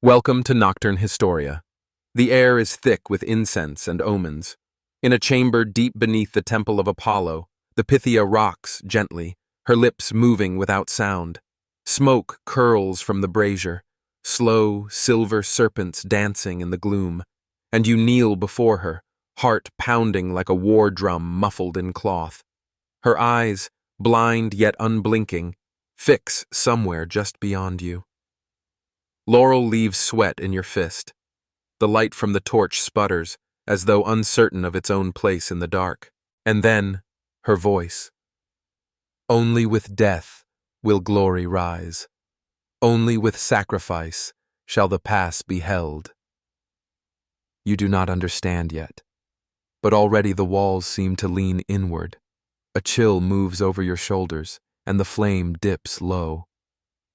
Welcome to Nocturne Historia. The air is thick with incense and omens. In a chamber deep beneath the temple of Apollo, the Pythia rocks gently, her lips moving without sound. Smoke curls from the brazier, slow, silver serpents dancing in the gloom, and you kneel before her, heart pounding like a war drum muffled in cloth. Her eyes, blind yet unblinking, fix somewhere just beyond you. Laurel leaves sweat in your fist. The light from the torch sputters, as though uncertain of its own place in the dark. And then, her voice. Only with death will glory rise. Only with sacrifice shall the pass be held. You do not understand yet, but already the walls seem to lean inward. A chill moves over your shoulders, and the flame dips low.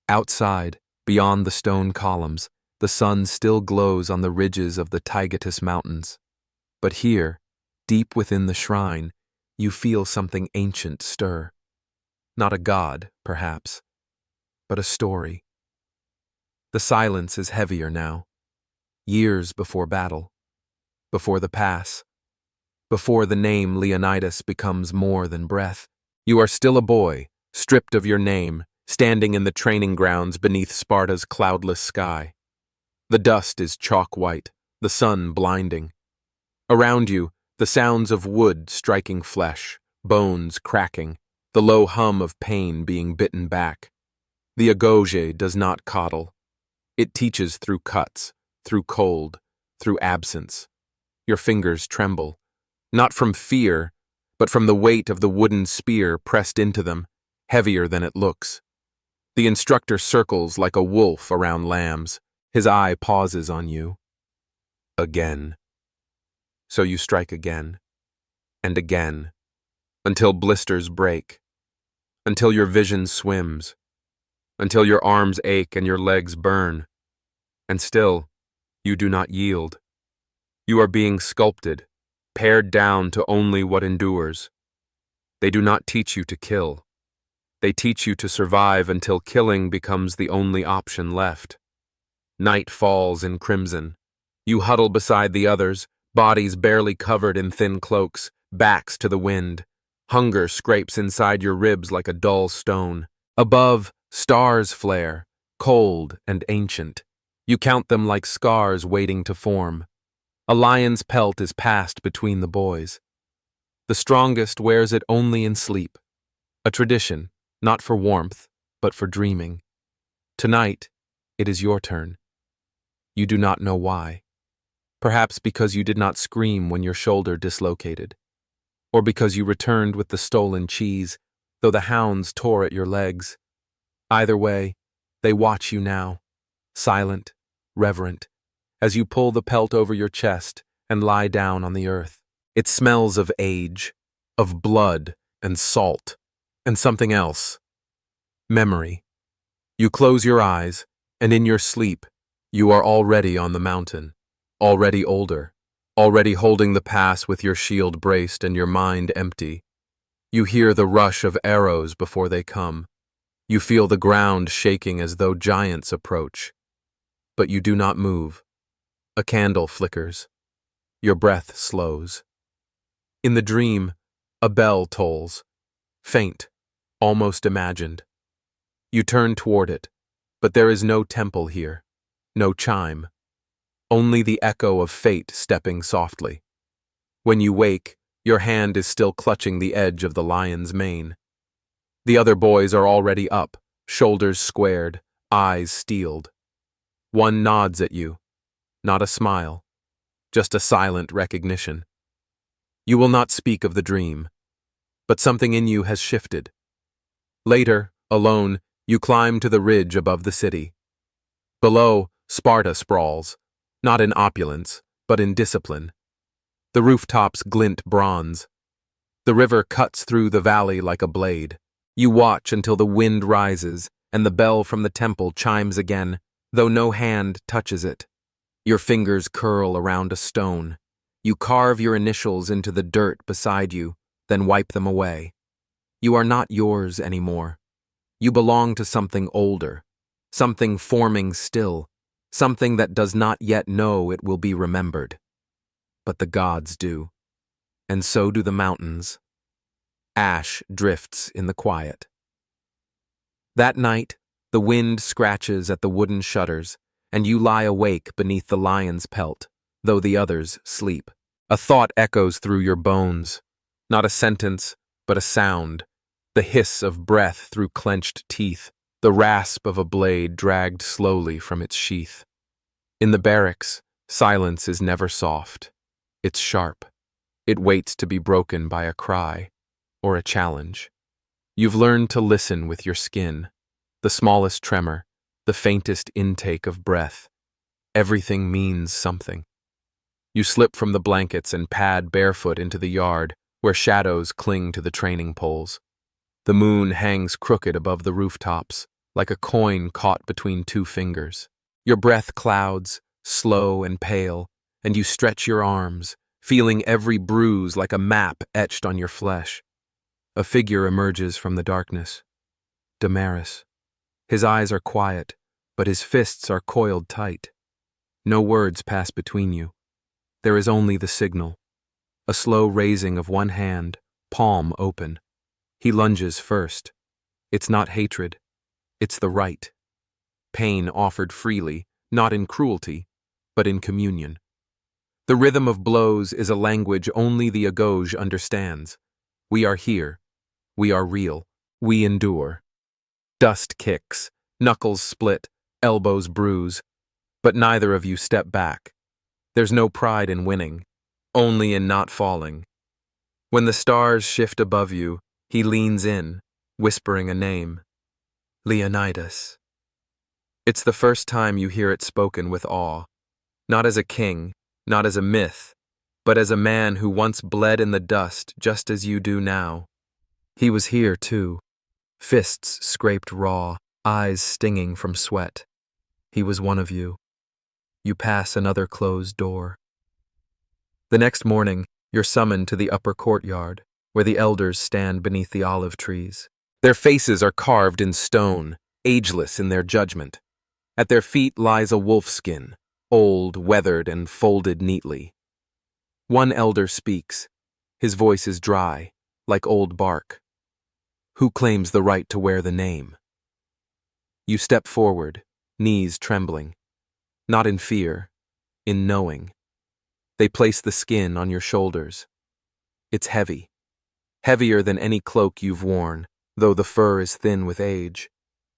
Outside, beyond the stone columns, the sun still glows on the ridges of the Taygetus Mountains. But here, deep within the shrine, you feel something ancient stir. Not a god, perhaps, but a story. The silence is heavier now. Years before battle, before the pass, before the name Leonidas becomes more than breath. You are still a boy, stripped of your name, standing in the training grounds beneath Sparta's cloudless sky. The dust is chalk white, the sun blinding. Around you, the sounds of wood striking flesh, bones cracking, the low hum of pain being bitten back. The agoge does not coddle. It teaches through cuts, through cold, through absence. Your fingers tremble, not from fear, but from the weight of the wooden spear pressed into them, heavier than it looks. The instructor circles like a wolf around lambs. His eye pauses on you. Again. So you strike again, and again, until blisters break, until your vision swims, until your arms ache and your legs burn. And still, you do not yield. You are being sculpted, pared down to only what endures. They do not teach you to kill. They teach you to survive until killing becomes the only option left. Night falls in crimson. You huddle beside the others, bodies barely covered in thin cloaks, backs to the wind. Hunger scrapes inside your ribs like a dull stone. Above, stars flare, cold and ancient. You count them like scars waiting to form. A lion's pelt is passed between the boys. The strongest wears it only in sleep. A tradition, not for warmth, but for dreaming. Tonight, it is your turn. You do not know why. Perhaps because you did not scream when your shoulder dislocated, or because you returned with the stolen cheese, though the hounds tore at your legs. Either way, they watch you now, silent, reverent, as you pull the pelt over your chest and lie down on the earth. It smells of age, of blood and salt, and something else. Memory. You close your eyes, and in your sleep, you are already on the mountain, already older, already holding the pass with your shield braced and your mind empty. You hear the rush of arrows before they come. You feel the ground shaking as though giants approach. But you do not move. A candle flickers. Your breath slows. In the dream, a bell tolls, faint, almost imagined. You turn toward it, but there is no temple here, no chime, only the echo of fate stepping softly. When you wake, your hand is still clutching the edge of the lion's mane. The other boys are already up, shoulders squared, eyes steeled. One nods at you, not a smile, just a silent recognition. You will not speak of the dream, but something in you has shifted. Later, alone, you climb to the ridge above the city. Below, Sparta sprawls, not in opulence, but in discipline. The rooftops glint bronze. The river cuts through the valley like a blade. You watch until the wind rises and the bell from the temple chimes again, though no hand touches it. Your fingers curl around a stone. You carve your initials into the dirt beside you, then wipe them away. You are not yours anymore. You belong to something older, something forming still, something that does not yet know it will be remembered. But the gods do, and so do the mountains. Ash drifts in the quiet. That night, the wind scratches at the wooden shutters, and you lie awake beneath the lion's pelt, though the others sleep. A thought echoes through your bones, not a sentence, but a sound, the hiss of breath through clenched teeth, the rasp of a blade dragged slowly from its sheath. In the barracks, silence is never soft. It's sharp. It waits to be broken by a cry or a challenge. You've learned to listen with your skin, the smallest tremor, the faintest intake of breath. Everything means something. You slip from the blankets and pad barefoot into the yard, where shadows cling to the training poles. The moon hangs crooked above the rooftops, like a coin caught between two fingers. Your breath clouds, slow and pale, and you stretch your arms, feeling every bruise like a map etched on your flesh. A figure emerges from the darkness. Damaris. His eyes are quiet, but his fists are coiled tight. No words pass between you. There is only the signal. A slow raising of one hand, palm open. He lunges first. It's not hatred. It's the right. Pain offered freely, not in cruelty, but in communion. The rhythm of blows is a language only the agoge understands. We are here. We are real. We endure. Dust kicks, knuckles split, elbows bruise, but neither of you step back. There's no pride in winning, only in not falling. When the stars shift above you, he leans in, whispering a name. Leonidas. It's the first time you hear it spoken with awe, not as a king, not as a myth, but as a man who once bled in the dust just as you do now. He was here, too. Fists scraped raw, eyes stinging from sweat. He was one of you. You pass another closed door. The next morning, you're summoned to the upper courtyard, where the elders stand beneath the olive trees. Their faces are carved in stone, ageless in their judgment. At their feet lies a wolfskin, old, weathered, and folded neatly. One elder speaks. His voice is dry, like old bark. Who claims the right to wear the name? You step forward, knees trembling. Not in fear, in knowing. They place the skin on your shoulders. It's heavy. Heavier than any cloak you've worn, though the fur is thin with age.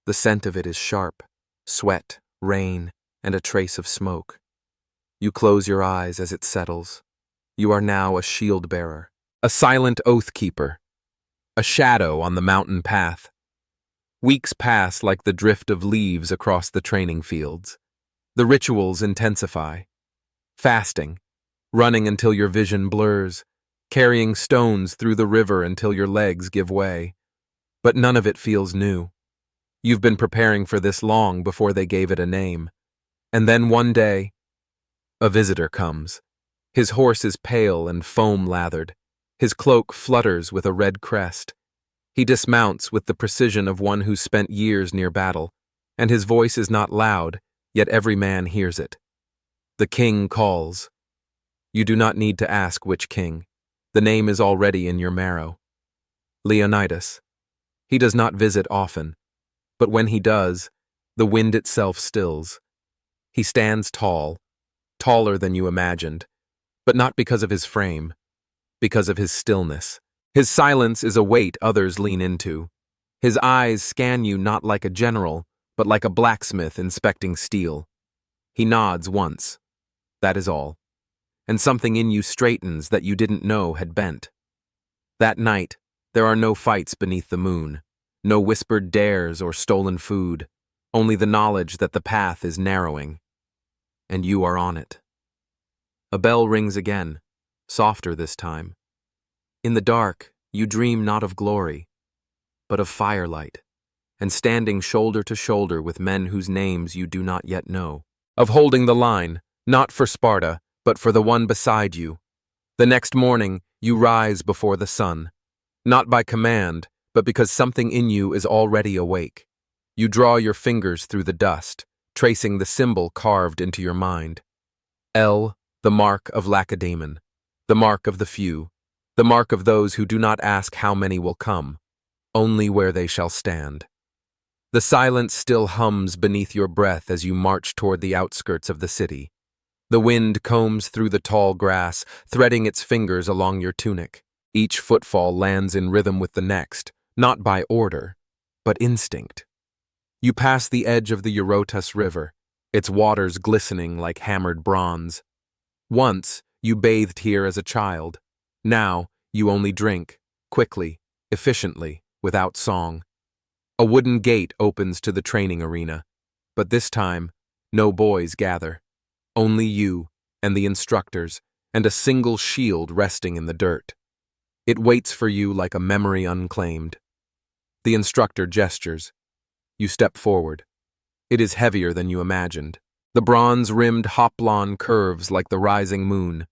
The scent of it is sharp, sweat, rain, and a trace of smoke. You close your eyes as it settles. You are now a shield bearer, a silent oath keeper, a shadow on the mountain path. Weeks pass like the drift of leaves across the training fields. The rituals intensify. Fasting, running until your vision blurs, carrying stones through the river until your legs give way. But none of it feels new. You've been preparing for this long before they gave it a name. And then one day, a visitor comes. His horse is pale and foam-lathered. His cloak flutters with a red crest. He dismounts with the precision of one who's spent years near battle, and his voice is not loud, yet every man hears it. The king calls. You do not need to ask which king. The name is already in your marrow. Leonidas. He does not visit often, but when he does, the wind itself stills. He stands tall, taller than you imagined, but not because of his frame, because of his stillness. His silence is a weight others lean into. His eyes scan you not like a general, but like a blacksmith inspecting steel. He nods once. That is all. And something in you straightens that you didn't know had bent. That night, there are no fights beneath the moon, no whispered dares or stolen food, only the knowledge that the path is narrowing. And you are on it. A bell rings again, softer this time. In the dark, you dream not of glory, but of firelight, and standing shoulder to shoulder with men whose names you do not yet know. Of holding the line, not for Sparta, but for the one beside you. The next morning, you rise before the sun, not by command, but because something in you is already awake. You draw your fingers through the dust, tracing the symbol carved into your mind. L, the mark of Lacedaemon, the mark of the few, the mark of those who do not ask how many will come, only where they shall stand. The silence still hums beneath your breath as you march toward the outskirts of the city. The wind combs through the tall grass, threading its fingers along your tunic. Each footfall lands in rhythm with the next, not by order, but instinct. You pass the edge of the Eurotas River, its waters glistening like hammered bronze. Once, you bathed here as a child. Now, you only drink, quickly, efficiently, without song. A wooden gate opens to the training arena, but this time, no boys gather. Only you, and the instructors, and a single shield resting in the dirt. It waits for you like a memory unclaimed. The instructor gestures. You step forward. It is heavier than you imagined. The bronze-rimmed hoplon curves like the rising moon.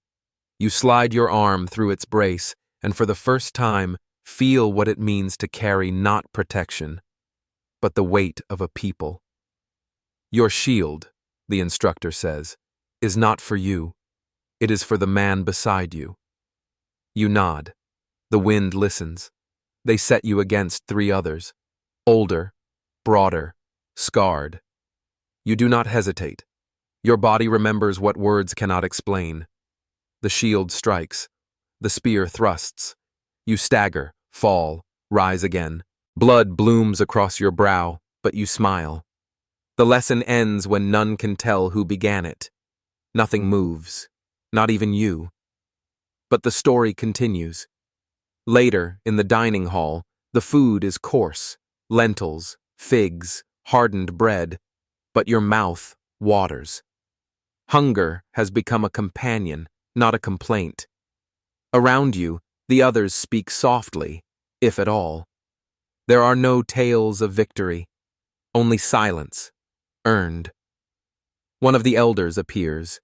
You slide your arm through its brace, and for the first time, feel what it means to carry not protection, but the weight of a people. Your shield, the instructor says, is not for you. It is for the man beside you. You nod. The wind listens. They set you against 3 others, older, broader, scarred. You do not hesitate. Your body remembers what words cannot explain. The shield strikes. The spear thrusts. You stagger, fall, rise again. Blood blooms across your brow, but you smile. The lesson ends when none can tell who began it. Nothing moves, not even you. But the story continues. Later, in the dining hall, the food is coarse, lentils, figs, hardened bread, but your mouth waters. Hunger has become a companion, not a complaint. Around you, the others speak softly, if at all. There are no tales of victory, only silence, earned. One of the elders appears.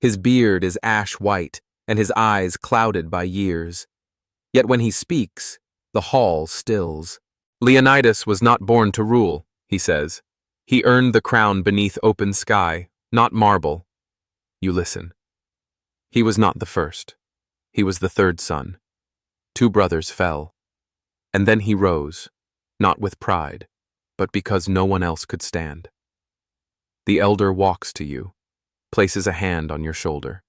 His beard is ash white, and his eyes clouded by years. Yet when he speaks, the hall stills. Leonidas was not born to rule, he says. He earned the crown beneath open sky, not marble. You listen. He was not the first. He was the 3rd son. 2 brothers fell. And then he rose, not with pride, but because no one else could stand. The elder walks to you, places a hand on your shoulder.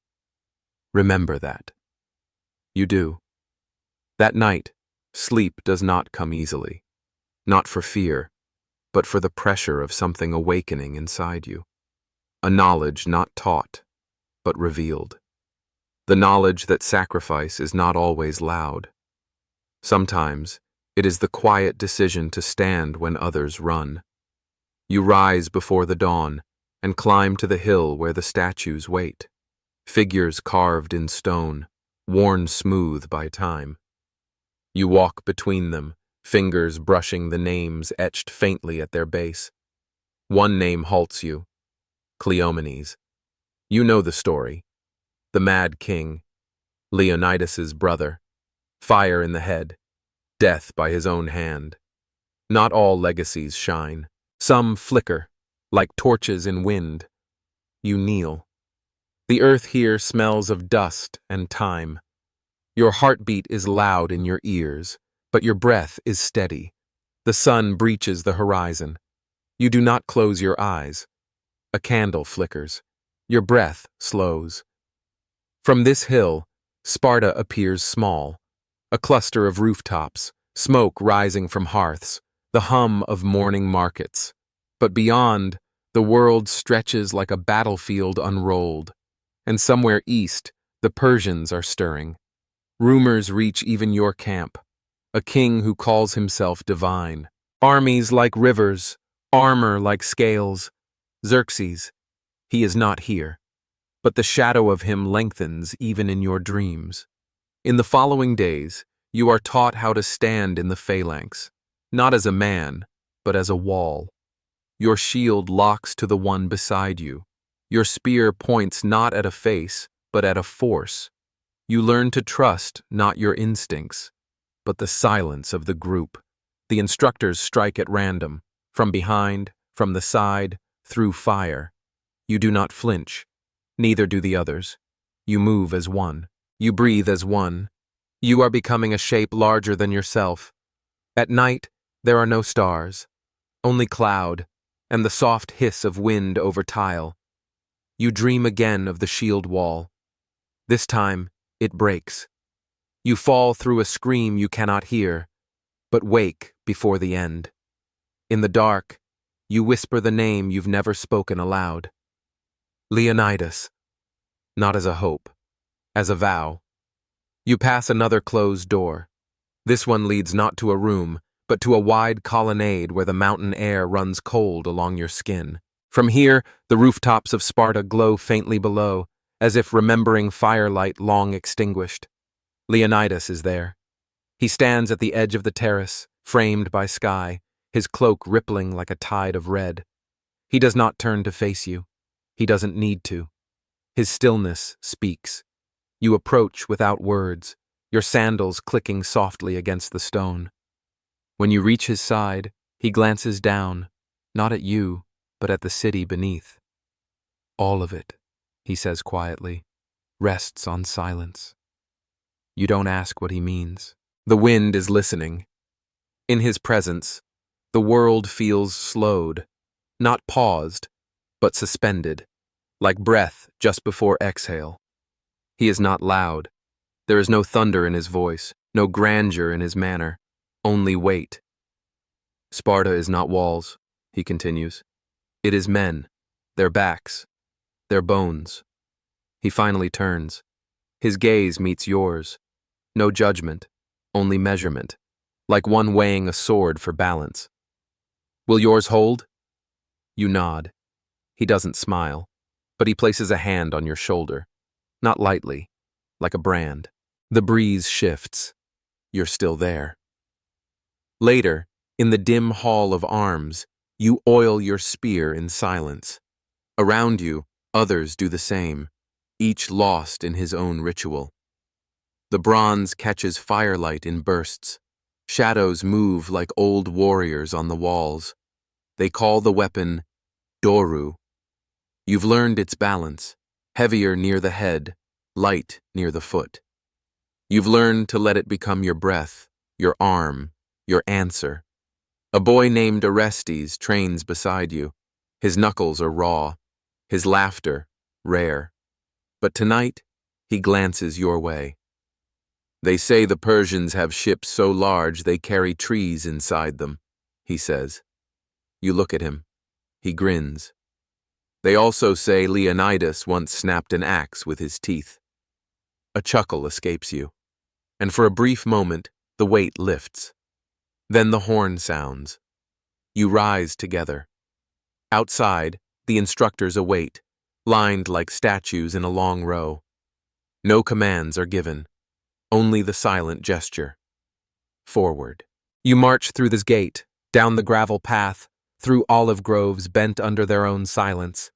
Remember that. You do. That night, sleep does not come easily, not for fear, but for the pressure of something awakening inside you. A knowledge not taught, but revealed. The knowledge that sacrifice is not always loud. Sometimes, it is the quiet decision to stand when others run. You rise before the dawn and climb to the hill where the statues wait, figures carved in stone, worn smooth by time. You walk between them, fingers brushing the names etched faintly at their base. One name halts you, Cleomenes. You know the story. The mad king, Leonidas's brother, fire in the head, death by his own hand. Not all legacies shine. Some flicker, like torches in wind. You kneel. The earth here smells of dust and time. Your heartbeat is loud in your ears, but your breath is steady. The sun breaches the horizon. You do not close your eyes. A candle flickers. Your breath slows. From this hill, Sparta appears small. A cluster of rooftops, smoke rising from hearths, the hum of morning markets. But beyond, the world stretches like a battlefield unrolled. And somewhere east, the Persians are stirring. Rumors reach even your camp. A king who calls himself divine. Armies like rivers, armor like scales. Xerxes, he is not here. But the shadow of him lengthens even in your dreams. In the following days, you are taught how to stand in the phalanx, not as a man, but as a wall. Your shield locks to the one beside you. Your spear points not at a face, but at a force. You learn to trust not your instincts, but the silence of the group. The instructors strike at random, from behind, from the side, through fire. You do not flinch. Neither do the others. You move as one. You breathe as one. You are becoming a shape larger than yourself. At night, there are no stars, only cloud, and the soft hiss of wind over tile. You dream again of the shield wall. This time, it breaks. You fall through a scream you cannot hear, but wake before the end. In the dark, you whisper the name you've never spoken aloud. Leonidas. Not as a hope, as a vow. You pass another closed door. This one leads not to a room, but to a wide colonnade where the mountain air runs cold along your skin. From here, the rooftops of Sparta glow faintly below, as if remembering firelight long extinguished. Leonidas is there. He stands at the edge of the terrace, framed by sky, his cloak rippling like a tide of red. He does not turn to face you. He doesn't need to. His stillness speaks. You approach without words, your sandals clicking softly against the stone. When you reach his side, he glances down, not at you, but at the city beneath. All of it, he says quietly, rests on silence. You don't ask what he means. The wind is listening. In his presence, the world feels slowed, not paused, but suspended, like breath just before exhale. He is not loud. There is no thunder in his voice, no grandeur in his manner, only weight. Sparta is not walls, he continues. It is men, their backs, their bones. He finally turns. His gaze meets yours. No judgment, only measurement, like one weighing a sword for balance. Will yours hold? You nod. He doesn't smile, but he places a hand on your shoulder, not lightly, like a brand. The breeze shifts. You're still there. Later, in the dim hall of arms, you oil your spear in silence. Around you, others do the same, each lost in his own ritual. The bronze catches firelight in bursts. Shadows move like old warriors on the walls. They call the weapon Doru. You've learned its balance, heavier near the head, light near the foot. You've learned to let it become your breath, your arm, your answer. A boy named Orestes trains beside you. His knuckles are raw, his laughter rare. But tonight, he glances your way. They say the Persians have ships so large they carry trees inside them, he says. You look at him. He grins. They also say Leonidas once snapped an axe with his teeth. A chuckle escapes you, and for a brief moment, the weight lifts. Then the horn sounds. You rise together. Outside, the instructors await, lined like statues in a long row. No commands are given, only the silent gesture. Forward. You march through this gate, down the gravel path, through olive groves bent under their own silence.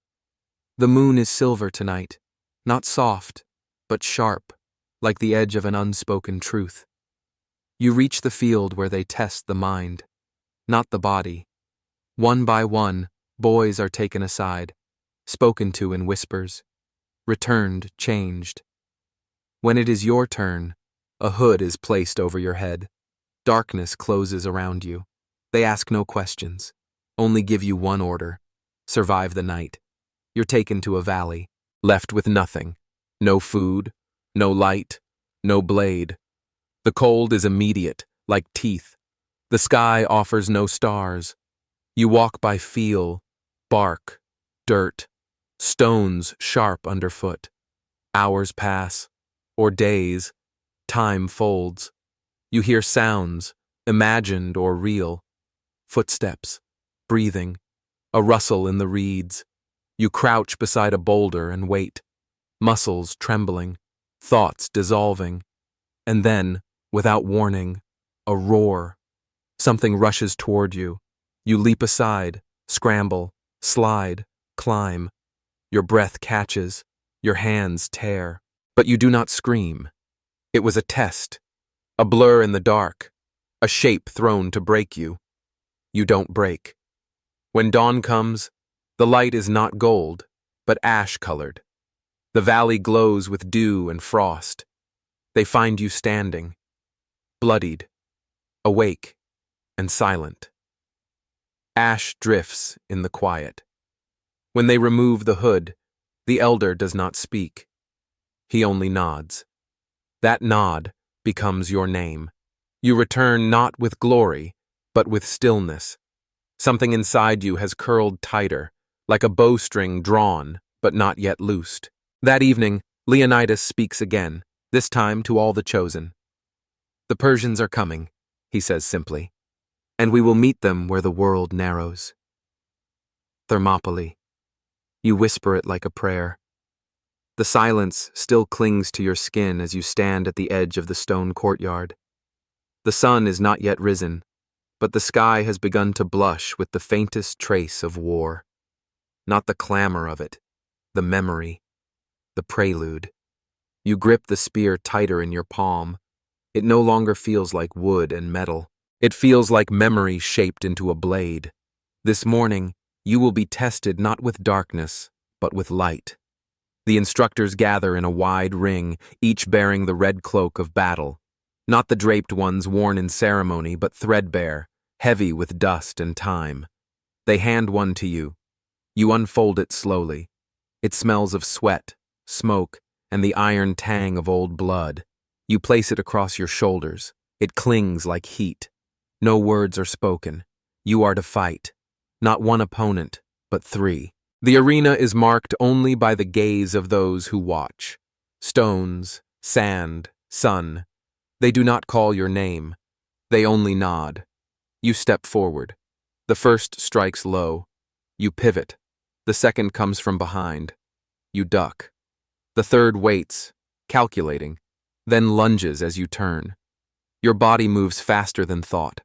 The moon is silver tonight, not soft, but sharp, like the edge of an unspoken truth. You reach the field where they test the mind, not the body. One by one, boys are taken aside, spoken to in whispers, returned changed. When it is your turn, a hood is placed over your head. Darkness closes around you. They ask no questions, only give you one order: survive the night. You're taken to a valley, left with nothing. No food, no light, no blade. The cold is immediate, like teeth. The sky offers no stars. You walk by feel, bark, dirt, stones sharp underfoot. Hours pass, or days. Time folds. You hear sounds, imagined or real. Footsteps, breathing, a rustle in the reeds. You crouch beside a boulder and wait, muscles trembling, thoughts dissolving. And then, without warning, a roar. Something rushes toward you. You leap aside, scramble, slide, climb. Your breath catches, your hands tear. But you do not scream. It was a test, a blur in the dark, a shape thrown to break you. You don't break. When dawn comes, The light is not gold, but ash-colored. The valley glows with dew and frost. They find you standing, bloodied, awake, and silent. Ash drifts in the quiet. When they remove the hood, the elder does not speak. He only nods. That nod becomes your name. You return not with glory, but with stillness. Something inside you has curled tighter, like a bowstring drawn, but not yet loosed. That evening, Leonidas speaks again, this time to all the chosen. The Persians are coming, he says simply, and we will meet them where the world narrows. Thermopylae. You whisper it like a prayer. The silence still clings to your skin as you stand at the edge of the stone courtyard. The sun is not yet risen, but the sky has begun to blush with the faintest trace of war. Not the clamor of it, the memory, the prelude. You grip the spear tighter in your palm. It no longer feels like wood and metal. It feels like memory shaped into a blade. This morning, you will be tested not with darkness, but with light. The instructors gather in a wide ring, each bearing the red cloak of battle. Not the draped ones worn in ceremony, but threadbare, heavy with dust and time. They hand one to you. You unfold it slowly. It smells of sweat, smoke, and the iron tang of old blood. You place it across your shoulders. It clings like heat. No words are spoken. You are to fight. Not one opponent, but three. The arena is marked only by the gaze of those who watch. Stones, sand, sun. They do not call your name. They only nod. You step forward. The first strikes low. You pivot. The second comes from behind. You duck. The third waits, calculating, then lunges as you turn. Your body moves faster than thought.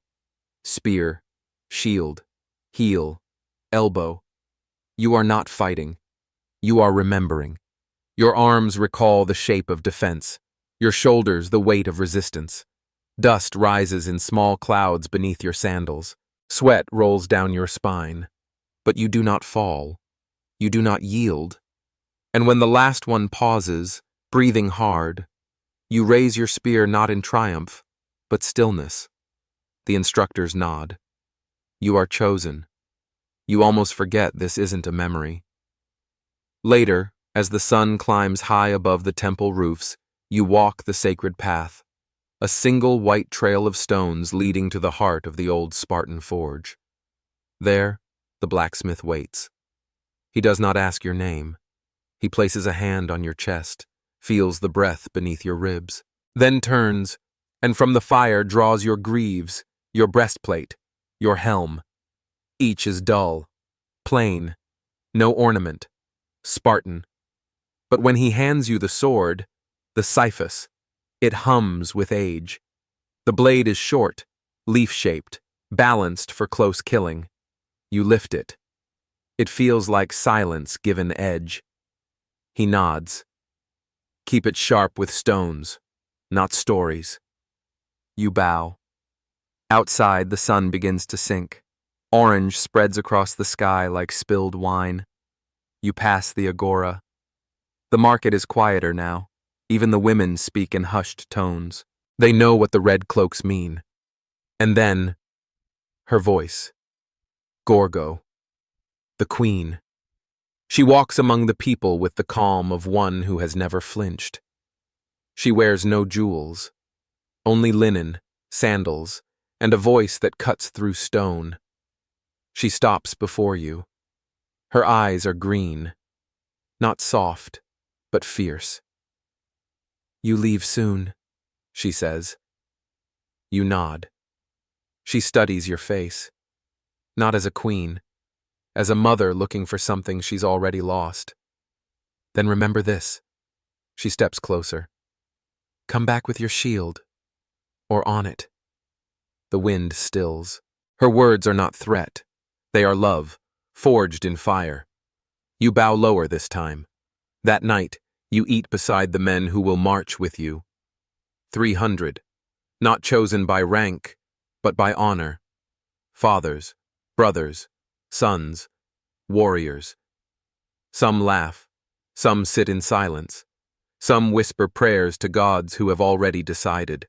Spear, shield, heel, elbow. You are not fighting. You are remembering. Your arms recall the shape of defense. Your shoulders the weight of resistance. Dust rises in small clouds beneath your sandals. Sweat rolls down your spine. But you do not fall. You do not yield. And when the last one pauses, breathing hard, you raise your spear not in triumph, but stillness. The instructors nod. You are chosen. You almost forget this isn't a memory. Later, as the sun climbs high above the temple roofs, you walk the sacred path, a single white trail of stones leading to the heart of the old Spartan forge. There, the blacksmith waits. He does not ask your name. He places a hand on your chest, feels the breath beneath your ribs, then turns, and from the fire draws your greaves, your breastplate, your helm. Each is dull, plain, no ornament, Spartan. But when he hands you the sword, the cyphus, it hums with age. The blade is short, leaf-shaped, balanced for close killing. You lift it. It feels like silence given edge. He nods. Keep it sharp with stones, not stories. You bow. Outside, the sun begins to sink. Orange spreads across the sky like spilled wine. You pass the agora. The market is quieter now. Even the women speak in hushed tones. They know what the red cloaks mean. And then, her voice. Gorgo. The queen. She walks among the people with the calm of one who has never flinched. She wears no jewels, only linen, sandals, and a voice that cuts through stone. She stops before you. Her eyes are green, not soft, but fierce. You leave soon, she says. You nod. She studies your face, not as a queen, as a mother looking for something she's already lost. Then remember this. She steps closer. Come back with your shield, or on it. The wind stills. Her words are not threat. They are love, forged in fire. You bow lower this time. That night, you eat beside the men who will march with you. 300, not chosen by rank, but by honor. Fathers, brothers, sons, warriors. Some laugh, some sit in silence, some whisper prayers to gods who have already decided.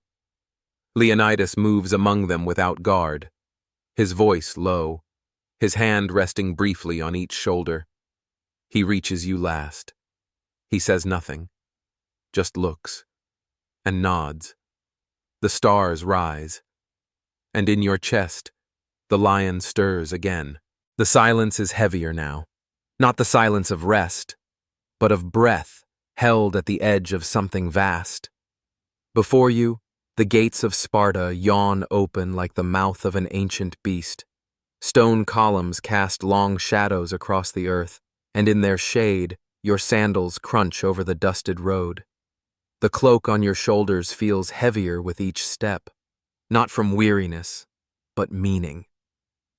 Leonidas moves among them without guard, his voice low, his hand resting briefly on each shoulder. He reaches you last. He says nothing, just looks and nods. The stars rise, and in your chest, the lion stirs again. The silence is heavier now, not the silence of rest, but of breath held at the edge of something vast. Before you, the gates of Sparta yawn open like the mouth of an ancient beast. Stone columns cast long shadows across the earth, and in their shade, your sandals crunch over the dusted road. The cloak on your shoulders feels heavier with each step, not from weariness, but meaning.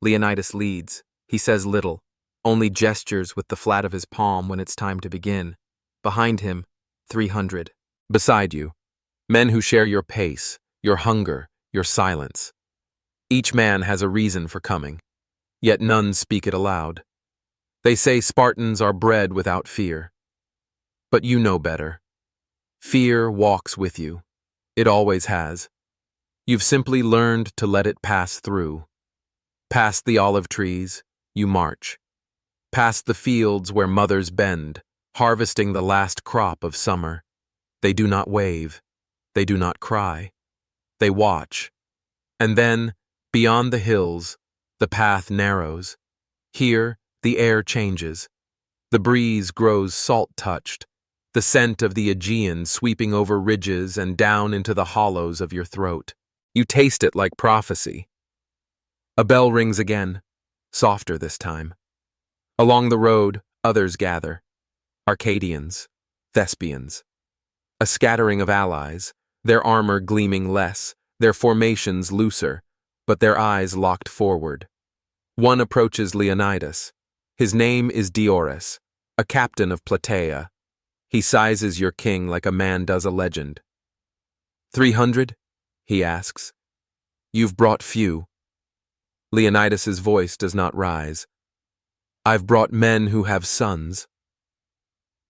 Leonidas leads. He says little, only gestures with the flat of his palm when it's time to begin. Behind him, 300. Beside you, men who share your pace, your hunger, your silence. Each man has a reason for coming, yet none speak it aloud. They say Spartans are bred without fear. But you know better. Fear walks with you. It always has. You've simply learned to let it pass through. Past the olive trees, you march. Past the fields where mothers bend, harvesting the last crop of summer. They do not wave. They do not cry. They watch. And then, beyond the hills, the path narrows. Here, the air changes. The breeze grows salt-touched, the scent of the Aegean sweeping over ridges and down into the hollows of your throat. You taste it like prophecy. A bell rings again, softer this time. Along the road, others gather. Arcadians, Thespians. A scattering of allies, their armor gleaming less, their formations looser, but their eyes locked forward. One approaches Leonidas. His name is Diores, a captain of Plataea. He sizes your king like a man does a legend. 300? He asks. You've brought few. Leonidas's voice does not rise. I've brought men who have sons.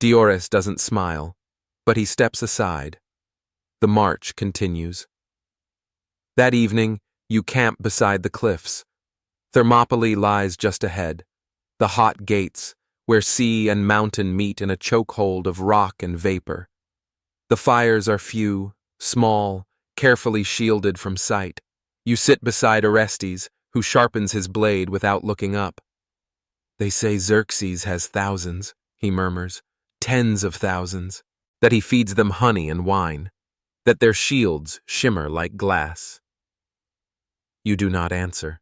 Diores doesn't smile, but he steps aside. The march continues. That evening, you camp beside the cliffs. Thermopylae lies just ahead, the hot gates, where sea and mountain meet in a chokehold of rock and vapor. The fires are few, small, carefully shielded from sight. You sit beside Orestes, who sharpens his blade without looking up. They say Xerxes has thousands, he murmurs, tens of thousands, that he feeds them honey and wine, that their shields shimmer like glass. You do not answer.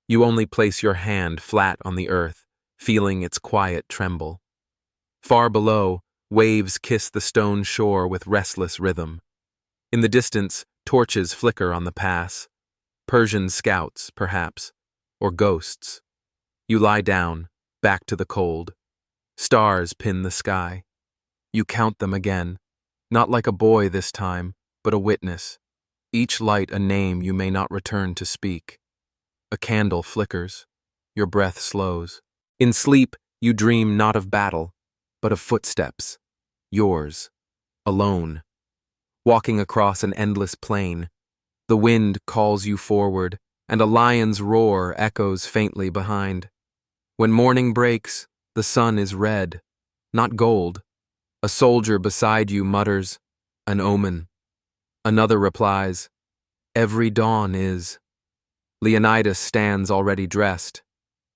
You only place your hand flat on the earth, feeling its quiet tremble. Far below, waves kiss the stone shore with restless rhythm. In the distance, torches flicker on the pass. Persian scouts, perhaps, or ghosts. You lie down, back to the cold. Stars pin the sky. You count them again, not like a boy this time, but a witness. Each light a name you may not return to speak. A candle flickers. Your breath slows. In sleep, you dream not of battle, but of footsteps. Yours. Alone. Walking across an endless plain. The wind calls you forward, and a lion's roar echoes faintly behind. When morning breaks, the sun is red, not gold. A soldier beside you mutters, an omen. Another replies, every dawn is. Leonidas stands already dressed.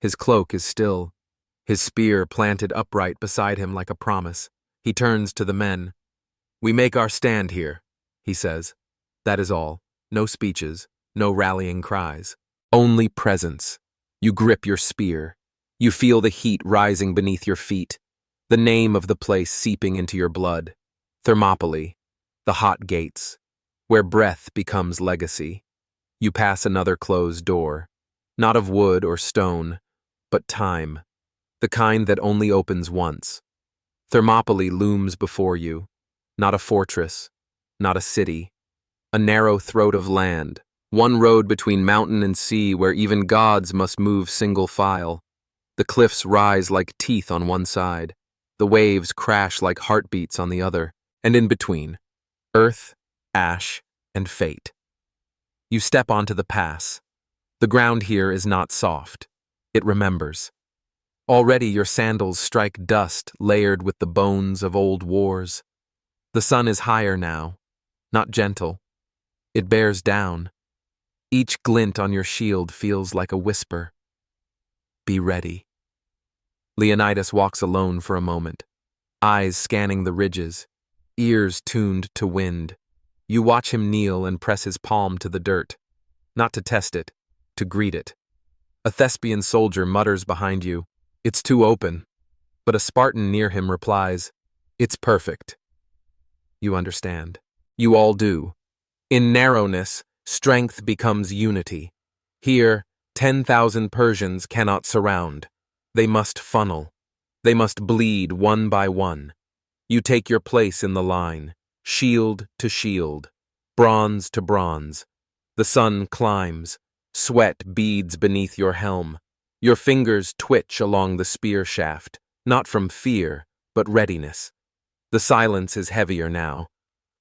His cloak is still, his spear planted upright beside him like a promise. He turns to the men. We make our stand here, he says. That is all. No speeches, no rallying cries. Only presence. You grip your spear. You feel the heat rising beneath your feet, the name of the place seeping into your blood. Thermopylae, the hot gates, where breath becomes legacy. You pass another closed door, not of wood or stone, but time, the kind that only opens once. Thermopylae looms before you, not a fortress, not a city, a narrow throat of land, one road between mountain and sea where even gods must move single file. The cliffs rise like teeth on one side, the waves crash like heartbeats on the other, and in between, earth, ash, and fate. You step onto the pass. The ground here is not soft. It remembers. Already your sandals strike dust layered with the bones of old wars. The sun is higher now, not gentle. It bears down. Each glint on your shield feels like a whisper. Be ready. Leonidas walks alone for a moment, eyes scanning the ridges, ears tuned to wind. You watch him kneel and press his palm to the dirt, not to test it, to greet it. A Thespian soldier mutters behind you, "It's too open," but a Spartan near him replies, "It's perfect." You understand. You all do. In narrowness, strength becomes unity. Here, 10,000 Persians cannot surround. They must funnel. They must bleed one by one. You take your place in the line, shield to shield, bronze to bronze. The sun climbs. Sweat beads beneath your helm. Your fingers twitch along the spear shaft, not from fear, but readiness. The silence is heavier now.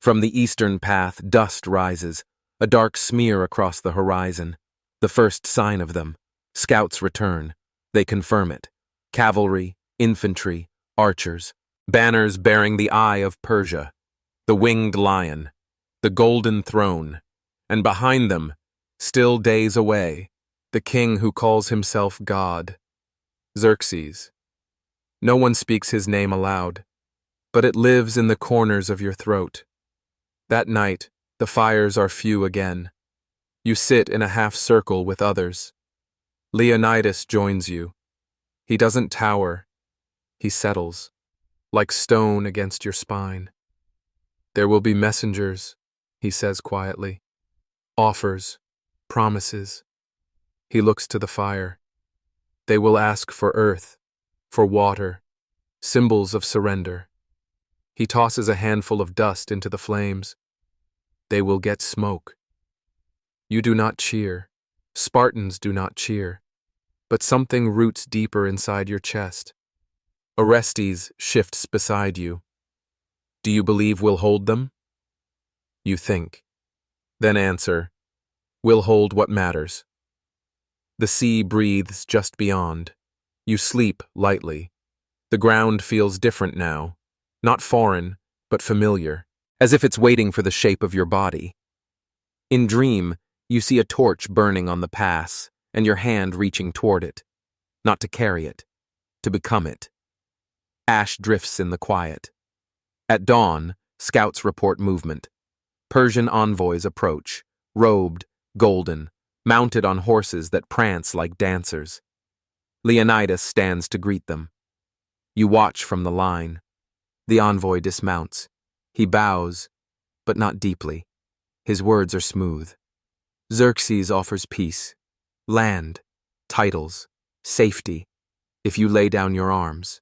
From the eastern path, dust rises, a dark smear across the horizon. The first sign of them. Scouts return. They confirm it. Cavalry, infantry, archers. Banners bearing the Eye of Persia, the winged lion, the golden throne, and behind them, still days away, the king who calls himself God, Xerxes. No one speaks his name aloud, but it lives in the corners of your throat. That night, the fires are few again. You sit in a half circle with others. Leonidas joins you. He doesn't tower. He settles, like stone against your spine. There will be messengers, he says quietly. Offers, promises. He looks to the fire. They will ask for earth, for water, symbols of surrender. He tosses a handful of dust into the flames. They will get smoke. You do not cheer. Spartans do not cheer. But something roots deeper inside your chest. Orestes shifts beside you. Do you believe we'll hold them? You think. Then answer, we'll hold what matters. The sea breathes just beyond. You sleep lightly. The ground feels different now. Not foreign, but familiar, as if it's waiting for the shape of your body. In dream, you see a torch burning on the pass, and your hand reaching toward it. Not to carry it, to become it. Ash drifts in the quiet. At dawn, scouts report movement. Persian envoys approach, robed, golden, mounted on horses that prance like dancers. Leonidas stands to greet them. You watch from the line. The envoy dismounts. He bows, but not deeply. His words are smooth. Xerxes offers peace, land, titles, safety, if you lay down your arms.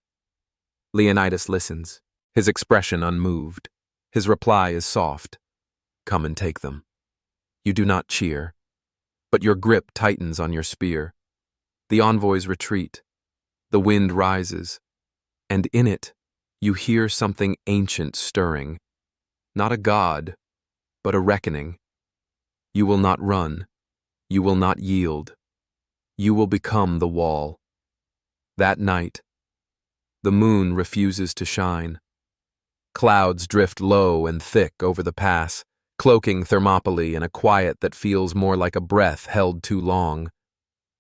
Leonidas listens, his expression unmoved. His reply is soft. Come and take them. You do not cheer, but your grip tightens on your spear. The envoys retreat. The wind rises, and in it, you hear something ancient stirring. Not a god, but a reckoning. You will not run. You will not yield. You will become the wall. That night, the moon refuses to shine. Clouds drift low and thick over the pass, cloaking Thermopylae in a quiet that feels more like a breath held too long.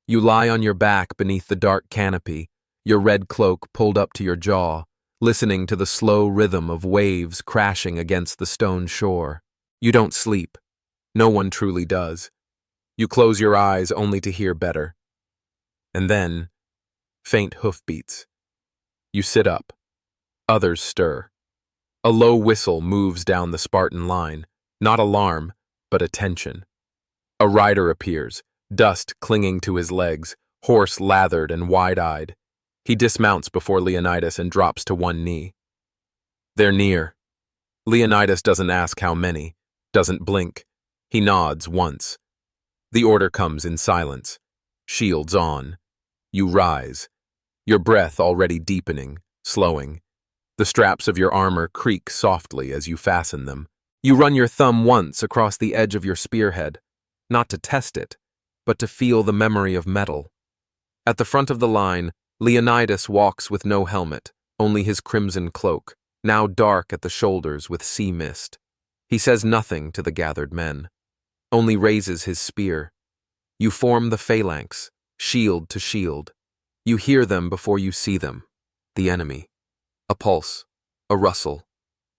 You lie on your back beneath the dark canopy, your red cloak pulled up to your jaw, listening to the slow rhythm of waves crashing against the stone shore. You don't sleep. No one truly does. You close your eyes only to hear better. And then, faint hoofbeats. You sit up. Others stir. A low whistle moves down the Spartan line, not alarm, but attention. A rider appears, dust clinging to his legs, horse lathered and wide-eyed. He dismounts before Leonidas and drops to one knee. They're near. Leonidas doesn't ask how many, doesn't blink. He nods once. The order comes in silence. Shields on. You rise. your breath already deepening, slowing. The straps of your armor creak softly as you fasten them. You run your thumb once across the edge of your spearhead, not to test it, but to feel the memory of metal. At the front of the line, Leonidas walks with no helmet, only his crimson cloak, now dark at the shoulders with sea mist. He says nothing to the gathered men, only raises his spear. You form the phalanx, shield to shield. You hear them before you see them, the enemy. A pulse, a rustle,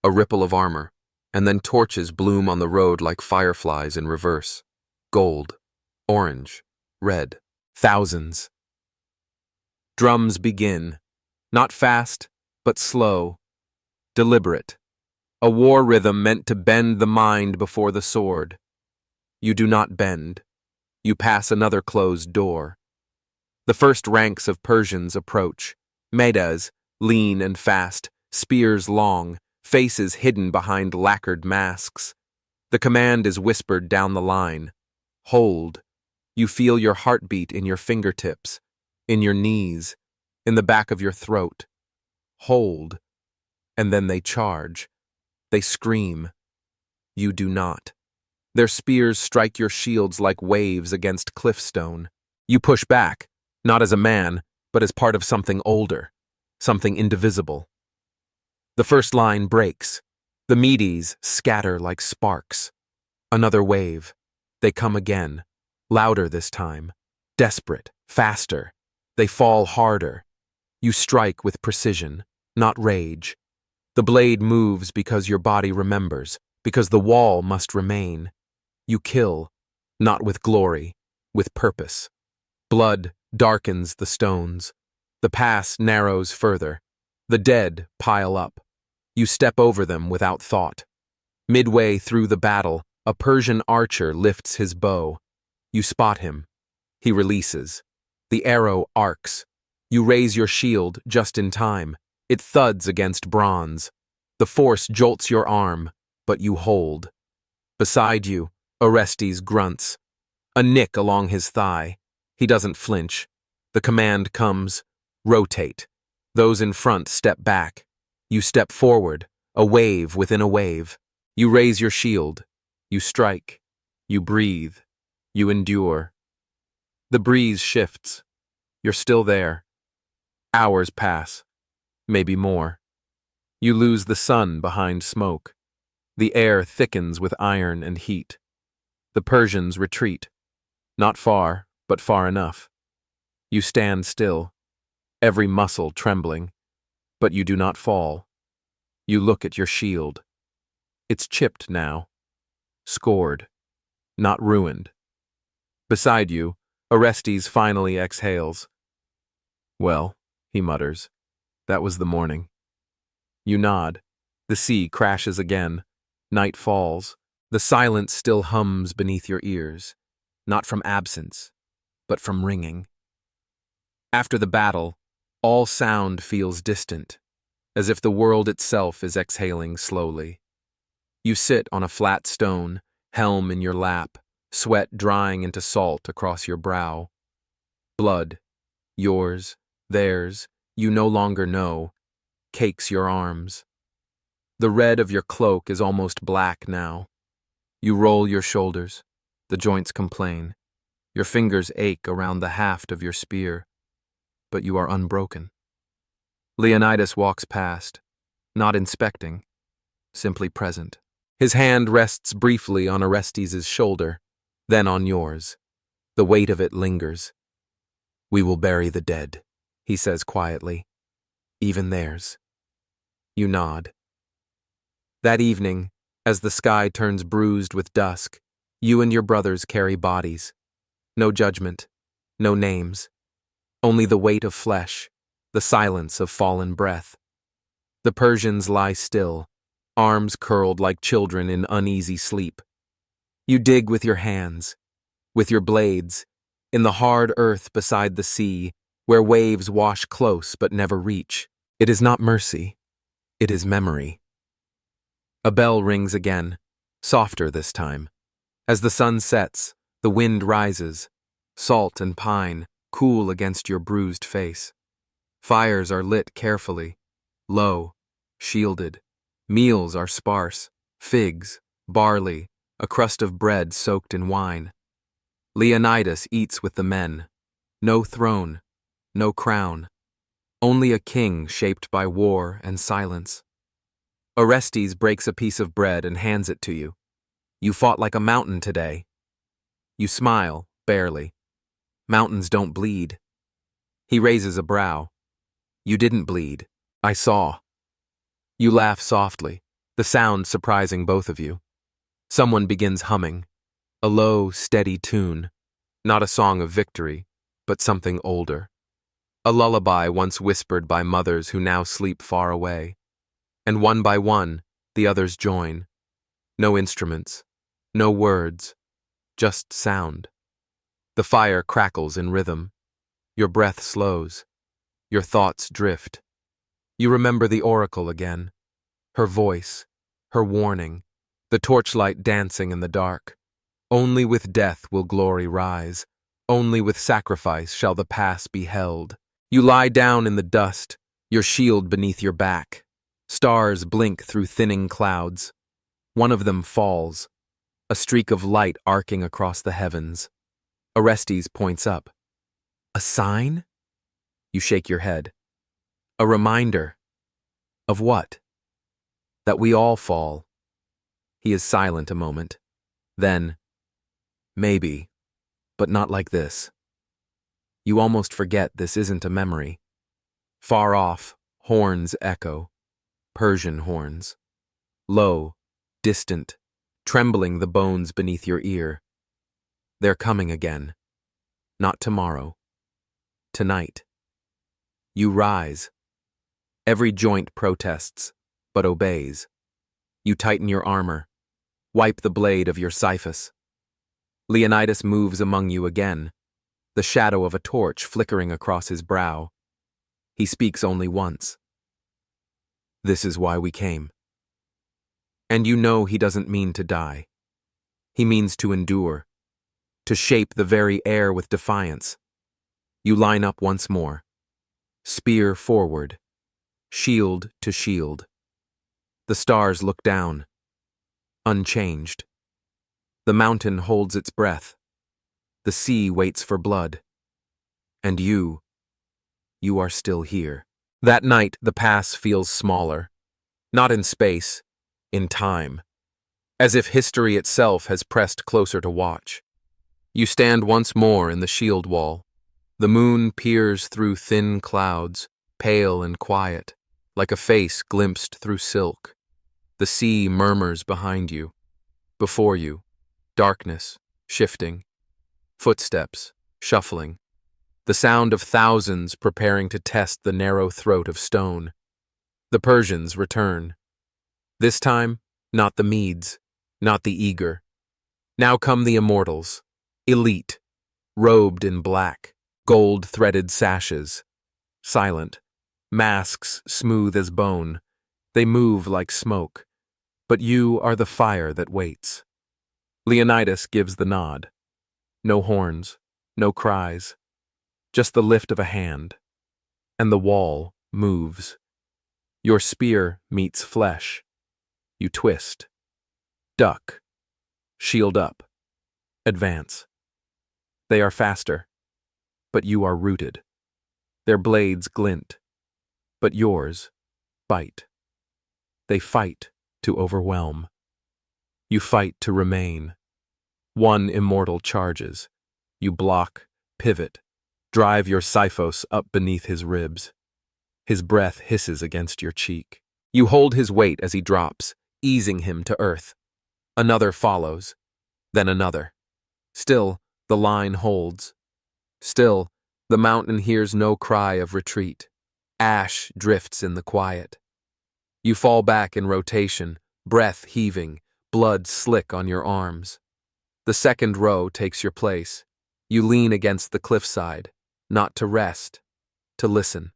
a ripple of armor, and then torches bloom on the road like fireflies in reverse. Gold, orange, red, thousands. Drums begin, not fast, but slow, deliberate. A war rhythm meant to bend the mind before the sword. You do not bend. You pass another closed door. The first ranks of Persians approach. Medes, lean and fast, spears long, faces hidden behind lacquered masks. The command is whispered down the line. Hold. You feel your heartbeat in your fingertips, in your knees, in the back of your throat. Hold. And then they charge. They scream. You do not. Their spears strike your shields like waves against cliffstone. You push back, not as a man, but as part of something older, something indivisible. The first line breaks. The Medes scatter like sparks. Another wave. They come again, louder this time, desperate, faster. They fall harder. You strike with precision, not rage. The blade moves because your body remembers, because the wall must remain. You kill, not with glory, with purpose. Blood darkens the stones. The pass narrows further. The dead pile up. You step over them without thought. Midway through the battle, a Persian archer lifts his bow. You spot him. He releases. The arrow arcs. You raise your shield just in time. It thuds against bronze. The force jolts your arm, but you hold. Beside you, Orestes grunts. A nick along his thigh. He doesn't flinch. The command comes, rotate. Those in front step back. You step forward, a wave within a wave. You raise your shield. You strike. You breathe. You endure. The breeze shifts. You're still there. Hours pass. Maybe more. You lose the sun behind smoke. The air thickens with iron and heat. The Persians retreat. Not far, but far enough. You stand still, every muscle trembling, but you do not fall. You look at your shield. It's chipped now, scored, not ruined. Beside you, Orestes finally exhales. Well, he mutters, that was the morning. You nod. The sea crashes again. Night falls. The silence still hums beneath your ears, not from absence, but from ringing. After the battle, all sound feels distant, as if the world itself is exhaling slowly. You sit on a flat stone, helm in your lap, sweat drying into salt across your brow. Blood, yours, theirs, you no longer know, cakes your arms. The red of your cloak is almost black now. You roll your shoulders. The joints complain. Your fingers ache around the haft of your spear, but you are unbroken. Leonidas walks past, not inspecting, simply present. His hand rests briefly on Orestes' shoulder, then on yours. The weight of it lingers. We will bury the dead, he says quietly. Even theirs. You nod. That evening, as the sky turns bruised with dusk, you and your brothers carry bodies. No judgment, no names. Only the weight of flesh, the silence of fallen breath. The Persians lie still, arms curled like children in uneasy sleep. You dig with your hands, with your blades, in the hard earth beside the sea, where waves wash close but never reach. It is not mercy, it is memory. A bell rings again, softer this time. As the sun sets, the wind rises, salt and pine cool against your bruised face. Fires are lit carefully, low, shielded. Meals are sparse, figs, barley, a crust of bread soaked in wine. Leonidas eats with the men. No throne, no crown, only a king shaped by war and silence. Orestes breaks a piece of bread and hands it to you. You fought like a mountain today. You smile, barely. Mountains don't bleed. He raises a brow. You didn't bleed. I saw. You laugh softly, the sound surprising both of you. Someone begins humming. A low, steady tune. Not a song of victory, but something older. A lullaby once whispered by mothers who now sleep far away. And one by one, the others join. No instruments, no words, just sound. The fire crackles in rhythm. Your breath slows. Your thoughts drift. You remember the oracle again. Her voice, her warning, the torchlight dancing in the dark. Only with death will glory rise. Only with sacrifice shall the pass be held. You lie down in the dust, your shield beneath your back. Stars blink through thinning clouds. One of them falls, a streak of light arcing across the heavens. Orestes points up. A sign? You shake your head. A reminder. Of what? That we all fall. He is silent a moment. Then, maybe, but not like this. You almost forget this isn't a memory. Far off, horns echo. Persian horns. Low, distant, trembling the bones beneath your ear. They're coming again. Not tomorrow. Tonight. You rise. Every joint protests, but obeys. You tighten your armor. Wipe the blade of your cyphus. Leonidas moves among you again, the shadow of a torch flickering across his brow. He speaks only once. This is why we came. And you know he doesn't mean to die. He means to endure, to shape the very air with defiance. You line up once more. Spear forward, shield to shield. The stars look down, unchanged. The mountain holds its breath. The sea waits for blood. And you are still here. That night, the pass feels smaller. Not in space, in time. As if history itself has pressed closer to watch. You stand once more in the shield wall. The moon peers through thin clouds, pale and quiet, like a face glimpsed through silk. The sea murmurs behind you. Before you, darkness, shifting. Footsteps, shuffling. The sound of thousands preparing to test the narrow throat of stone. The Persians return. This time, not the Medes, not the eager. Now come the immortals, elite, robed in black, gold-threaded sashes. Silent, masks smooth as bone. They move like smoke. But you are the fire that waits. Leonidas gives the nod. No horns, no cries. Just the lift of a hand. And the wall moves. Your spear meets flesh. You twist. Duck. Shield up. Advance. They are faster. But you are rooted. Their blades glint. But yours bite. They fight to overwhelm. You fight to remain. One immortal charges. You block, pivot, drive your Siphos up beneath his ribs. His breath hisses against your cheek. You hold his weight as he drops, easing him to earth. Another follows, then another. Still, the line holds. Still, the mountain hears no cry of retreat. Ash drifts in the quiet. You fall back in rotation, breath heaving, blood slick on your arms. The second row takes your place. You lean against the cliffside, not to rest, to listen.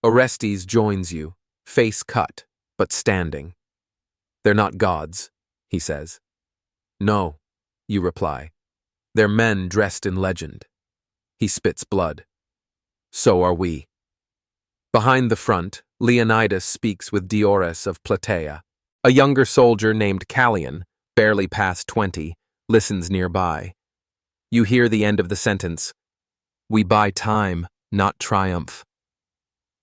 Orestes joins you, face cut, but standing. They're not gods, he says. No, you reply. They're men dressed in legend. He spits blood. So are we. Behind the front, Leonidas speaks with Diores of Plataea. A younger soldier named Callion, barely past 20, listens nearby. You hear the end of the sentence. We buy time, not triumph.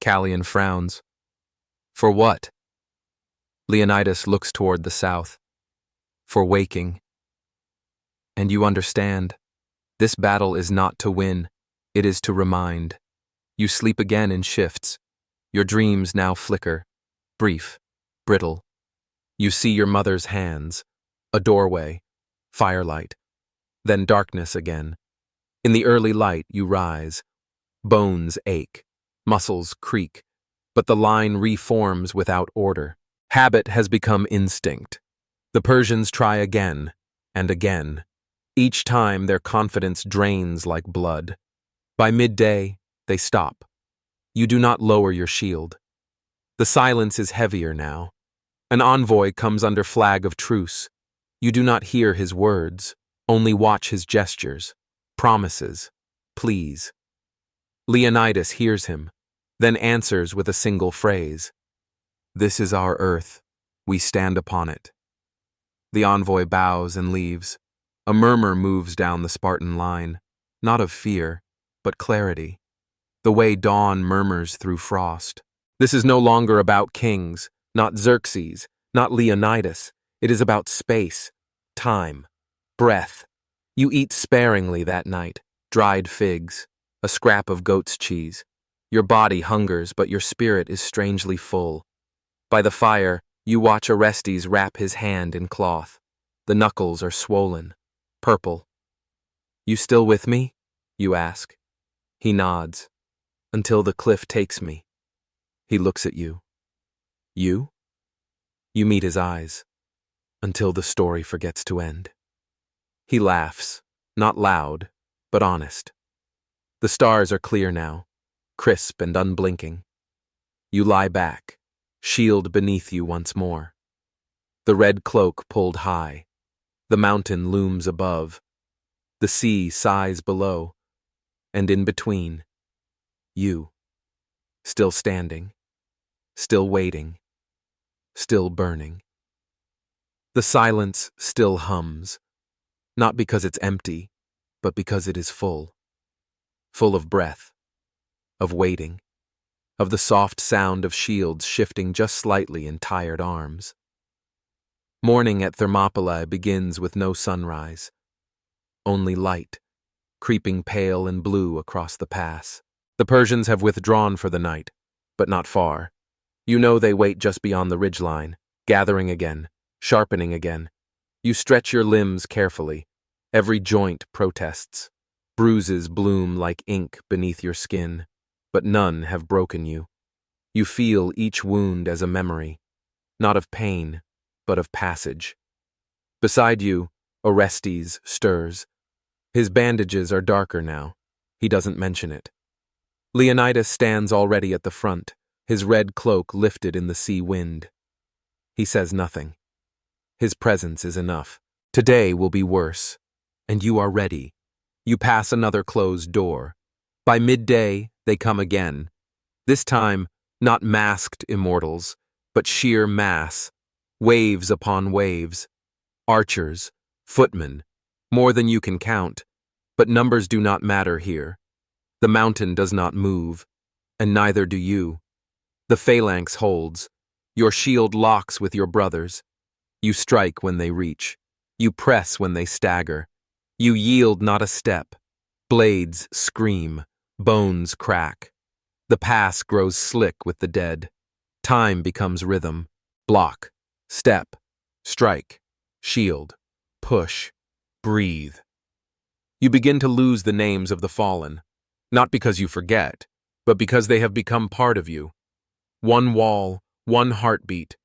Callion frowns. For what? Leonidas looks toward the south. For waking. And you understand. This battle is not to win, it is to remind. You sleep again in shifts. Your dreams now flicker, brief, brittle. You see your mother's hands, a doorway, firelight, then darkness again. In the early light you rise. Bones ache, muscles creak, but the line reforms without order. Habit has become instinct. The Persians try again and again. Each time their confidence drains like blood. By midday, they stop. You do not lower your shield. The silence is heavier now. An envoy comes under flag of truce. You do not hear his words, only watch his gestures, promises, pleas. Leonidas hears him, then answers with a single phrase. This is our earth. We stand upon it. The envoy bows and leaves. A murmur moves down the Spartan line, not of fear, but clarity. The way dawn murmurs through frost. This is no longer about kings, not Xerxes, not Leonidas. It is about space, time, breath. You eat sparingly that night, dried figs, a scrap of goat's cheese. Your body hungers, but your spirit is strangely full. By the fire, you watch Orestes wrap his hand in cloth. The knuckles are swollen, purple. You still with me? You ask. He nods. Until the cliff takes me. He looks at you. You? You meet his eyes. Until the story forgets to end. He laughs, not loud, but honest. The stars are clear now, crisp and unblinking. You lie back, shield beneath you once more. The red cloak pulled high. The mountain looms above. The sea sighs below. And in between, you, still standing, still waiting, still burning. The silence still hums, not because it's empty, but because it is full. Full of breath, of waiting, of the soft sound of shields shifting just slightly in tired arms. Morning at Thermopylae begins with no sunrise, only light, creeping pale and blue across the pass. The Persians have withdrawn for the night, but not far. You know they wait just beyond the ridgeline, gathering again, sharpening again. You stretch your limbs carefully. Every joint protests. Bruises bloom like ink beneath your skin, but none have broken you. You feel each wound as a memory, not of pain, but of passage. Beside you, Orestes stirs. His bandages are darker now. He doesn't mention it. Leonidas stands already at the front, his red cloak lifted in the sea wind. He says nothing. His presence is enough. Today will be worse, and you are ready. You pass another closed door. By midday, they come again. This time, not masked immortals, but sheer mass, waves upon waves. Archers, footmen, more than you can count, but numbers do not matter here. The mountain does not move, and neither do you. The phalanx holds. Your shield locks with your brothers. You strike when they reach. You press when they stagger. You yield not a step. Blades scream. Bones crack. The pass grows slick with the dead. Time becomes rhythm. Block. Step. Strike. Shield. Push. Breathe. You begin to lose the names of the fallen, not because you forget, but because they have become part of you. One wall, one heartbeat.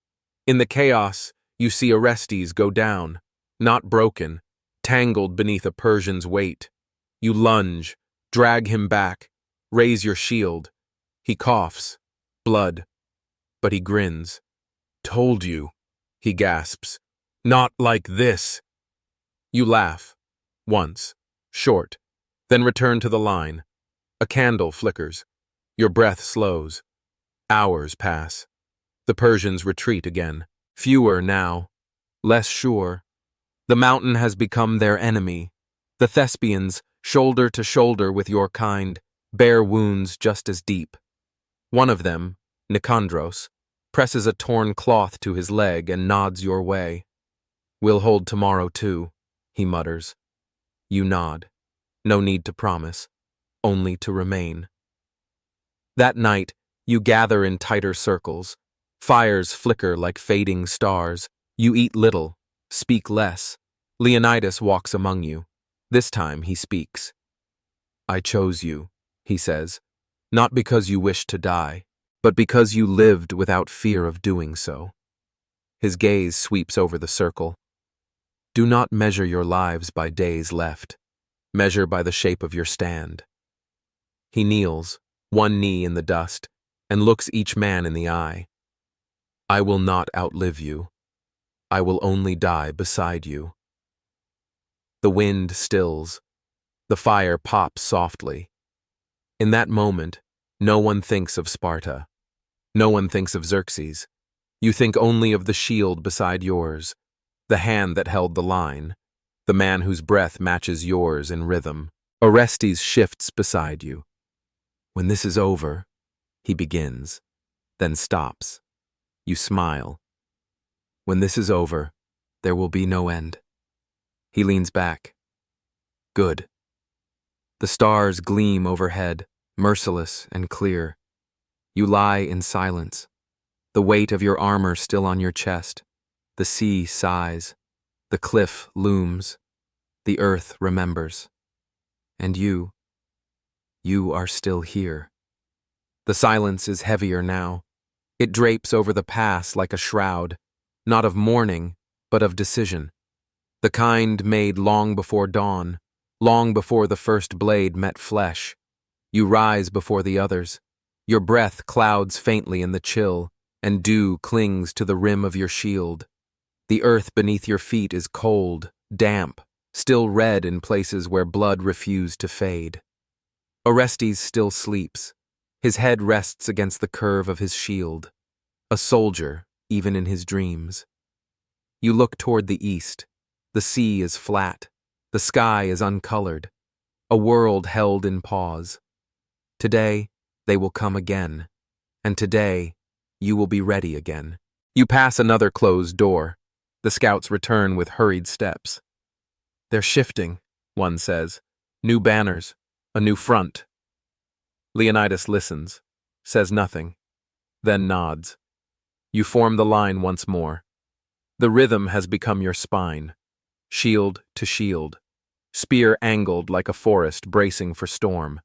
In the chaos, you see Orestes go down, not broken, tangled beneath a Persian's weight. You lunge, drag him back, raise your shield. He coughs, blood, but he grins. Told you, he gasps. Not like this. You laugh, once, short, then return to the line. A candle flickers. Your breath slows. Hours pass. The Persians retreat again. Fewer now, less sure. The mountain has become their enemy. The Thespians, shoulder to shoulder with your kind, bear wounds just as deep. One of them, Nicandros, presses a torn cloth to his leg and nods your way. We'll hold tomorrow too, he mutters. You nod. No need to promise, only to remain. That night, you gather in tighter circles. Fires flicker like fading stars. You eat little, speak less. Leonidas walks among you. This time he speaks. I chose you, he says, not because you wished to die, but because you lived without fear of doing so. His gaze sweeps over the circle. Do not measure your lives by days left. Measure by the shape of your stand. He kneels, one knee in the dust, and looks each man in the eye. I will not outlive you. I will only die beside you. The wind stills. The fire pops softly. In that moment, no one thinks of Sparta. No one thinks of Xerxes. You think only of the shield beside yours, the hand that held the line, the man whose breath matches yours in rhythm. Orestes shifts beside you. When this is over, he begins, then stops. You smile. When this is over, there will be no end. He leans back. Good. The stars gleam overhead, merciless and clear. You lie in silence, the weight of your armor still on your chest. The sea sighs. The cliff looms. The earth remembers. And you are still here. The silence is heavier now. It drapes over the pass like a shroud, not of mourning, but of decision. The kind made long before dawn, long before the first blade met flesh. You rise before the others. Your breath clouds faintly in the chill, and dew clings to the rim of your shield. The earth beneath your feet is cold, damp, still red in places where blood refused to fade. Orestes still sleeps. His head rests against the curve of his shield. A soldier, even in his dreams. You look toward the east. The sea is flat. The sky is uncolored. A world held in pause. Today, they will come again. And today, you will be ready again. You pass another closed door. The scouts return with hurried steps. They're shifting, one says. New banners, a new front. Leonidas listens, says nothing, then nods. You form the line once more. The rhythm has become your spine, shield to shield, spear angled like a forest bracing for storm.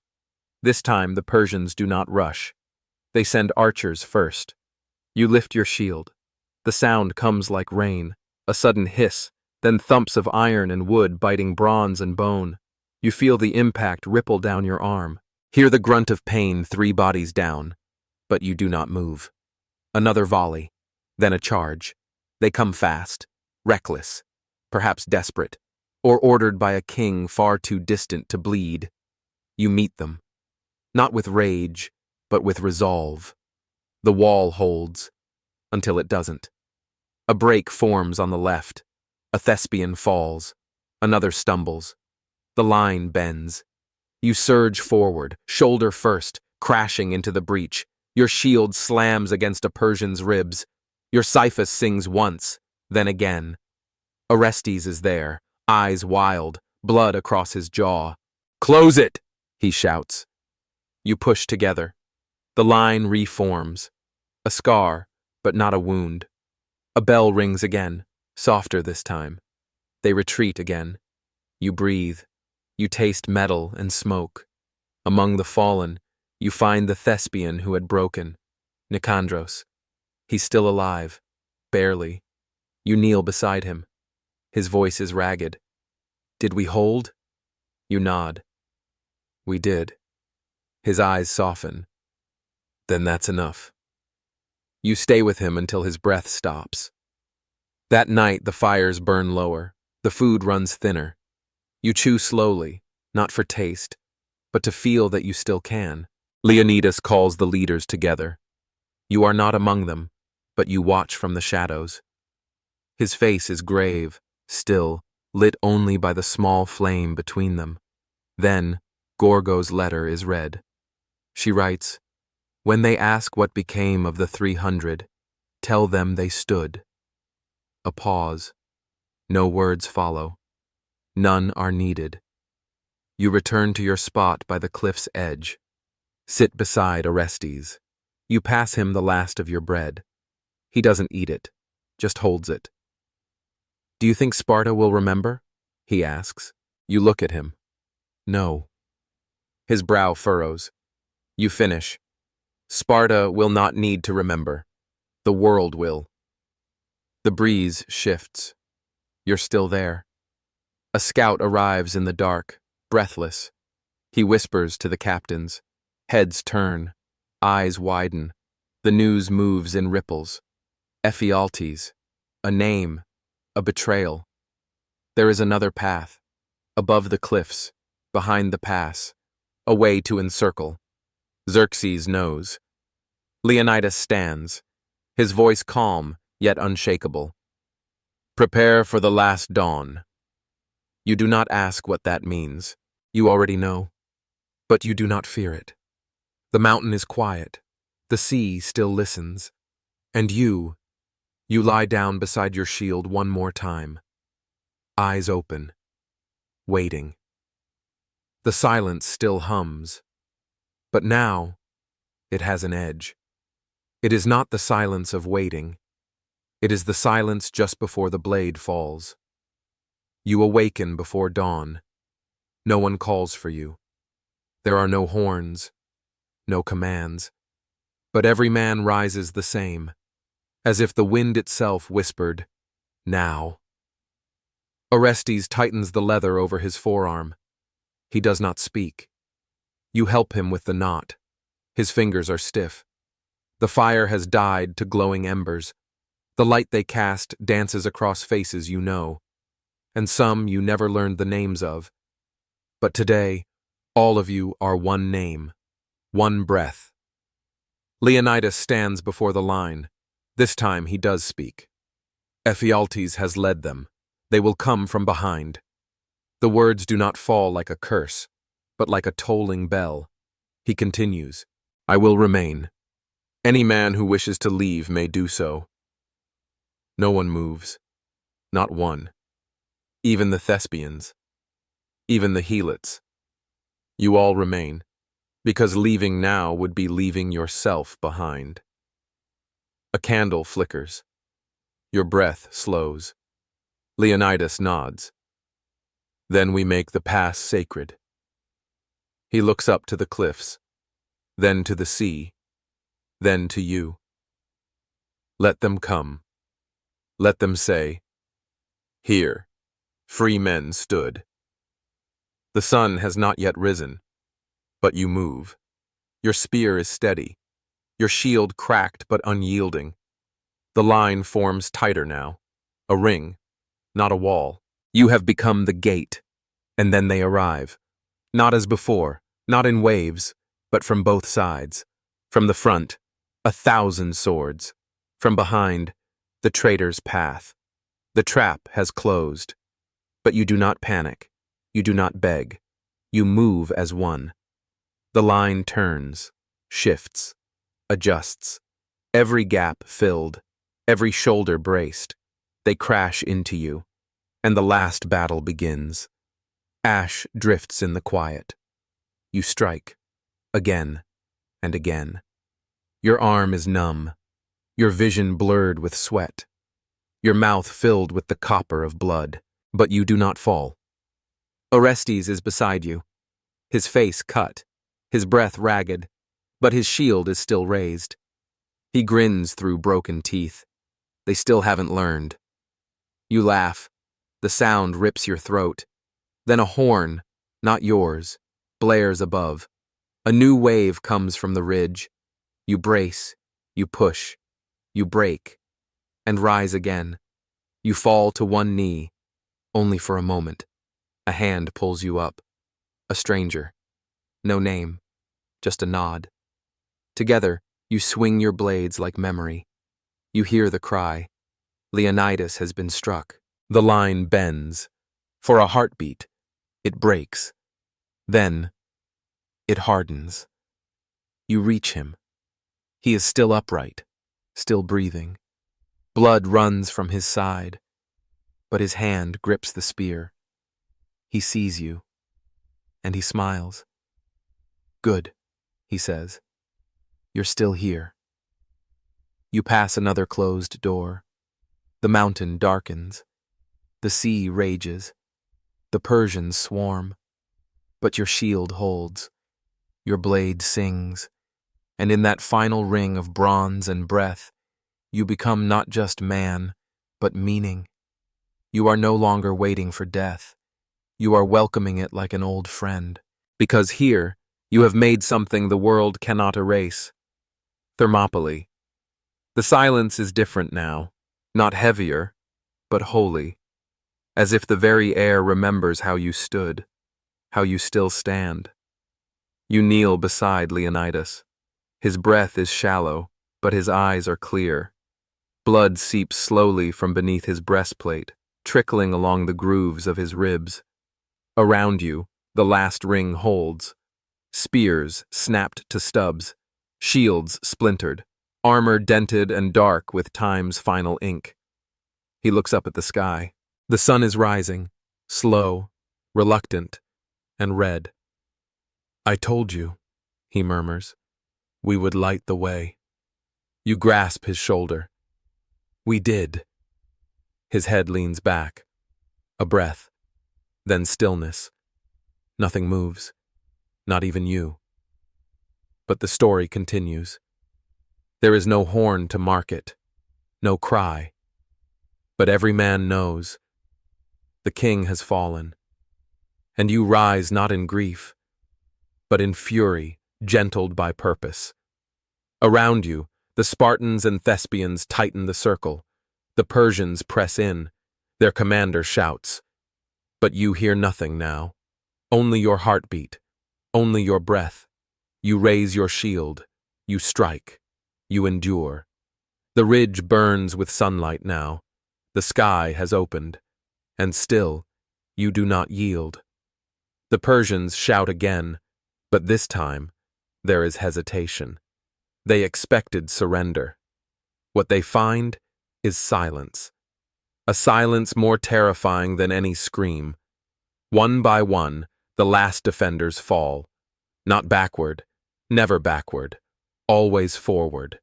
This time the Persians do not rush. They send archers first. You lift your shield. The sound comes like rain, a sudden hiss, then thumps of iron and wood biting bronze and bone. You feel the impact ripple down your arm. Hear the grunt of pain 3 bodies down, but you do not move. Another volley, then a charge. They come fast, reckless, perhaps desperate, or ordered by a king far too distant to bleed. You meet them, not with rage, but with resolve. The wall holds, until it doesn't. A break forms on the left. A Thespian falls. Another stumbles. The line bends. You surge forward, shoulder first, crashing into the breach. Your shield slams against a Persian's ribs. Your Siphus sings once, then again. Orestes is there, eyes wild, blood across his jaw. Close it, he shouts. You push together. The line reforms. A scar, but not a wound. A bell rings again, softer this time. They retreat again. You breathe. You taste metal and smoke. Among the fallen, you find the Thespian who had broken, Nicandros. He's still alive, barely. You kneel beside him. His voice is ragged. Did we hold? You nod. We did. His eyes soften. Then that's enough. You stay with him until his breath stops. That night the fires burn lower, the food runs thinner. You chew slowly, not for taste, but to feel that you still can. Leonidas calls the leaders together. You are not among them, but you watch from the shadows. His face is grave, still, lit only by the small flame between them. Then, Gorgo's letter is read. She writes, "When they ask what became of the 300, tell them they stood." A pause. No words follow. None are needed. You return to your spot by the cliff's edge. Sit beside Orestes. You pass him the last of your bread. He doesn't eat it, just holds it. "Do you think Sparta will remember?" he asks. You look at him. No. His brow furrows. You finish. "Sparta will not need to remember. The world will." The breeze shifts. You're still there. A scout arrives in the dark, breathless. He whispers to the captains. Heads turn. Eyes widen. The news moves in ripples. Ephialtes. A name. A betrayal. There is another path. Above the cliffs. Behind the pass. A way to encircle. Xerxes knows. Leonidas stands. His voice calm, yet unshakable. "Prepare for the last dawn." You do not ask what that means. You already know. But you do not fear it. The mountain is quiet. The sea still listens. And you lie down beside your shield one more time. Eyes open. Waiting. The silence still hums. But now, it has an edge. It is not the silence of waiting. It is the silence just before the blade falls. You awaken before dawn. No one calls for you. There are no horns, no commands. But every man rises the same, as if the wind itself whispered, "Now." Orestes tightens the leather over his forearm. He does not speak. You help him with the knot. His fingers are stiff. The fire has died to glowing embers. The light they cast dances across faces you know, and some you never learned the names of. But today, all of you are one name, one breath. Leonidas stands before the line. This time he does speak. Ephialtes has led them. They will come from behind. The words do not fall like a curse, but like a tolling bell. He continues, "I will remain. Any man who wishes to leave may do so." No one moves. Not one. Even the Thespians. Even the Helots. You all remain, because leaving now would be leaving yourself behind. A candle flickers. Your breath slows. Leonidas nods. "Then we make the pass sacred." He looks up to the cliffs, then to the sea, then to you. Let them come. Let them say, "Here, free men stood." The sun has not yet risen, but you move. Your spear is steady, your shield cracked but unyielding. The line forms tighter now, a ring, not a wall. You have become the gate, and then they arrive. Not as before, not in waves, but from both sides. From the front, 1,000 swords. From behind, the traitor's path. The trap has closed. But you do not panic. You do not beg. You move as one. The line turns, shifts, adjusts. Every gap filled, every shoulder braced. They crash into you, and the last battle begins. Ash drifts in the quiet. You strike, again and again. Your arm is numb, your vision blurred with sweat, your mouth filled with the copper of blood, but you do not fall. Orestes is beside you, his face cut, his breath ragged, but his shield is still raised. He grins through broken teeth. They still haven't learned. You laugh. The sound rips your throat. Then a horn, not yours, blares above. A new wave comes from the ridge. You brace, you push, you break, and rise again. You fall to one knee, only for a moment. A hand pulls you up. A stranger. No name, just a nod. Together, You swing your blades like memory. You hear the cry. Leonidas has been struck. The line bends. For a heartbeat, it breaks. Then, it hardens. You reach him. He is still upright, still breathing. Blood runs from his side, but his hand grips the spear. He sees you, and he smiles. Good, he says. You're still here. You pass another closed door. The mountain darkens. The sea rages. The Persians swarm. But your shield holds. Your blade sings. And in that final ring of bronze and breath, you become not just man, but meaning. You are no longer waiting for death. You are welcoming it like an old friend. Because here, you have made something the world cannot erase. Thermopylae. The silence is different now, not heavier, but holy, as if the very air remembers how you stood, how you still stand. You kneel beside Leonidas. His breath is shallow, but his eyes are clear. Blood seeps slowly from beneath his breastplate, trickling along the grooves of his ribs. Around you, the last ring holds. Spears snapped to stubs, shields splintered, armor dented and dark with time's final ink. He looks up at the sky. The sun is rising, slow, reluctant, and red. I told you, he murmurs, we would light the way. You grasp his shoulder. We did. His head leans back. A breath. Then stillness. Nothing moves. Not even you. But the story continues. There is no horn to mark it. No cry. But every man knows. The king has fallen. And you rise not in grief, but in fury, gentled by purpose. Around you, the Spartans and Thespians tighten the circle. The Persians press in. Their commander shouts. But you hear nothing now. Only your heartbeat. Only your breath. You raise your shield. You strike. You endure. The ridge burns with sunlight now. The sky has opened. And still, you do not yield. The Persians shout again, but this time, there is hesitation. They expected surrender. What they find is silence. A silence more terrifying than any scream. One by one, the last defenders fall. Not backward, never backward, always forward.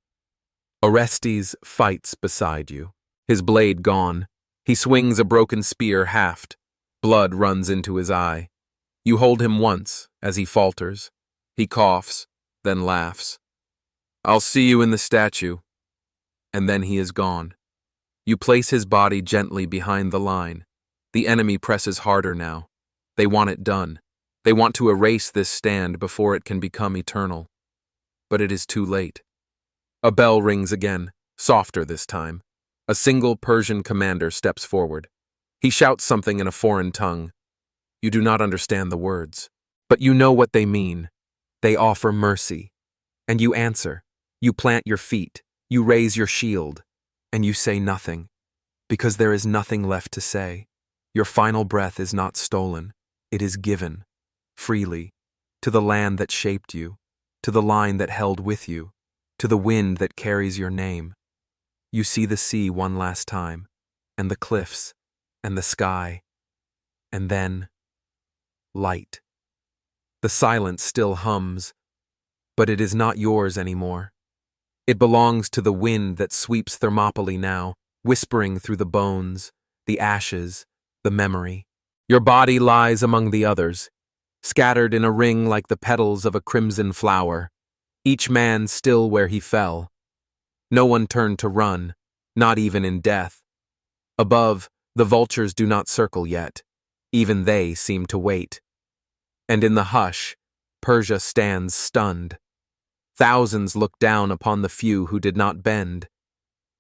Orestes fights beside you, his blade gone. He swings a broken spear haft. Blood runs into his eye. You hold him once, as he falters. He coughs, then laughs. I'll see you in the statue. And then he is gone. You place his body gently behind the line. The enemy presses harder now. They want it done. They want to erase this stand before it can become eternal. But it is too late. A bell rings again, softer this time. A single Persian commander steps forward. He shouts something in a foreign tongue. You do not understand the words, but you know what they mean. They offer mercy. And you answer. You plant your feet. You raise your shield. And you say nothing, because there is nothing left to say. Your final breath is not stolen. It is given, freely, to the land that shaped you, to the line that held with you, to the wind that carries your name. You see the sea one last time, and the cliffs, and the sky, and then light. The silence still hums, but it is not yours anymore. It belongs to the wind that sweeps Thermopylae now, whispering through the bones, the ashes, the memory. Your body lies among the others, scattered in a ring like the petals of a crimson flower, each man still where he fell. No one turned to run, not even in death. Above, the vultures do not circle yet. Even they seem to wait. And in the hush, Persia stands stunned. Thousands look down upon the few who did not bend.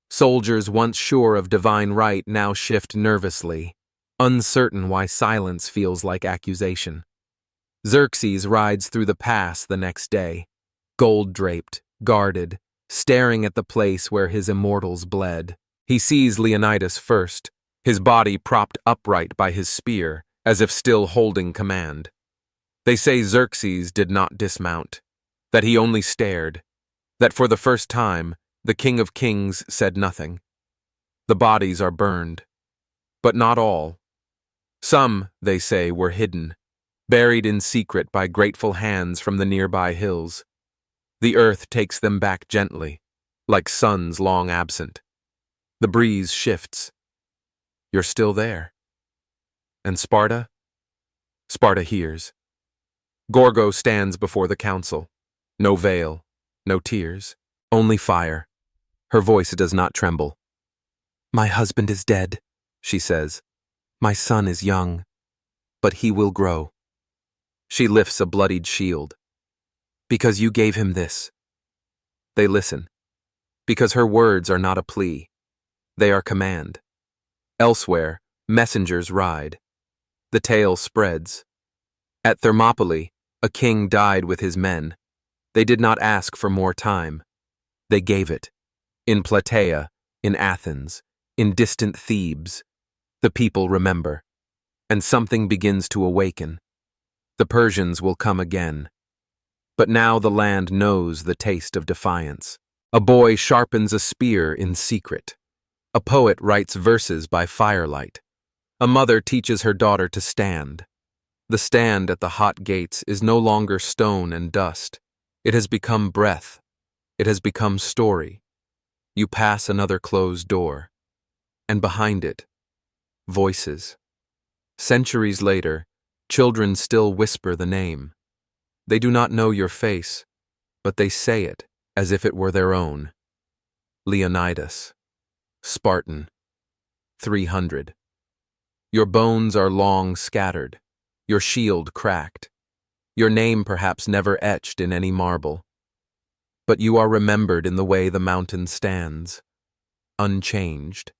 Soldiers once sure of divine right now shift nervously, uncertain why silence feels like accusation. Xerxes rides through the pass the next day, gold-draped, guarded, staring at the place where his immortals bled. He sees Leonidas first, his body propped upright by his spear, as if still holding command. They say Xerxes did not dismount, that he only stared, that for the first time, the King of Kings said nothing. The bodies are burned, but not all. Some, they say, were hidden, buried in secret by grateful hands from the nearby hills. The earth takes them back gently, like suns long absent. The breeze shifts. You're still there. And Sparta? Sparta hears. Gorgo stands before the council. No veil, no tears, only fire. Her voice does not tremble. "My husband is dead," she says. "My son is young, but he will grow." She lifts a bloodied shield. "Because you gave him this." They listen, because her words are not a plea. They are command. Elsewhere, messengers ride. The tale spreads. At Thermopylae, a king died with his men. They did not ask for more time. They gave it. In Plataea, in Athens, in distant Thebes, the people remember, and something begins to awaken. The Persians will come again. But now the land knows the taste of defiance. A boy sharpens a spear in secret. A poet writes verses by firelight. A mother teaches her daughter to stand. The stand at the hot gates is no longer stone and dust. It has become breath. It has become story. You pass another closed door, and behind it, voices. Centuries later, children still whisper the name. They do not know your face, but they say it as if it were their own. Leonidas, Spartan, 300. Your bones are long scattered, your shield cracked, your name perhaps never etched in any marble. But you are remembered in the way the mountain stands, unchanged,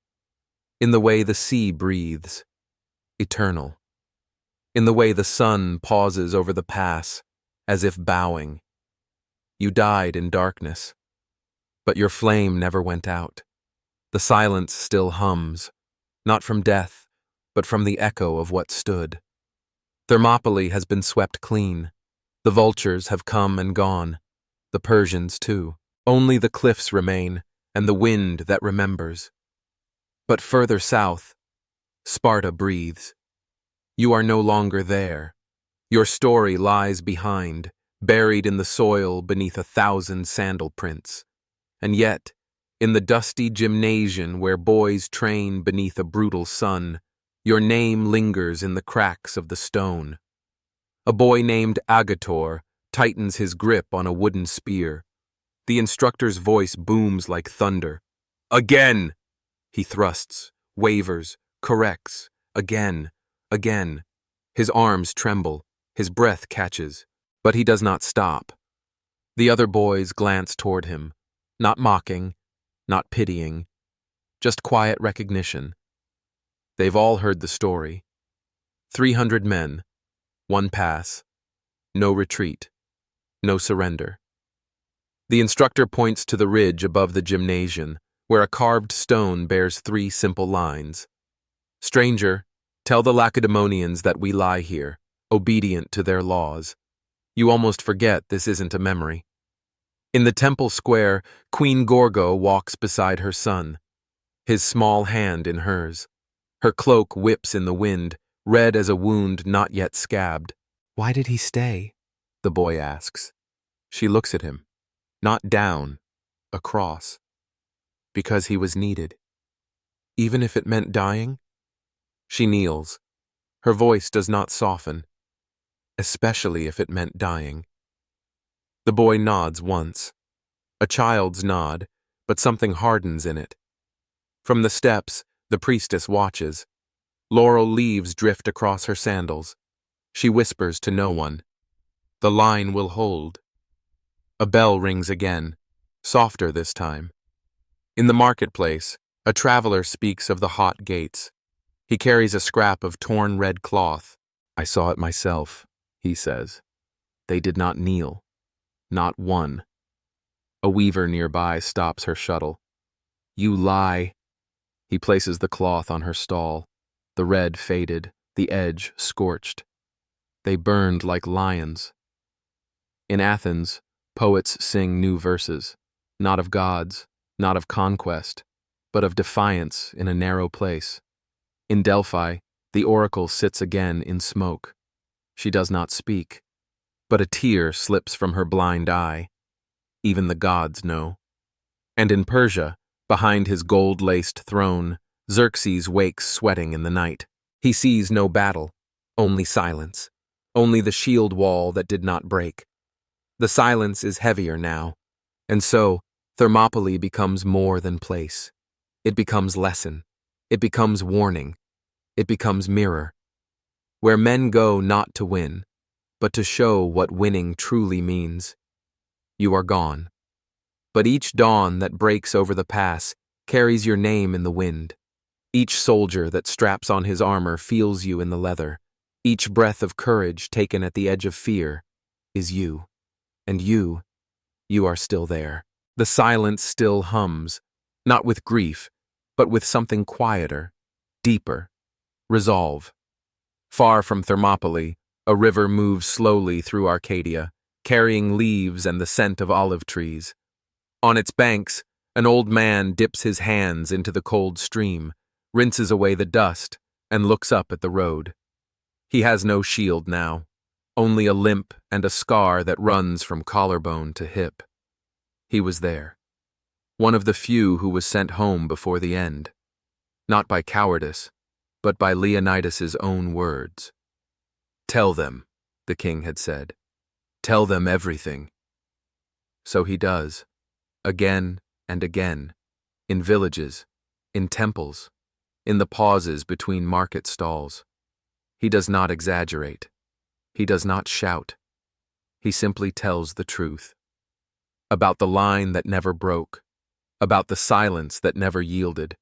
in the way the sea breathes, eternal, in the way the sun pauses over the pass, as if bowing. You died in darkness, but your flame never went out. The silence still hums, not from death, but from the echo of what stood. Thermopylae has been swept clean. The vultures have come and gone. The Persians, too. Only the cliffs remain, and the wind that remembers. But further south, Sparta breathes. You are no longer there. Your story lies behind, buried in the soil beneath 1,000 sandal prints. And yet, in the dusty gymnasium where boys train beneath a brutal sun, your name lingers in the cracks of the stone. A boy named Agator tightens his grip on a wooden spear. The instructor's voice booms like thunder. Again! He thrusts, wavers, corrects, again, again. His arms tremble, his breath catches, but he does not stop. The other boys glance toward him, not mocking, not pitying, just quiet recognition. They've all heard the story. 300 men, one pass, no retreat, no surrender. The instructor points to the ridge above the gymnasium, where a carved stone bears 3 simple lines. Stranger, tell the Lacedaemonians that we lie here, obedient to their laws. You almost forget this isn't a memory. In the temple square, Queen Gorgo walks beside her son, his small hand in hers. Her cloak whips in the wind, red as a wound not yet scabbed. "Why did he stay?" the boy asks. She looks at him, not down, across. Because he was needed. Even if it meant dying? She kneels. Her voice does not soften, especially if it meant dying. The boy nods once. A child's nod, but something hardens in it. From the steps, the priestess watches. Laurel leaves drift across her sandals. She whispers to no one. The line will hold. A bell rings again, softer this time. In the marketplace, a traveler speaks of the hot gates. He carries a scrap of torn red cloth. "I saw it myself," he says. "They did not kneel. Not one." A weaver nearby stops her shuttle. You lie. He places the cloth on her stall, the red faded, the edge scorched. They burned like lions. In Athens, poets sing new verses, not of gods, not of conquest, but of defiance in a narrow place. In Delphi, the oracle sits again in smoke. She does not speak, but a tear slips from her blind eye. Even the gods know. And in Persia, behind his gold-laced throne, Xerxes wakes sweating in the night. He sees no battle, only silence, only the shield wall that did not break. The silence is heavier now, and so Thermopylae becomes more than place. It becomes lesson. It becomes warning. It becomes mirror. Where men go not to win, but to show what winning truly means. You are gone. But each dawn that breaks over the pass carries your name in the wind. Each soldier that straps on his armor feels you in the leather. Each breath of courage taken at the edge of fear is you. And you are still there. The silence still hums, not with grief, but with something quieter, deeper. Resolve. Far from Thermopylae, a river moves slowly through Arcadia, carrying leaves and the scent of olive trees. On its banks, an old man dips his hands into the cold stream, rinses away the dust, and looks up at the road. He has no shield now, only a limp and a scar that runs from collarbone to hip. He was there, one of the few who was sent home before the end, not by cowardice, but by Leonidas's own words. "Tell them," the king had said. "Tell them everything." So he does, again and again, in villages, in temples, in the pauses between market stalls. He does not exaggerate. He does not shout. He simply tells the truth. About the line that never broke, about the silence that never yielded,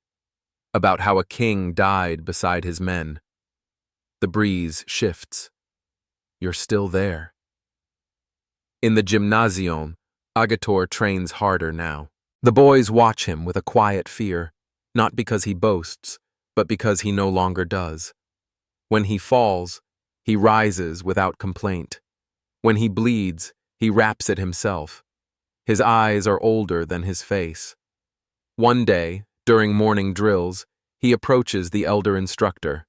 about how a king died beside his men. The breeze shifts. You're still there. In the gymnasium, Agator trains harder now. The boys watch him with a quiet fear, not because he boasts, but because he no longer does. When he falls, he rises without complaint. When he bleeds, he raps it himself. His eyes are older than his face. One day, during morning drills, he approaches the elder instructor.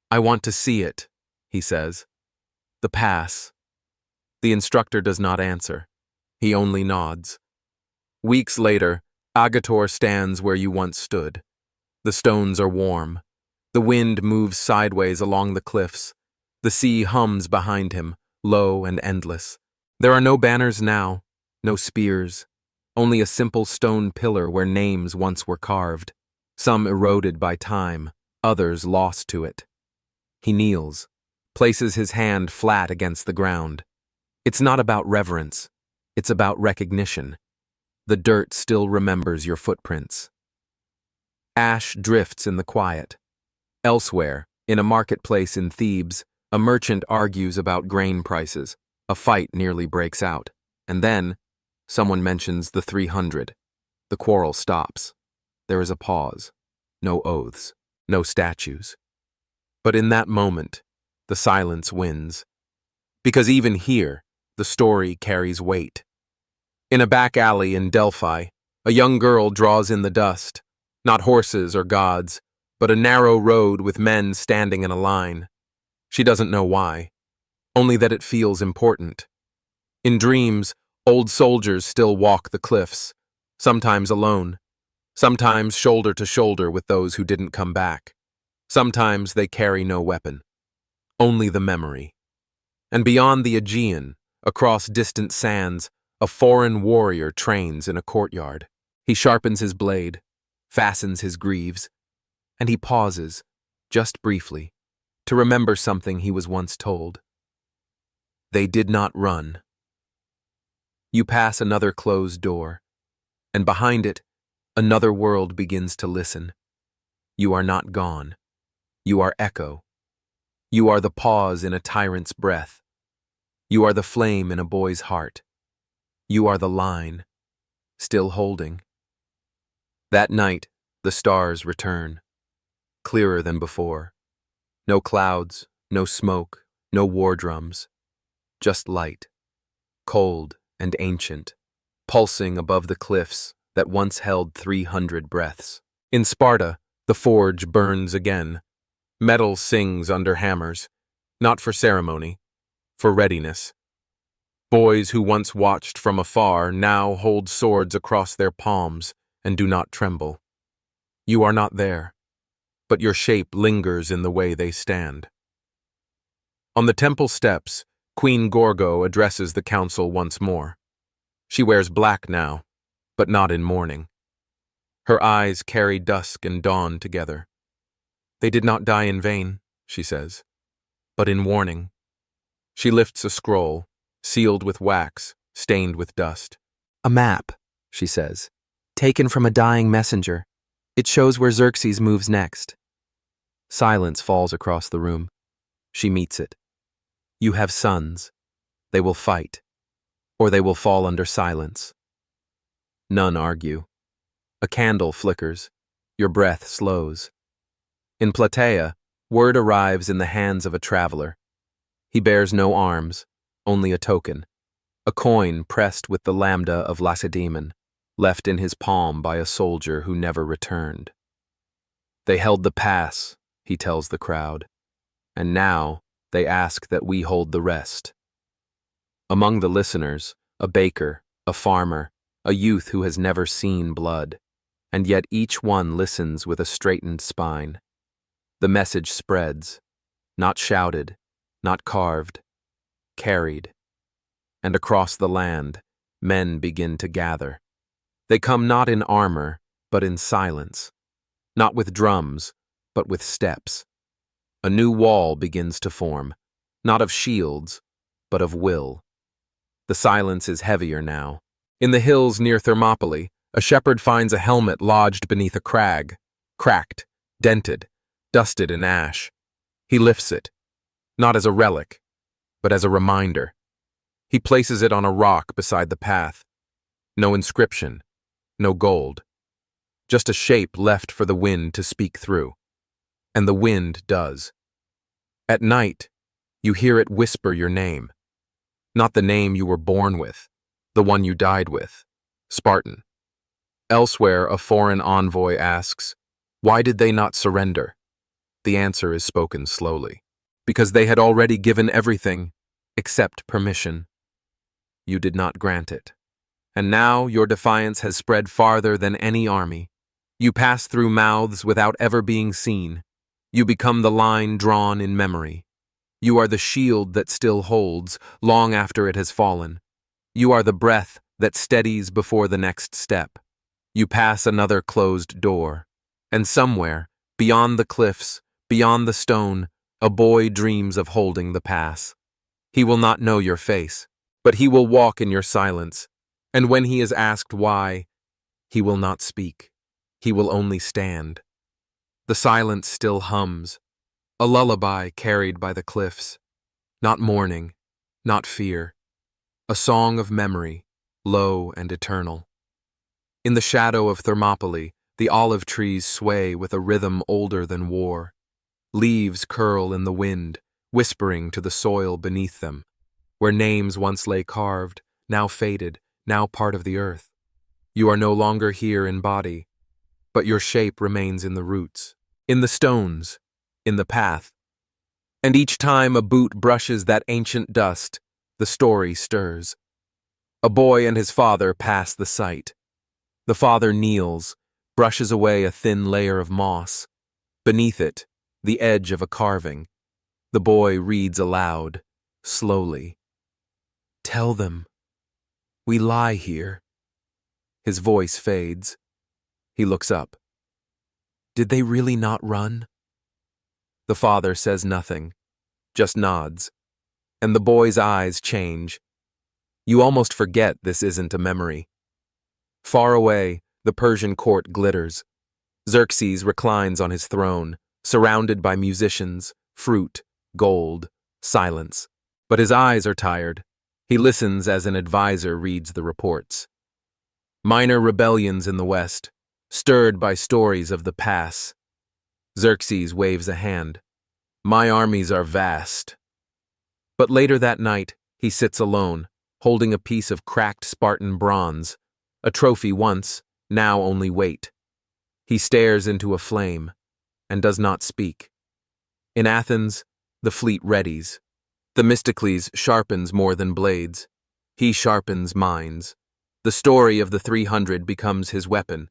"I want to see it," he says. "The pass." The instructor does not answer. He only nods. Weeks later, Agator stands where you once stood. The stones are warm. The wind moves sideways along the cliffs. The sea hums behind him, low and endless. There are no banners now, no spears, only a simple stone pillar where names once were carved, some eroded by time, others lost to it. He kneels, places his hand flat against the ground. It's not about reverence, it's about recognition. The dirt still remembers your footprints. Ash drifts in the quiet. Elsewhere, in a marketplace in Thebes, a merchant argues about grain prices. A fight nearly breaks out. And then, someone mentions the 300. The quarrel stops. There is a pause. No oaths. No statues. But in that moment, the silence wins. Because even here, the story carries weight. In a back alley in Delphi, a young girl draws in the dust. Not horses or gods, but a narrow road with men standing in a line. She doesn't know why, only that it feels important. In dreams, old soldiers still walk the cliffs, sometimes alone, sometimes shoulder to shoulder with those who didn't come back. Sometimes they carry no weapon, only the memory. And beyond the Aegean, across distant sands, a foreign warrior trains in a courtyard. He sharpens his blade, fastens his greaves, and he pauses, just briefly, to remember something he was once told. They did not run. You pass another closed door, and behind it, another world begins to listen. You are not gone. You are echo. You are the pause in a tyrant's breath. You are the flame in a boy's heart. You are the line. still holding. That night, the stars return, clearer than before. No clouds, no smoke, no war drums, just light, cold and ancient, pulsing above the cliffs that once held 300 breaths. In Sparta, the forge burns again. Metal sings under hammers, not for ceremony, for readiness. Boys who once watched from afar now hold swords across their palms and do not tremble. You are not there, but your shape lingers in the way they stand. On the temple steps, Queen Gorgo addresses the council once more. She wears black now, but not in mourning. Her eyes carry dusk and dawn together. They did not die in vain, she says, but in warning. She lifts a scroll, sealed with wax, stained with dust. A map, she says, taken from a dying messenger. It shows where Xerxes moves next. Silence falls across the room. She meets it. You have sons. They will fight, or they will fall under silence. None argue. A candle flickers. Your breath slows. In Plataea, word arrives in the hands of a traveler. He bears no arms, only a token, a coin pressed with the lambda of Lacedaemon, left in his palm by a soldier who never returned. They held the pass, he tells the crowd, and now they ask that we hold the rest. Among the listeners, a baker, a farmer, a youth who has never seen blood, and yet each one listens with a straightened spine. The message spreads, not shouted, not carved, carried. And across the land, men begin to gather. They come not in armor, but in silence, not with drums, but with steps. A new wall begins to form, not of shields, but of will. The silence is heavier now. In the hills near Thermopylae, a shepherd finds a helmet lodged beneath a crag, cracked, dented, dusted in ash. He lifts it, not as a relic, but as a reminder. He places it on a rock beside the path. No inscription, no gold, just a shape left for the wind to speak through. And the wind does. At night, you hear it whisper your name. Not the name you were born with, the one you died with, Spartan. Elsewhere, a foreign envoy asks, why did they not surrender? The answer is spoken slowly. Because they had already given everything, except permission. You did not grant it. And now your defiance has spread farther than any army. You pass through mouths without ever being seen. You become the line drawn in memory. You are the shield that still holds, long after it has fallen. You are the breath that steadies before the next step. You pass another closed door. And somewhere, beyond the cliffs, beyond the stone, a boy dreams of holding the pass. He will not know your face, but he will walk in your silence. And when he is asked why, he will not speak. He will only stand. The silence still hums, a lullaby carried by the cliffs. Not mourning, not fear. A song of memory, low and eternal. In the shadow of Thermopylae, the olive trees sway with a rhythm older than war. Leaves curl in the wind, whispering to the soil beneath them, where names once lay carved, now faded, now part of the earth. You are no longer here in body, but your shape remains in the roots, in the stones, in the path. And each time a boot brushes that ancient dust, the story stirs. A boy and his father pass the site. The father kneels, brushes away a thin layer of moss. Beneath it, the edge of a carving. The boy reads aloud, slowly. Tell them, we lie here. His voice fades. He looks up. Did they really not run? The father says nothing, just nods, and the boy's eyes change. You almost forget this isn't a memory. Far away, the Persian court glitters. Xerxes reclines on his throne, surrounded by musicians, fruit, gold, silence. But his eyes are tired. He listens as an advisor reads the reports. Minor rebellions in the west, stirred by stories of the pass. Xerxes waves a hand. My armies are vast. But later that night, he sits alone, holding a piece of cracked Spartan bronze, a trophy once, now only weight. He stares into a flame, and does not speak. In Athens, the fleet readies. Themistocles sharpens more than blades. He sharpens minds. The story of the 300 becomes his weapon.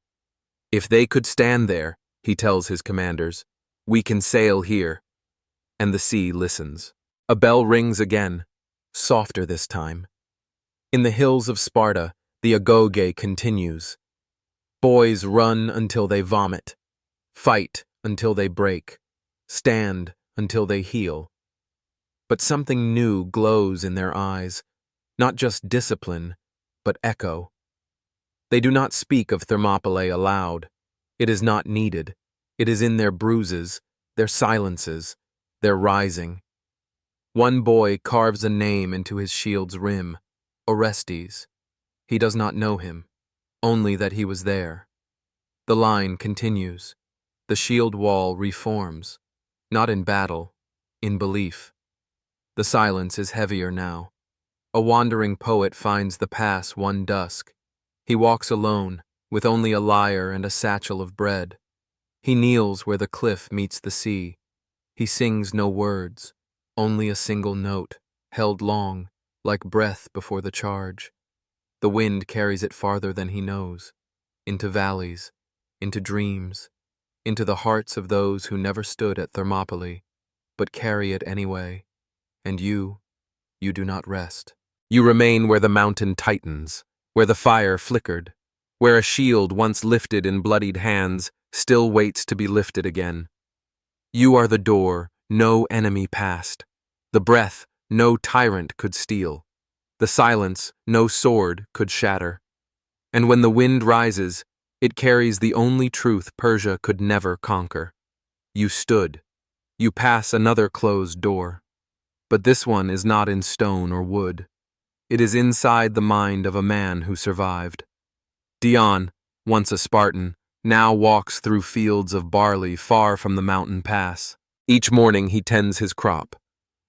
If they could stand there, he tells his commanders, we can sail here. And the sea listens. A bell rings again, softer this time. In the hills of Sparta, the agoge continues. Boys run until they vomit, fight until they break, stand until they heal. But something new glows in their eyes, not just discipline, but echo. They do not speak of Thermopylae aloud. It is not needed. It is in their bruises, their silences, their rising. One boy carves a name into his shield's rim, Orestes. He does not know him, only that he was there. The line continues. The shield wall reforms, not in battle, in belief. The silence is heavier now. A wandering poet finds the pass one dusk. He walks alone, with only a lyre and a satchel of bread. He kneels where the cliff meets the sea. He sings no words, only a single note, held long, like breath before the charge. The wind carries it farther than he knows, into valleys, into dreams, into the hearts of those who never stood at Thermopylae, but carry it anyway. And you do not rest. You remain where the mountain tightens, where the fire flickered, where a shield once lifted in bloodied hands still waits to be lifted again. You are the door no enemy passed, the breath no tyrant could steal, the silence no sword could shatter. And when the wind rises, it carries the only truth Persia could never conquer. You stood. You pass another closed door. But this one is not in stone or wood. It is inside the mind of a man who survived. Dion, once a Spartan, now walks through fields of barley far from the mountain pass. Each morning he tends his crop.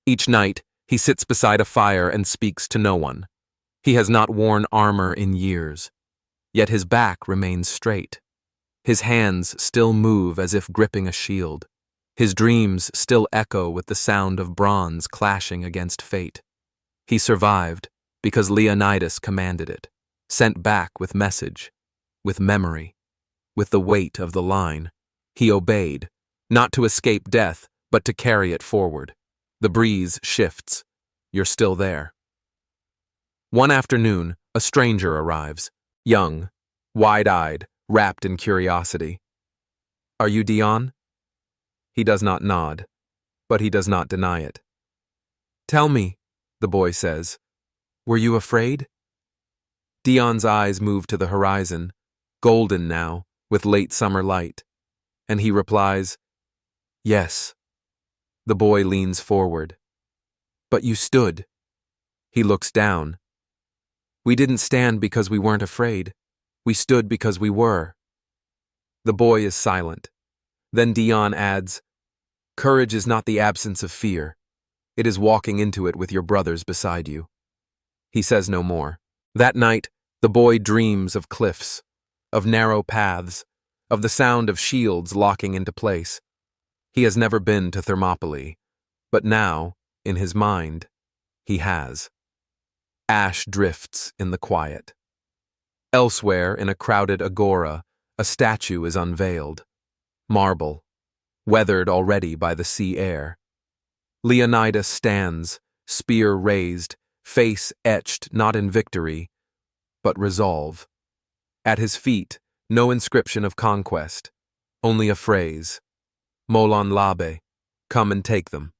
Each night he sits beside a fire and speaks to no one. He has not worn armor in years. Yet his back remains straight. His hands still move as if gripping a shield. His dreams still echo with the sound of bronze clashing against fate. He survived because Leonidas commanded it, sent back with message, with memory, with the weight of the line. He obeyed, not to escape death, but to carry it forward. The breeze shifts. You're still there. One afternoon, a stranger arrives, young, wide-eyed, wrapped in curiosity. Are you Dion? He does not nod, but he does not deny it. Tell me, the boy says, were you afraid? Dion's eyes move to the horizon, golden now, with late summer light, and he replies, yes. The boy leans forward. But you stood. He looks down. We didn't stand because we weren't afraid. We stood because we were. The boy is silent. Then Dion adds, courage is not the absence of fear. It is walking into it with your brothers beside you. He says no more. That night, the boy dreams of cliffs, of narrow paths, of the sound of shields locking into place. He has never been to Thermopylae, but now, in his mind, he has. Ash drifts in the quiet. Elsewhere, in a crowded agora, a statue is unveiled. Marble, weathered already by the sea air. Leonidas stands, spear raised, face etched not in victory, but resolve. At his feet, no inscription of conquest, only a phrase. Molon labe, come and take them.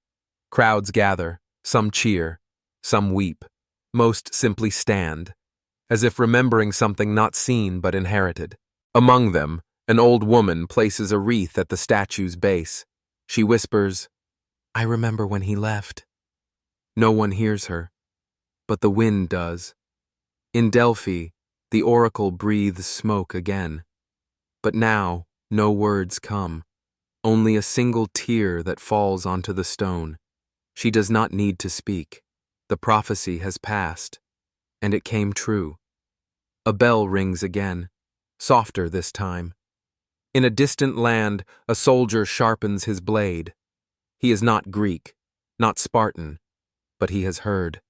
Crowds gather, some cheer, some weep, most simply stand, as if remembering something not seen but inherited. Among them, an old woman places a wreath at the statue's base. She whispers, I remember when he left. No one hears her, but the wind does. In Delphi, The oracle breathes smoke again. But now, no words come. Only a single tear that falls onto the stone. She does not need to speak. The prophecy has passed, and it came true. A bell rings again, softer this time. In a distant land, a soldier sharpens his blade. He is not Greek, not Spartan, but he has heard.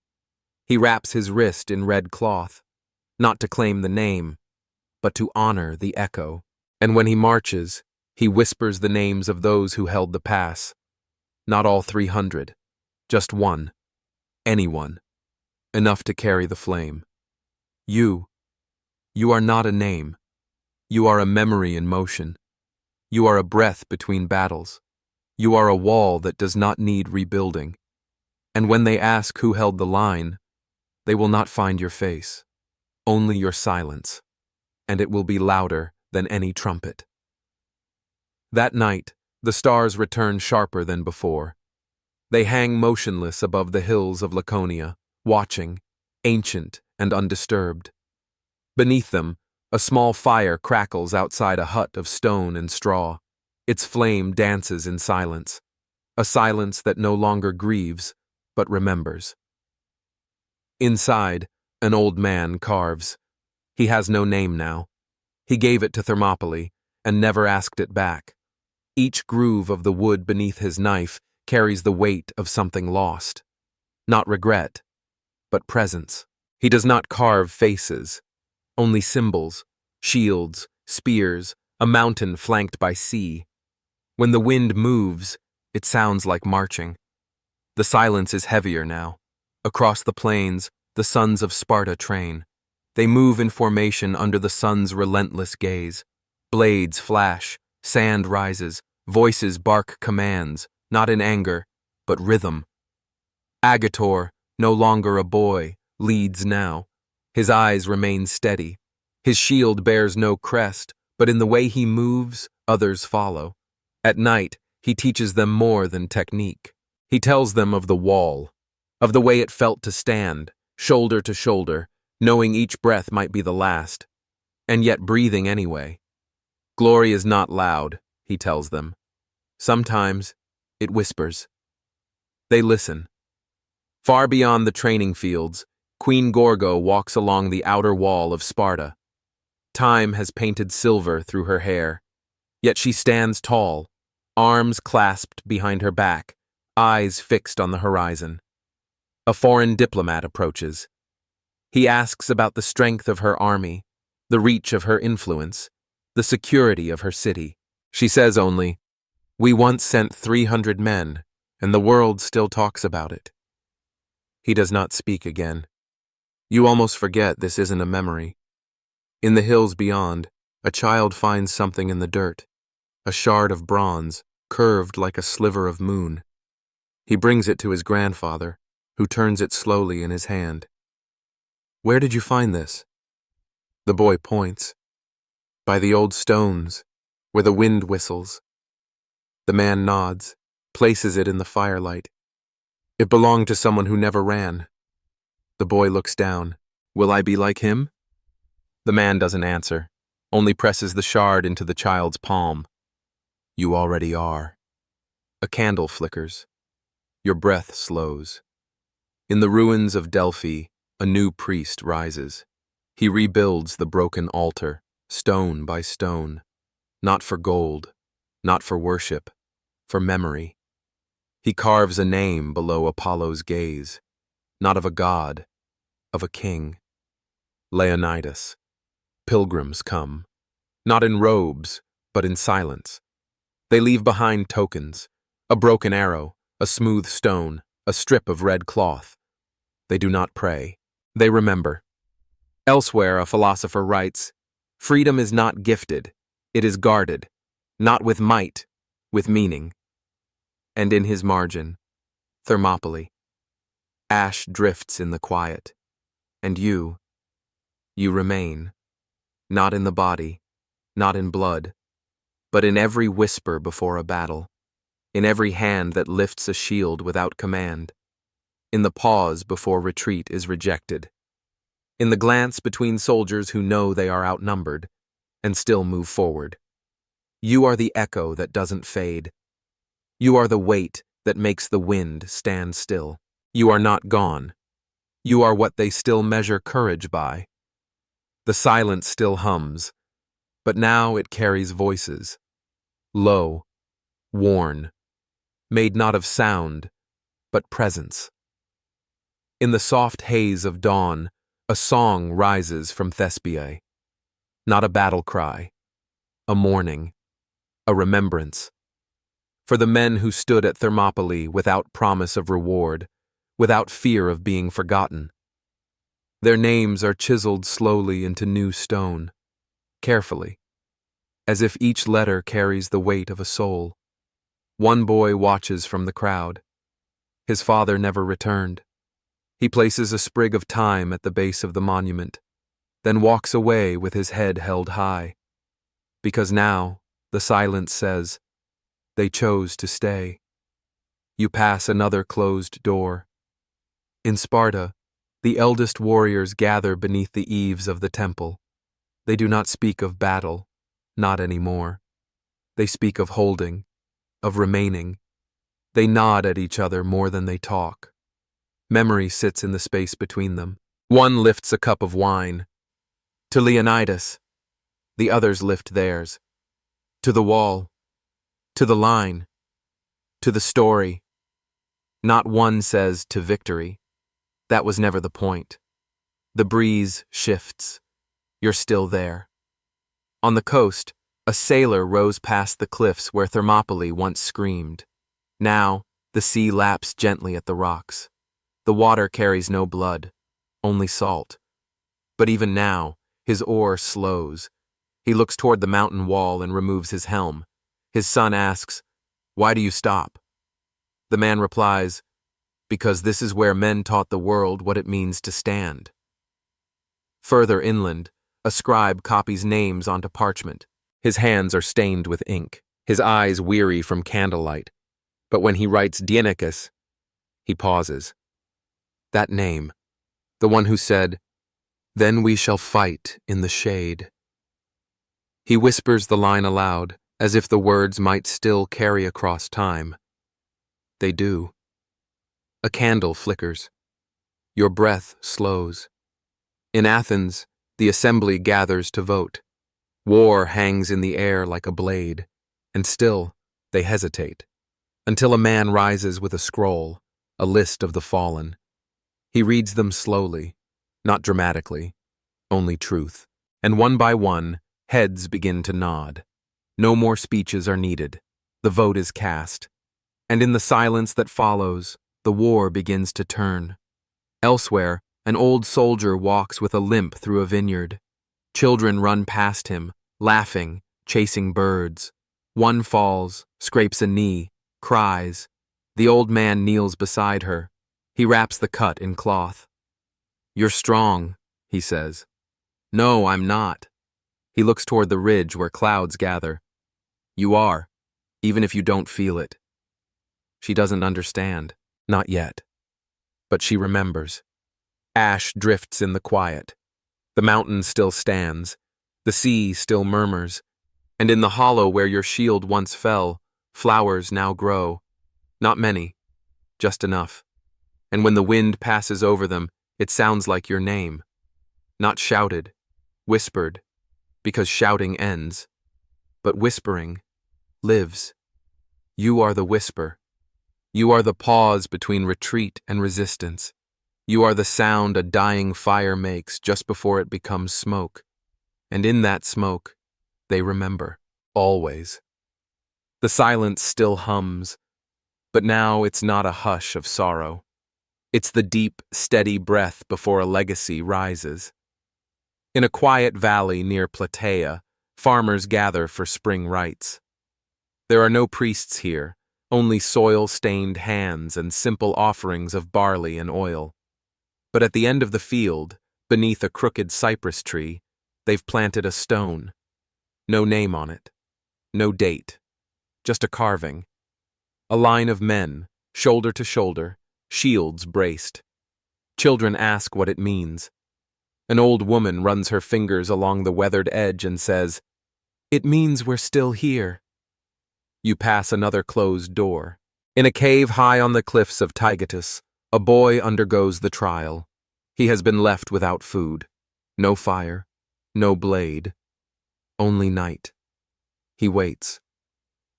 He wraps his wrist in red cloth, not to claim the name, but to honor the echo. And when he marches, he whispers the names of those who held the pass. Not all 300, just one. Anyone. Enough to carry the flame. You are not a name. You are a memory in motion. You are a breath between battles. You are a wall that does not need rebuilding. And when they ask who held the line, they will not find your face, only your silence, and it will be louder than any trumpet. That night, the stars return sharper than before. They hang motionless above the hills of Laconia, watching, ancient and undisturbed. Beneath them, a small fire crackles outside a hut of stone and straw. Its flame dances in silence, a silence that no longer grieves, but remembers. Inside, an old man carves. He has no name now. He gave it to Thermopylae and never asked it back. Each groove of the wood beneath his knife carries the weight of something lost. Not regret, but presence. He does not carve faces, only symbols, shields, spears, a mountain flanked by sea. When the wind moves, it sounds like marching. The silence is heavier now. Across the plains, the sons of Sparta train. They move in formation under the sun's relentless gaze. Blades flash, sand rises, voices bark commands, not in anger, but rhythm. Agator, no longer a boy, leads now. His eyes remain steady. His shield bears no crest, but in the way he moves, others follow. At night, he teaches them more than technique. He tells them of the wall, of the way it felt to stand, shoulder to shoulder, knowing each breath might be the last, and yet breathing anyway. Glory is not loud, he tells them. Sometimes it whispers. They listen. Far beyond the training fields, Queen Gorgo walks along the outer wall of Sparta. Time has painted silver through her hair, yet she stands tall, arms clasped behind her back, eyes fixed on the horizon. A foreign diplomat approaches. He asks about the strength of her army, the reach of her influence, the security of her city. She says only, "We once sent 300 men, and the world still talks about it." He does not speak again. You almost forget this isn't a memory. In the hills beyond, a child finds something in the dirt, a shard of bronze, curved like a sliver of moon. He brings it to his grandfather, who turns it slowly in his hand. "Where did you find this?" The boy points. "By the old stones, where the wind whistles." The man nods, places it in the firelight. "It belonged to someone who never ran." The boy looks down. "Will I be like him?" The man doesn't answer, only presses the shard into the child's palm. "You already are." A candle flickers. Your breath slows. In the ruins of Delphi, a new priest rises. He rebuilds the broken altar, stone by stone, not for gold, not for worship, for memory. He carves a name below Apollo's gaze, not of a god, of a king. Leonidas. Pilgrims come, not in robes, but in silence. They leave behind tokens, a broken arrow, a smooth stone, a strip of red cloth. They do not pray. They remember. Elsewhere, a philosopher writes, "Freedom is not gifted, it is guarded, not with might, with meaning." And in his margin, Thermopylae. Ash drifts in the quiet, and you remain, not in the body, not in blood, but in every whisper before a battle, in every hand that lifts a shield without command, in the pause before retreat is rejected, in the glance between soldiers who know they are outnumbered and still move forward. You are the echo that doesn't fade. You are the weight that makes the wind stand still. You are not gone. You are what they still measure courage by. The silence still hums, but now it carries voices. Low, worn, made not of sound, but presence. In the soft haze of dawn, a song rises from Thespeae. Not a battle cry, a mourning, a remembrance. For the men who stood at Thermopylae without promise of reward, without fear of being forgotten. Their names are chiseled slowly into new stone, carefully, as if each letter carries the weight of a soul. One boy watches from the crowd. His father never returned. He places a sprig of thyme at the base of the monument, then walks away with his head held high. Because now, the silence says, they chose to stay. You pass another closed door. In Sparta, the eldest warriors gather beneath the eaves of the temple. They do not speak of battle, not anymore. They speak of holding, of remaining. They nod at each other more than they talk. Memory sits in the space between them. One lifts a cup of wine. To Leonidas. The others lift theirs. To the wall. To the line. To the story. Not one says to victory. That was never the point. The breeze shifts. You're still there. On the coast, a sailor rows past the cliffs where Thermopylae once screamed. Now, the sea laps gently at the rocks. The water carries no blood, only salt. But even now, his oar slows. He looks toward the mountain wall and removes his helm. His son asks, "Why do you stop?" The man replies, "Because this is where men taught the world what it means to stand." Further inland, a scribe copies names onto parchment. His hands are stained with ink, his eyes weary from candlelight. But when he writes Dienicus, he pauses. That name, the one who said, "Then we shall fight in the shade." He whispers the line aloud, as if the words might still carry across time. They do. A candle flickers. Your breath slows. In Athens, the assembly gathers to vote. War hangs in the air like a blade, and still they hesitate, until a man rises with a scroll, a list of the fallen. He reads them slowly, not dramatically, only truth. And one by one, heads begin to nod. No more speeches are needed. The vote is cast. And in the silence that follows, the war begins to turn. Elsewhere, an old soldier walks with a limp through a vineyard. Children run past him, laughing, chasing birds. One falls, scrapes a knee, cries. The old man kneels beside her. He wraps the cut in cloth. "You're strong," he says. "No, I'm not." He looks toward the ridge where clouds gather. "You are, even if you don't feel it." She doesn't understand, not yet. But she remembers. Ash drifts in the quiet. The mountain still stands. The sea still murmurs. And in the hollow where your shield once fell, flowers now grow. Not many, just enough. And when the wind passes over them, it sounds like your name. Not shouted, whispered, because shouting ends. But whispering lives. You are the whisper. You are the pause between retreat and resistance. You are the sound a dying fire makes just before it becomes smoke. And in that smoke, they remember, always. The silence still hums, but now it's not a hush of sorrow. It's the deep, steady breath before a legacy rises. In a quiet valley near Plataea, farmers gather for spring rites. There are no priests here, only soil-stained hands and simple offerings of barley and oil. But at the end of the field, beneath a crooked cypress tree, they've planted a stone. No name on it. No date. Just a carving. A line of men, shoulder to shoulder, shields braced. Children ask what it means. An old woman runs her fingers along the weathered edge and says, "It means we're still here." You pass another closed door. In a cave high on the cliffs of Taygetus, a boy undergoes the trial. He has been left without food. No fire, no blade, only night. He waits.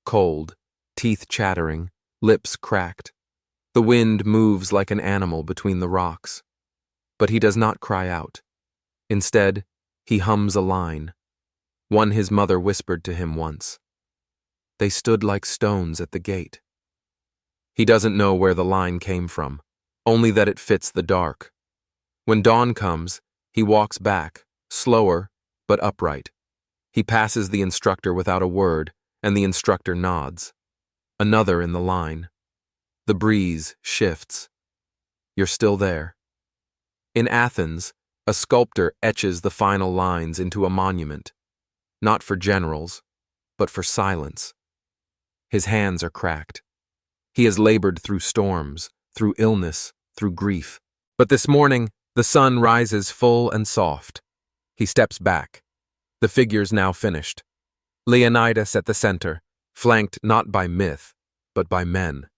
Cold, teeth chattering, lips cracked. The wind moves like an animal between the rocks. But he does not cry out. Instead, he hums a line, one his mother whispered to him once. They stood like stones at the gate. He doesn't know where the line came from, only that it fits the dark. When dawn comes, he walks back, slower but upright. He passes the instructor without a word, and the instructor nods. Another in the line. The breeze shifts. You're still there. In Athens, a sculptor etches the final lines into a monument, not for generals, but for silence. His hands are cracked. He has labored through storms, through illness, through grief. But this morning, the sun rises full and soft. He steps back. The figure's now finished. Leonidas at the center, flanked not by myth, but by men.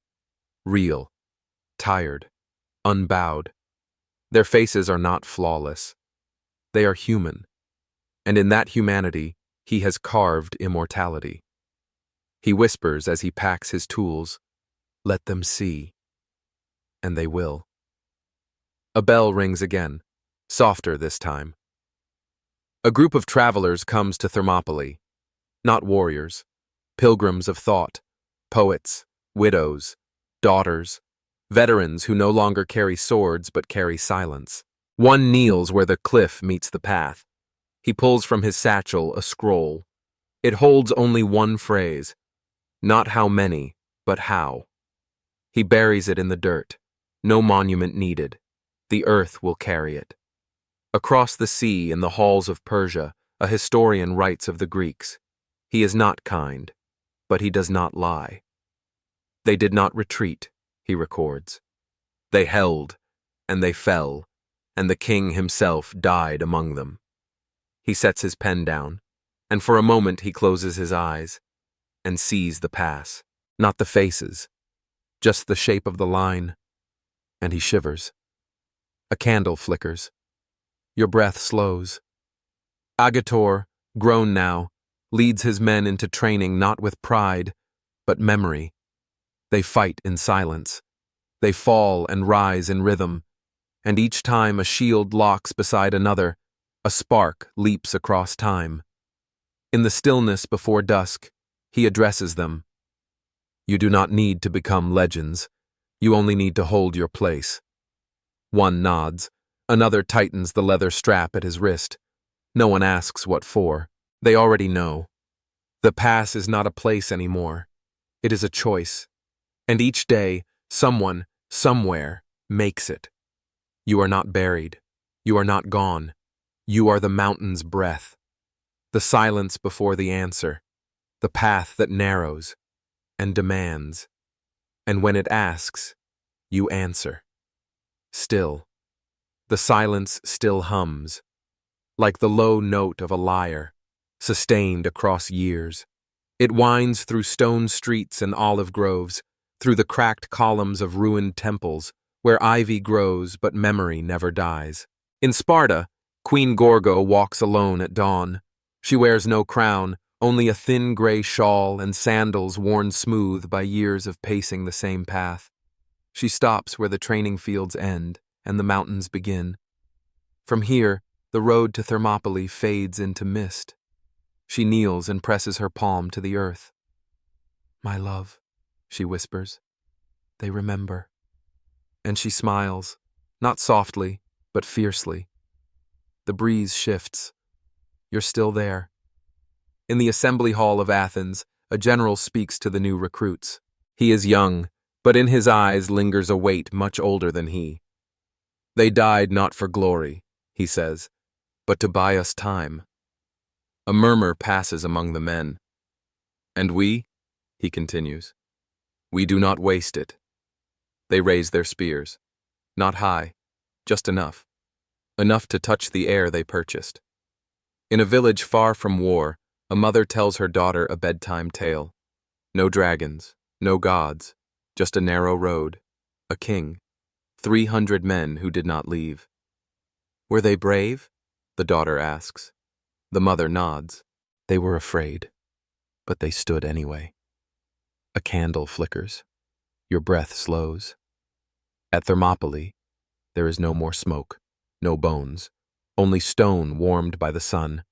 Real, tired, unbowed. Their faces are not flawless. They are human. And in that humanity, he has carved immortality. He whispers as he packs his tools, "Let them see." And they will. A bell rings again, softer this time. A group of travelers comes to Thermopylae, not warriors, pilgrims of thought, poets, widows, daughters, veterans who no longer carry swords but carry silence. One kneels where the cliff meets the path. He pulls from his satchel a scroll. It holds only one phrase, not how many, but how. He buries it in the dirt. No monument needed. The earth will carry it. Across the sea in the halls of Persia, a historian writes of the Greeks. He is not kind, but he does not lie. They did not retreat, he records. They held, and they fell, and the king himself died among them. He sets his pen down, and for a moment he closes his eyes and sees the pass, not the faces, just the shape of the line, and he shivers. A candle flickers. Your breath slows. Agator, grown now, leads his men into training not with pride, but memory. They fight in silence. They fall and rise in rhythm, and each time a shield locks beside another, a spark leaps across time. In the stillness before dusk, he addresses them. You do not need to become legends. You only need to hold your place. One nods. Another tightens the leather strap at his wrist. No one asks what for. They already know. The pass is not a place anymore. It is a choice. And each day, someone, somewhere, makes it. You are not buried. You are not gone. You are the mountain's breath. The silence before the answer. The path that narrows and demands. And when it asks, you answer. Still. The silence still hums, like the low note of a lyre, sustained across years. It winds through stone streets and olive groves, through the cracked columns of ruined temples, where ivy grows but memory never dies. In Sparta, Queen Gorgo walks alone at dawn. She wears no crown, only a thin gray shawl and sandals worn smooth by years of pacing the same path. She stops where the training fields end and the mountains begin. From here, the road to Thermopylae fades into mist. She kneels and presses her palm to the earth. My love, she whispers. They remember. And she smiles, not softly, but fiercely. The breeze shifts. You're still there. In the assembly hall of Athens, a general speaks to the new recruits. He is young, but in his eyes lingers a weight much older than he. They died not for glory, he says, but to buy us time. A murmur passes among the men. And we, he continues, we do not waste it. They raise their spears. Not high, just enough. enough to touch the air they purchased. In a village far from war, a mother tells her daughter a bedtime tale. No dragons, no gods, just a narrow road, a king, 300 men who did not leave. Were they brave? The daughter asks. The mother nods. They were afraid, but they stood anyway. A candle flickers. Your breath slows. At Thermopylae, there is no more smoke, no bones, only stone warmed by the sun.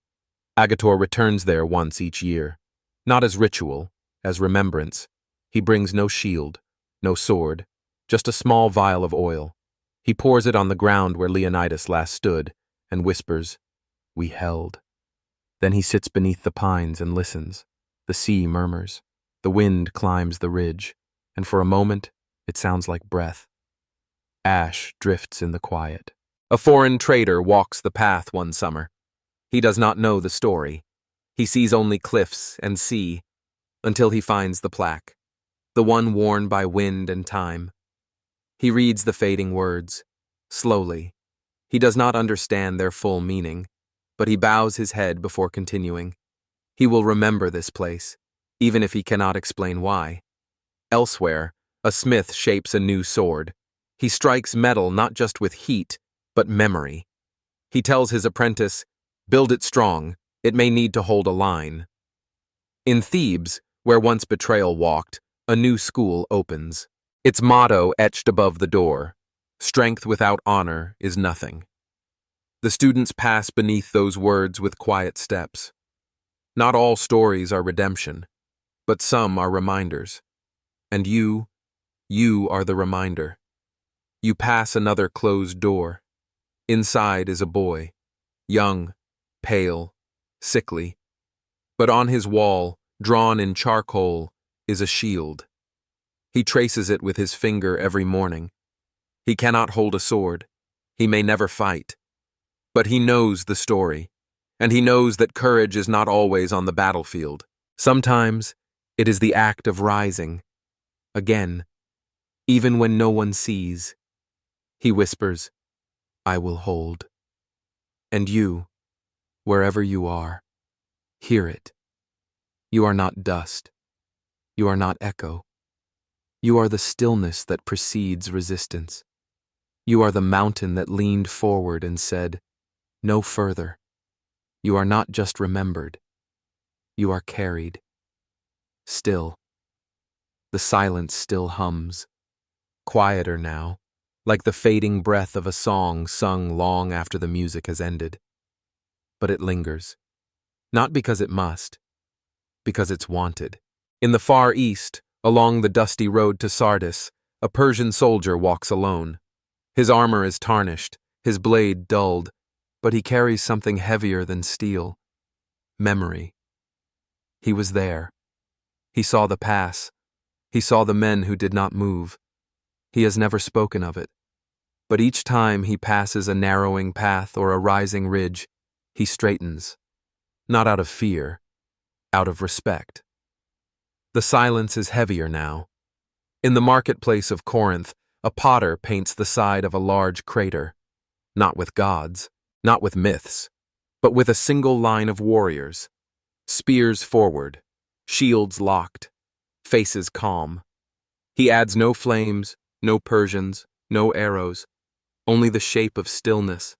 Agator returns there once each year, not as ritual, as remembrance. He brings no shield, no sword, just a small vial of oil. He pours it on the ground where Leonidas last stood and whispers, "We held." Then he sits beneath the pines and listens. The sea murmurs. The wind climbs the ridge, and for a moment it sounds like breath. Ash drifts in the quiet. A foreign trader walks the path one summer. He does not know the story. He sees only cliffs and sea, until he finds the plaque, the one worn by wind and time. He reads the fading words, slowly. He does not understand their full meaning, but he bows his head before continuing. He will remember this place, even if he cannot explain why. Elsewhere, a smith shapes a new sword. He strikes metal not just with heat, but memory. He tells his apprentice, "Build it strong, it may need to hold a line." In Thebes, where once Betrayal walked, a new school opens. Its motto etched above the door, "Strength without honor is nothing." The students pass beneath those words with quiet steps. Not all stories are redemption, but some are reminders. And you are the reminder. You pass another closed door. Inside is a boy, young, pale, sickly. But on his wall, drawn in charcoal, is a shield. He traces it with his finger every morning. He cannot hold a sword. He may never fight. But he knows the story, and he knows that courage is not always on the battlefield. Sometimes it is the act of rising. Again, even when no one sees. He whispers, "I will hold." And you, wherever you are, hear it. You are not dust. You are not echo. You are the stillness that precedes resistance. You are the mountain that leaned forward and said, "No further." You are not just remembered. You are carried. Still. The silence still hums. Quieter now, like the fading breath of a song sung long after the music has ended. But it lingers. Not because it must, because it's wanted. In the far east, along the dusty road to Sardis, a Persian soldier walks alone. His armor is tarnished, his blade dulled, but he carries something heavier than steel. Memory. He was there. He saw the pass. He saw the men who did not move. He has never spoken of it. But each time he passes a narrowing path or a rising ridge, he straightens. Not out of fear, out of respect. The silence is heavier now. In the marketplace of Corinth, a potter paints the side of a large crater, not with gods, not with myths, but with a single line of warriors. Spears forward, shields locked, faces calm. He adds no flames, no Persians, no arrows, only the shape of stillness.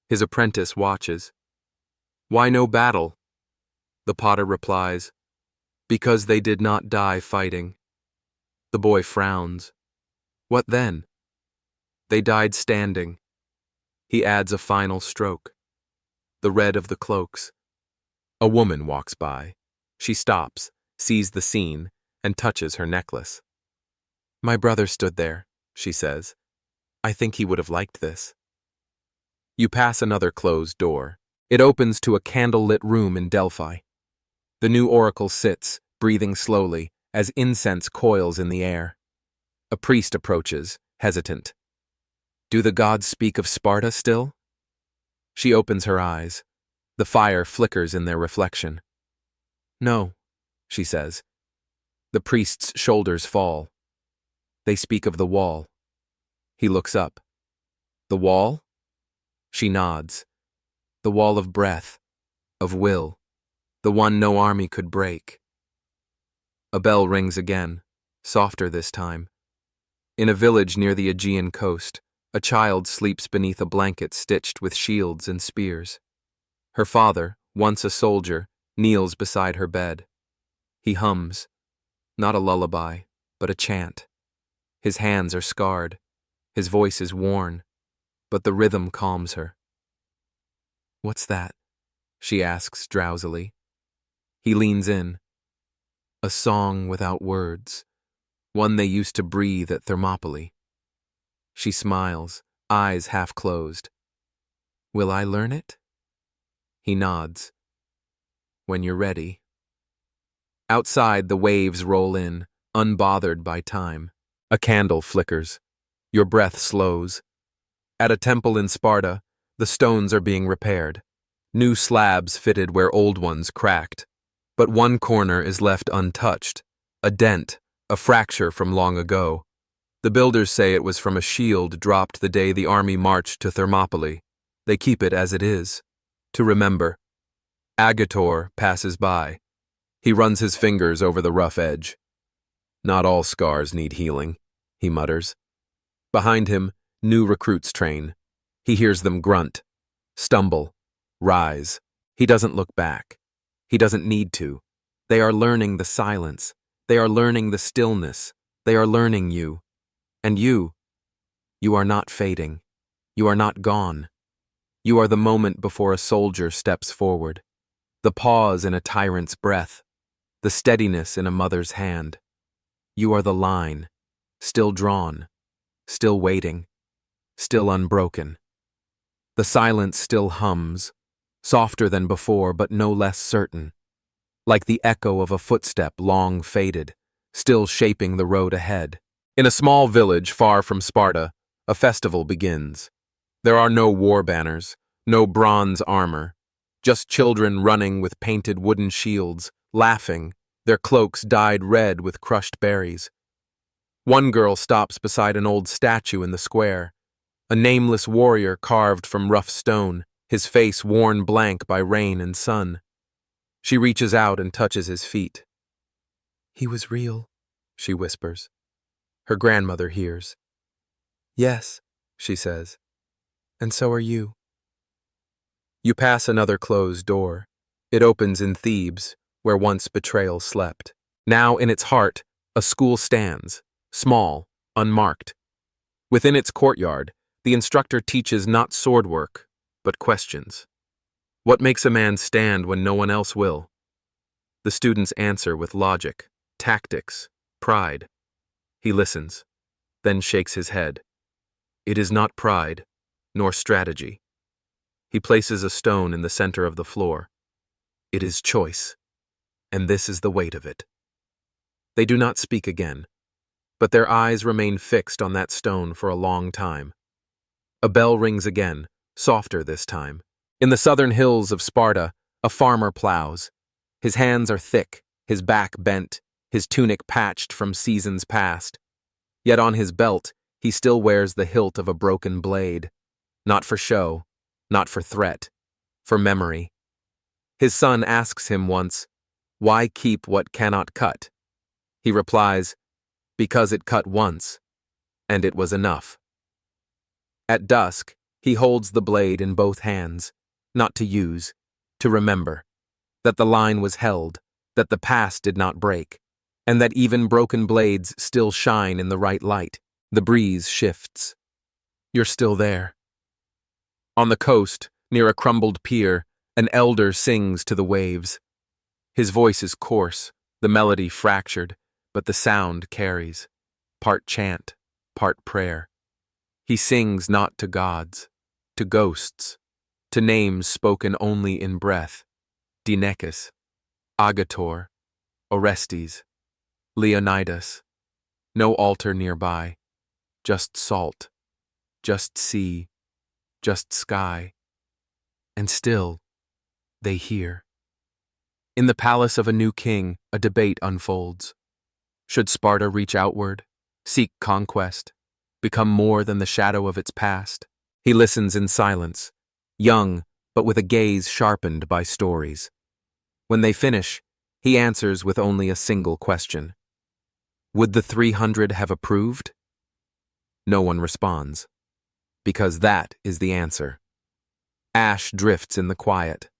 His apprentice watches. "Why no battle?" The potter replies, "Because they did not die fighting." The boy frowns. "What then?" "They died standing." He adds a final stroke. The red of the cloaks. A woman walks by. She stops, sees the scene, and touches her necklace. "My brother stood there," she says. "I think he would have liked this." You pass another closed door. It opens to a candle-lit room in Delphi. The new oracle sits, breathing slowly, as incense coils in the air. A priest approaches, hesitant. "Do the gods speak of Sparta still?" She opens her eyes. The fire flickers in their reflection. "No," she says. The priest's shoulders fall. "They speak of the wall." He looks up. "The wall?" She nods. The wall of breath, of will, the one no army could break. A bell rings again, softer this time. In a village near the Aegean coast, a child sleeps beneath a blanket stitched with shields and spears. Her father, once a soldier, kneels beside her bed. He hums, not a lullaby, but a chant. His hands are scarred, his voice is worn, but the rhythm calms her. "What's that?" she asks drowsily. He leans in. A song without words, one they used to breathe at Thermopylae. She smiles, eyes half closed. "Will I learn it?" He nods. "When you're ready." Outside, the waves roll in, unbothered by time. A candle flickers. Your breath slows. At a temple in Sparta, the stones are being repaired. New slabs fitted where old ones cracked. But one corner is left untouched. A dent, a fracture from long ago. The builders say it was from a shield dropped the day the army marched to Thermopylae. They keep it as it is, to remember. Agator passes by. He runs his fingers over the rough edge. "Not all scars need healing," he mutters. Behind him, new recruits train. He hears them grunt, stumble, rise. He doesn't look back. He doesn't need to. They are learning the silence. They are learning the stillness. They are learning you. And you are not fading. You are not gone. You are the moment before a soldier steps forward. The pause in a tyrant's breath. The steadiness in a mother's hand. You are the line, still drawn, still waiting, still unbroken. The silence still hums, softer than before but no less certain, like the echo of a footstep long faded, still shaping the road ahead. In a small village far from Sparta, a festival begins. There are no war banners, no bronze armor, just children running with painted wooden shields, laughing, their cloaks dyed red with crushed berries. One girl stops beside an old statue in the square, a nameless warrior carved from rough stone, his face worn blank by rain and sun. She reaches out and touches his feet. "He was real," she whispers. Her grandmother hears. "Yes," she says, "and so are you." You pass another closed door. It opens in Thebes, where once Betrayal slept. Now in its heart, a school stands, small, unmarked. Within its courtyard, the instructor teaches not sword work, but questions. What makes a man stand when no one else will? The students answer with logic, tactics, pride. He listens, then shakes his head. It is not pride, nor strategy. He places a stone in the center of the floor. It is choice, and this is the weight of it. They do not speak again, but their eyes remain fixed on that stone for a long time. A bell rings again, softer this time. In the southern hills of Sparta, a farmer plows. His hands are thick, his back bent, his tunic patched from seasons past. Yet on his belt, he still wears the hilt of a broken blade. Not for show, not for threat, for memory. His son asks him once, "Why keep what cannot cut?" He replies, "Because it cut once, and it was enough." At dusk, he holds the blade in both hands, not to use, to remember, that the line was held, that the past did not break, and that even broken blades still shine in the right light. The breeze shifts. You're still there. On the coast, near a crumbled pier, an elder sings to the waves. His voice is coarse, the melody fractured, but the sound carries, part chant, part prayer. He sings not to gods, to ghosts, to names spoken only in breath. Dinecus, Agator, Orestes, Leonidas. No altar nearby, just salt, just sea, just sky. And still, they hear. In the palace of a new king, a debate unfolds. Should Sparta reach outward, seek conquest, become more than the shadow of its past? He listens in silence, young, but with a gaze sharpened by stories. When they finish, he answers with only a single question. Would the 300 have approved? No one responds, because that is the answer. Ash drifts in the quiet.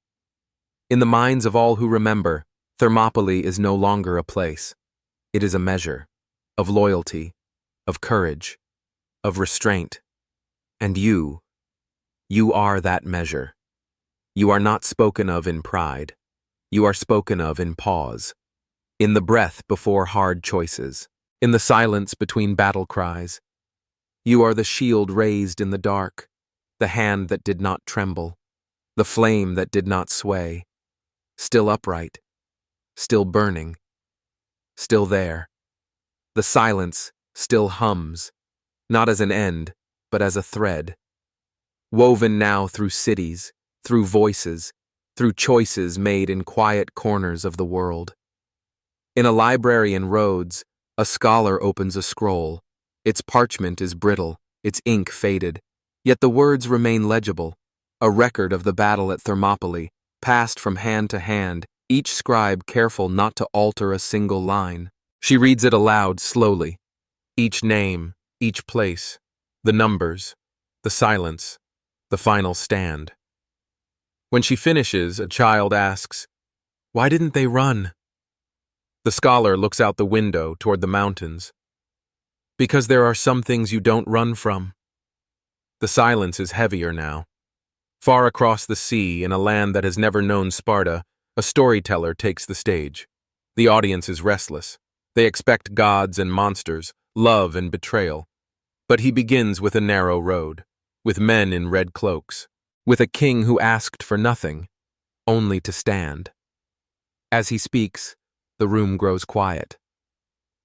In the minds of all who remember, Thermopylae is no longer a place. It is a measure of loyalty, of courage, of restraint. And you are that measure. You are not spoken of in pride. You are spoken of in pause, in the breath before hard choices, in the silence between battle cries. You are the shield raised in the dark, the hand that did not tremble, the flame that did not sway, still upright, still burning, still there. The silence still hums, not as an end, but as a thread, woven now through cities, through voices, through choices made in quiet corners of the world. In a library in Rhodes, a scholar opens a scroll. Its parchment is brittle, its ink faded, yet the words remain legible, a record of the battle at Thermopylae, passed from hand to hand, each scribe careful not to alter a single line. She reads it aloud slowly, each name, each place, the numbers, the silence, the final stand. When she finishes, a child asks, "Why didn't they run?" The scholar looks out the window toward the mountains. Because there are some things you don't run from. The silence is heavier now. Far across the sea, in a land that has never known Sparta, a storyteller takes the stage. The audience is restless. They expect gods and monsters, love and betrayal. But he begins with a narrow road, with men in red cloaks, with a king who asked for nothing, only to stand. As he speaks, the room grows quiet.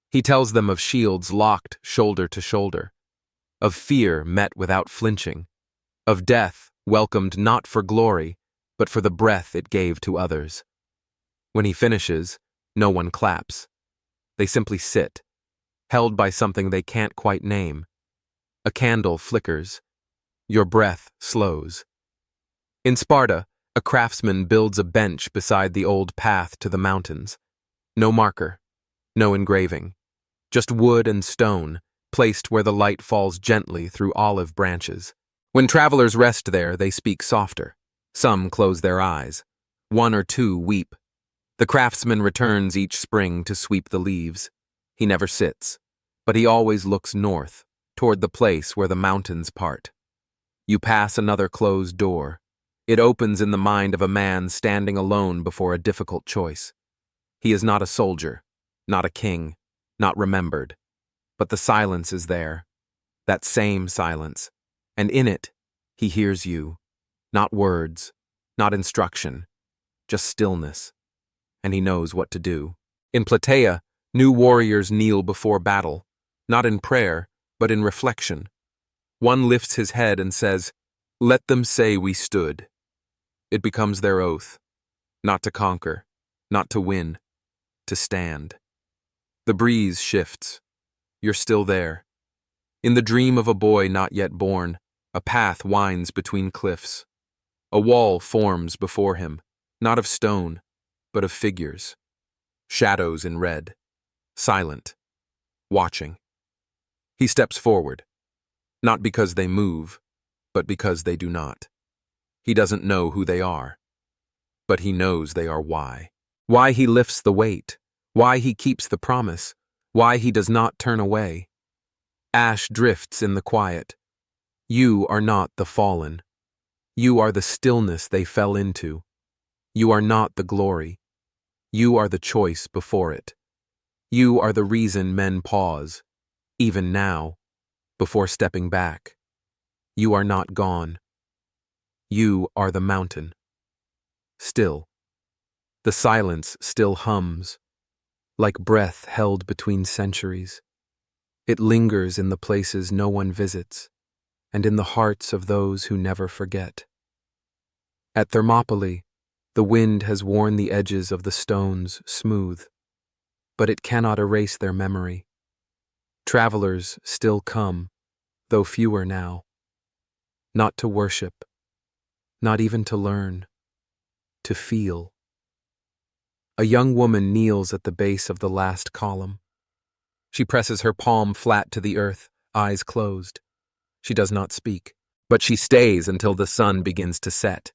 He tells them of shields locked shoulder to shoulder, of fear met without flinching, of death welcomed not for glory, but for the breath it gave to others. When he finishes, no one claps. They simply sit, held by something they can't quite name. A candle flickers. Your breath slows. In Sparta, a craftsman builds a bench beside the old path to the mountains. No marker, no engraving, just wood and stone, placed where the light falls gently through olive branches. When travelers rest there, they speak softer. Some close their eyes. One or two weep. The craftsman returns each spring to sweep the leaves. He never sits, but he always looks north, toward the place where the mountains part. You pass another closed door. It opens in the mind of a man standing alone before a difficult choice. He is not a soldier, not a king, not remembered. But the silence is there, that same silence, and in it, he hears you. Not words, not instruction, just stillness. And he knows what to do. In Plataea, new warriors kneel before battle, not in prayer, but in reflection. One lifts his head and says, "Let them say we stood." It becomes their oath, not to conquer, not to win, to stand. The breeze shifts. You're still there. In the dream of a boy not yet born, a path winds between cliffs. A wall forms before him, not of stone, but of figures. Shadows in red, silent, watching. He steps forward, not because they move, but because they do not. He doesn't know who they are, but he knows they are why. Why he lifts the weight, why he keeps the promise, why he does not turn away. Ash drifts in the quiet. You are not the fallen. You are the stillness they fell into. You are not the glory. You are the choice before it. You are the reason men pause, even now, before stepping back. You are not gone. You are the mountain. Still. The silence still hums, like breath held between centuries. It lingers in the places no one visits, and in the hearts of those who never forget. At Thermopylae, the wind has worn the edges of the stones smooth, but it cannot erase their memory. Travelers still come, though fewer now, not to worship, not even to learn, to feel. A young woman kneels at the base of the last column. She presses her palm flat to the earth, eyes closed. She does not speak, but she stays until the sun begins to set,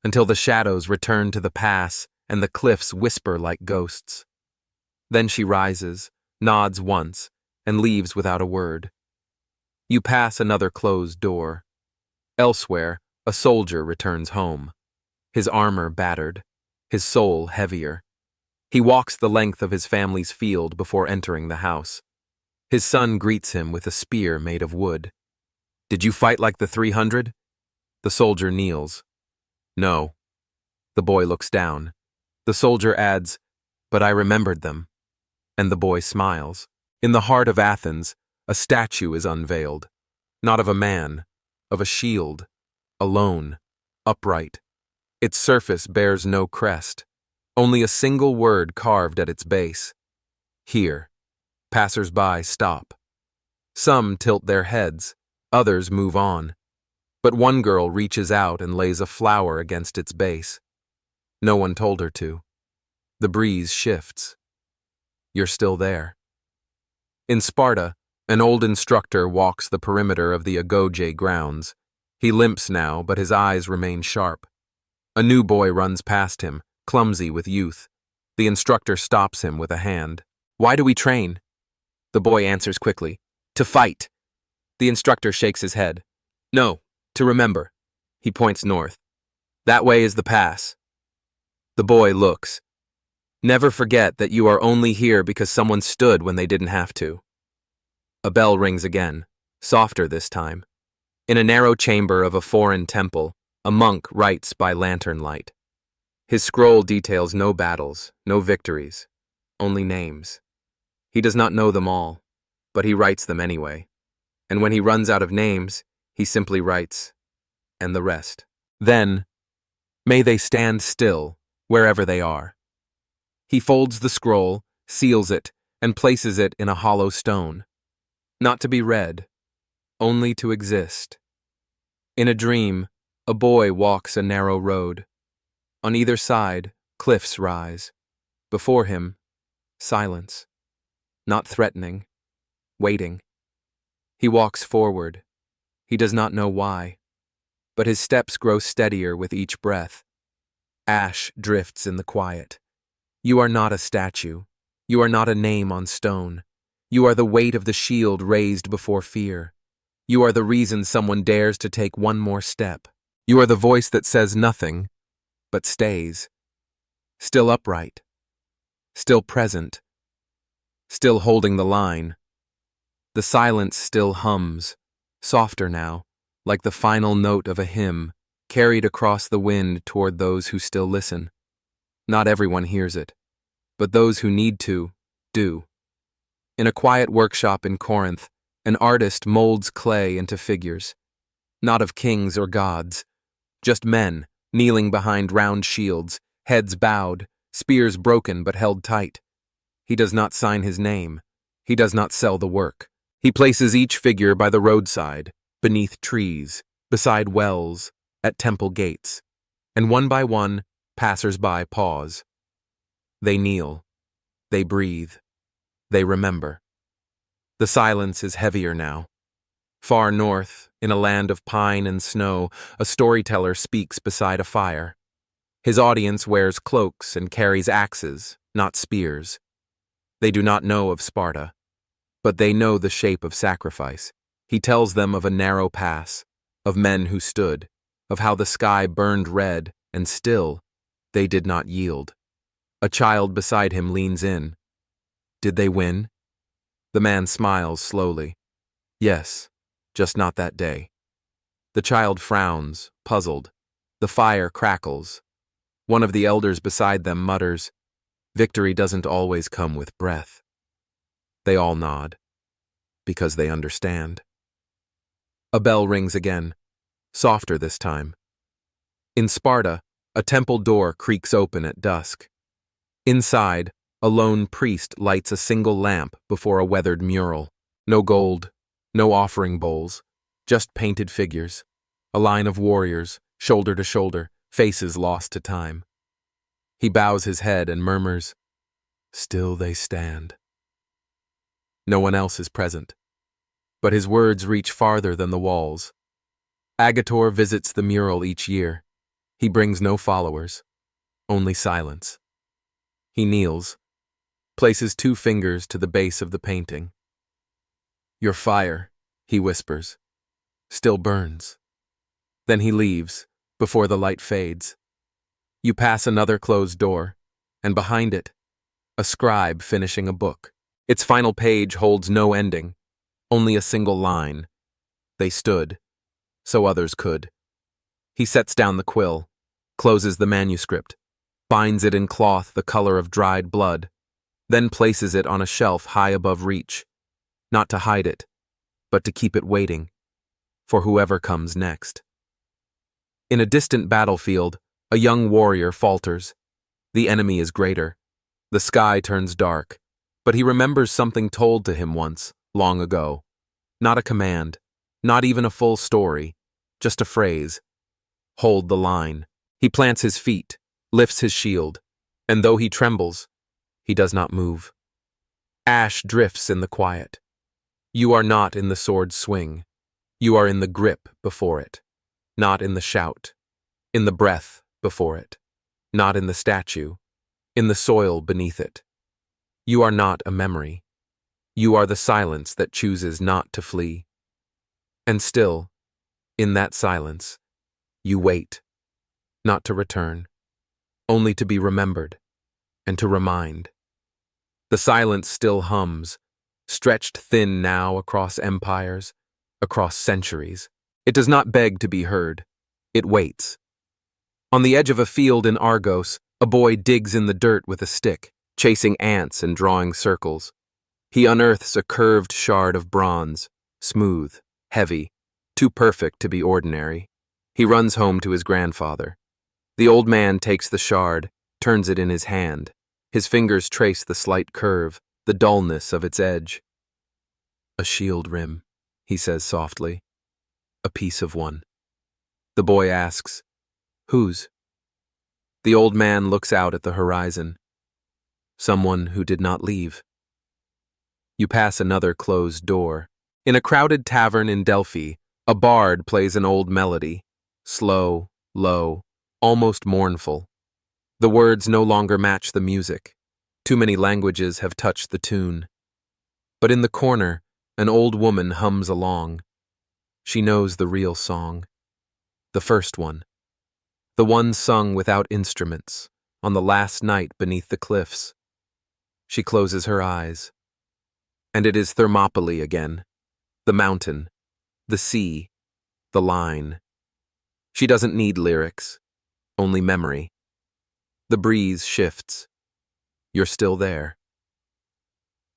until the shadows return to the pass and the cliffs whisper like ghosts. Then she rises, nods once, and leaves without a word. You pass another closed door. Elsewhere, a soldier returns home, his armor battered, his soul heavier. He walks the length of his family's field before entering the house. His son greets him with a spear made of wood. "Did you fight like the 300? The soldier kneels. "No." The boy looks down. The soldier adds, "But I remembered them." And the boy smiles. In the heart of Athens, a statue is unveiled. Not of a man, of a shield, alone, upright. Its surface bears no crest, only a single word carved at its base. Here. Passers-by stop. Some tilt their heads, others move on. But one girl reaches out and lays a flower against its base. No one told her to. The breeze shifts. You're still there. In Sparta, an old instructor walks the perimeter of the agoge grounds. He limps now, but his eyes remain sharp. A new boy runs past him, clumsy with youth. The instructor stops him with a hand. "Why do we train?" The boy answers quickly, "To fight." The instructor shakes his head. "No, to remember." He points north. "That way is the pass." The boy looks. "Never forget that you are only here because someone stood when they didn't have to." A bell rings again, softer this time. In a narrow chamber of a foreign temple, a monk writes by lantern light. His scroll details no battles, no victories, only names. He does not know them all, but he writes them anyway. And when he runs out of names, he simply writes, "And the rest." Then, "May they stand still, wherever they are." He folds the scroll, seals it, and places it in a hollow stone. Not to be read, only to exist. In a dream, a boy walks a narrow road. On either side, cliffs rise. Before him, silence. Not threatening, waiting. He walks forward. He does not know why, but his steps grow steadier with each breath. Ash drifts in the quiet. You are not a statue. You are not a name on stone. You are the weight of the shield raised before fear. You are the reason someone dares to take one more step. You are the voice that says nothing, but stays. Still upright. Still present. Still holding the line. The silence still hums, softer now, like the final note of a hymn, carried across the wind toward those who still listen. Not everyone hears it, but those who need to, do. In a quiet workshop in Corinth, an artist molds clay into figures. Not of kings or gods, just men, kneeling behind round shields, heads bowed, spears broken but held tight. He does not sign his name. He does not sell the work. He places each figure by the roadside, beneath trees, beside wells, at temple gates. And one by one, passers-by pause. They kneel. They breathe. They remember. The silence is heavier now. Far north, in a land of pine and snow, a storyteller speaks beside a fire. His audience wears cloaks and carries axes, not spears. They do not know of Sparta, but they know the shape of sacrifice. He tells them of a narrow pass, of men who stood, of how the sky burned red, and still, they did not yield. A child beside him leans in. Did they win? The man smiles slowly. Yes, just not that day. The child frowns, puzzled. The fire crackles. One of the elders beside them mutters, "Victory doesn't always come with breath." They all nod, because they understand. A bell rings again, softer this time. In Sparta, a temple door creaks open at dusk. Inside, a lone priest lights a single lamp before a weathered mural. No gold, no offering bowls, just painted figures, a line of warriors, shoulder to shoulder, faces lost to time. He bows his head and murmurs, "Still they stand." No one else is present, but his words reach farther than the walls. Agator visits the mural each year. He brings no followers, only silence. He kneels, places 2 fingers to the base of the painting. "Your fire," he whispers, "still burns." Then he leaves, before the light fades. You pass another closed door, and behind it, a scribe finishing a book. Its final page holds no ending, only a single line. They stood, so others could. He sets down the quill, closes the manuscript, binds it in cloth the color of dried blood, then places it on a shelf high above reach, not to hide it, but to keep it waiting, for whoever comes next. In a distant battlefield, a young warrior falters. The enemy is greater. The sky turns dark, but he remembers something told to him once, long ago. Not a command, not even a full story, just a phrase. Hold the line. He plants his feet, lifts his shield, and though he trembles, he does not move. Ash drifts in the quiet. You are not in the sword's swing. You are in the grip before it, not in the shout, in the breath before it, not in the statue, in the soil beneath it. You are not a memory. You are the silence that chooses not to flee. And still, in that silence, you wait, not to return, only to be remembered and to remind. The silence still hums, stretched thin now across empires, across centuries. It does not beg to be heard. It waits. On the edge of a field in Argos, a boy digs in the dirt with a stick, chasing ants and drawing circles. He unearths a curved shard of bronze, smooth, heavy, too perfect to be ordinary. He runs home to his grandfather. The old man takes the shard, turns it in his hand. His fingers trace the slight curve, the dullness of its edge. "A shield rim," he says softly. "A piece of one." The boy asks, "Whose?" The old man looks out at the horizon. Someone who did not leave. You pass another closed door. In a crowded tavern in Delphi, a bard plays an old melody, slow, low, almost mournful. The words no longer match the music. Too many languages have touched the tune. But in the corner, an old woman hums along. She knows the real song. The first one. The one sung without instruments, on the last night beneath the cliffs. She closes her eyes. And it is Thermopylae again. The mountain, the sea, the line. She doesn't need lyrics, only memory. The breeze shifts. You're still there.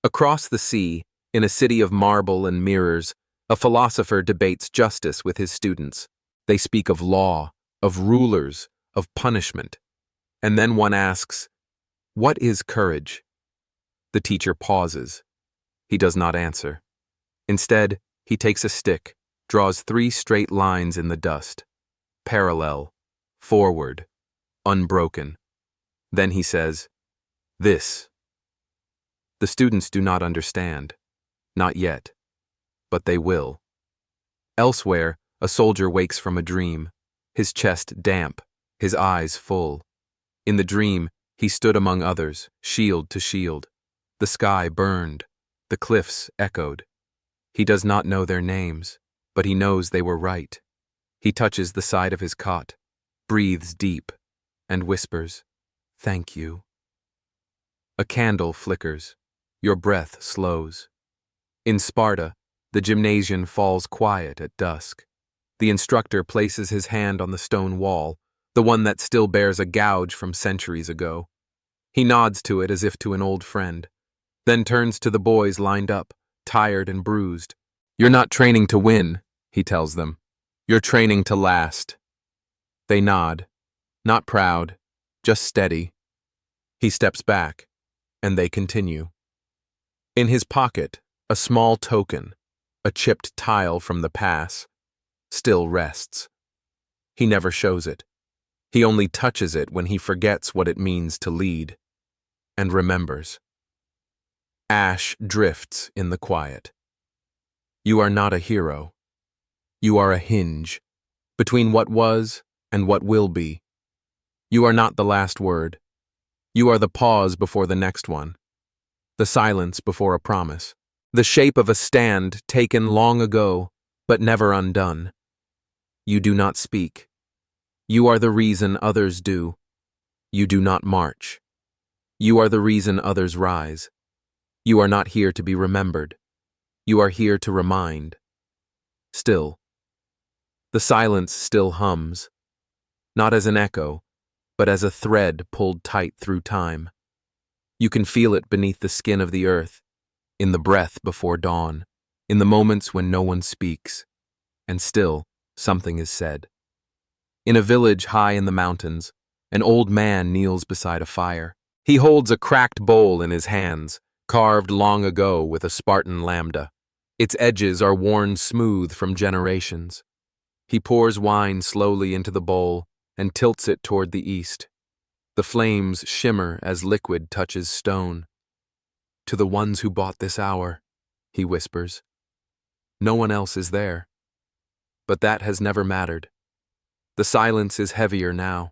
Across the sea, in a city of marble and mirrors, a philosopher debates justice with his students. They speak of law, of rulers, of punishment. And then one asks, "What is courage?" The teacher pauses. He does not answer. Instead, he takes a stick, draws 3 straight lines in the dust. Parallel, forward, unbroken. Then he says, "This." The students do not understand. Not yet. But they will. Elsewhere, a soldier wakes from a dream, his chest damp, his eyes full. In the dream, he stood among others, shield to shield. The sky burned, the cliffs echoed. He does not know their names, but he knows they were right. He touches the side of his cot, breathes deep, and whispers, "Thank you." A candle flickers. Your breath slows. In Sparta, the gymnasium falls quiet at dusk. The instructor places his hand on the stone wall, the one that still bears a gouge from centuries ago. He nods to it as if to an old friend, then turns to the boys lined up, tired and bruised. "You're not training to win," he tells them. "You're training to last." They nod, not proud, just steady. He steps back, and they continue. In his pocket, a small token, a chipped tile from the pass, still rests. He never shows it. He only touches it when he forgets what it means to lead. And remembers. Ash drifts in the quiet. You are not a hero. You are a hinge between what was and what will be. You are not the last word. You are the pause before the next one, the silence before a promise, the shape of a stand taken long ago but never undone. You do not speak. You are the reason others do. You do not march. You are the reason others rise. You are not here to be remembered. You are here to remind. Still. The silence still hums, not as an echo, but as a thread pulled tight through time. You can feel it beneath the skin of the earth, in the breath before dawn, in the moments when no one speaks, and still something is said. In a village high in the mountains, an old man kneels beside a fire. He holds a cracked bowl in his hands, carved long ago with a Spartan lambda. Its edges are worn smooth from generations. He pours wine slowly into the bowl and tilts it toward the east. The flames shimmer as liquid touches stone. To the ones who bought this hour, he whispers. No one else is there. But that has never mattered. The silence is heavier now.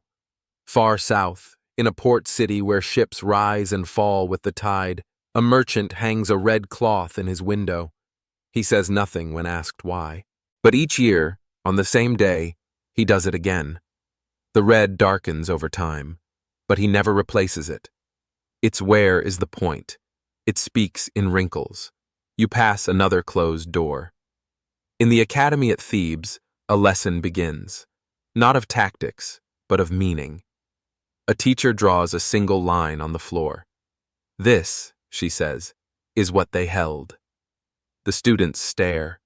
Far south, in a port city where ships rise and fall with the tide, a merchant hangs a red cloth in his window. He says nothing when asked why. But each year, on the same day, he does it again. The red darkens over time, but he never replaces it. Its wear is the point. It speaks in wrinkles. You pass another closed door. In the academy at Thebes, a lesson begins. Not of tactics, but of meaning. A teacher draws a single line on the floor. This, she says, is what they held. The students stare.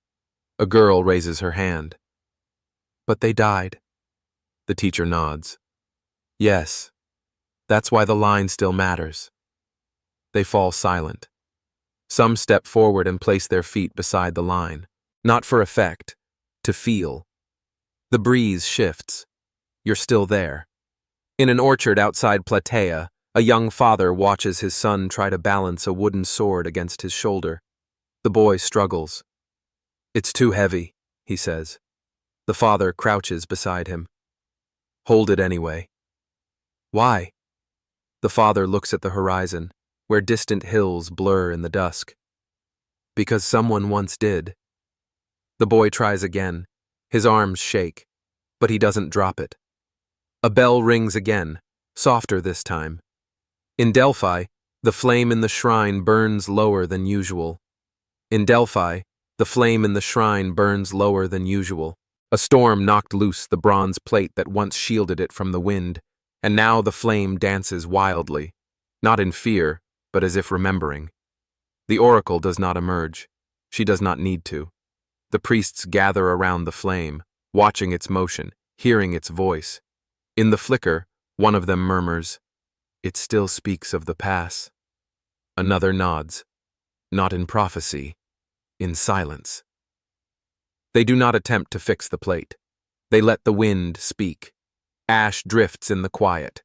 A girl raises her hand. But they died. The teacher nods. Yes, that's why the line still matters. They fall silent. Some step forward and place their feet beside the line. Not for effect, to feel. The breeze shifts. You're still there. In an orchard outside Plataea, a young father watches his son try to balance a wooden sword against his shoulder. The boy struggles. It's too heavy, he says. The father crouches beside him. Hold it anyway. Why? The father looks at the horizon, where distant hills blur in the dusk. Because someone once did. The boy tries again. His arms shake, but he doesn't drop it. A bell rings again, softer this time. In Delphi, the flame in the shrine burns lower than usual. In Delphi, the flame in the shrine burns lower than usual. A storm knocked loose the bronze plate that once shielded it from the wind, and now the flame dances wildly, not in fear, but as if remembering. The oracle does not emerge. She does not need to. The priests gather around the flame, watching its motion, hearing its voice. In the flicker, one of them murmurs, "It still speaks of the past." Another nods, not in prophecy, in silence. They do not attempt to fix the plate. They let the wind speak. Ash drifts in the quiet.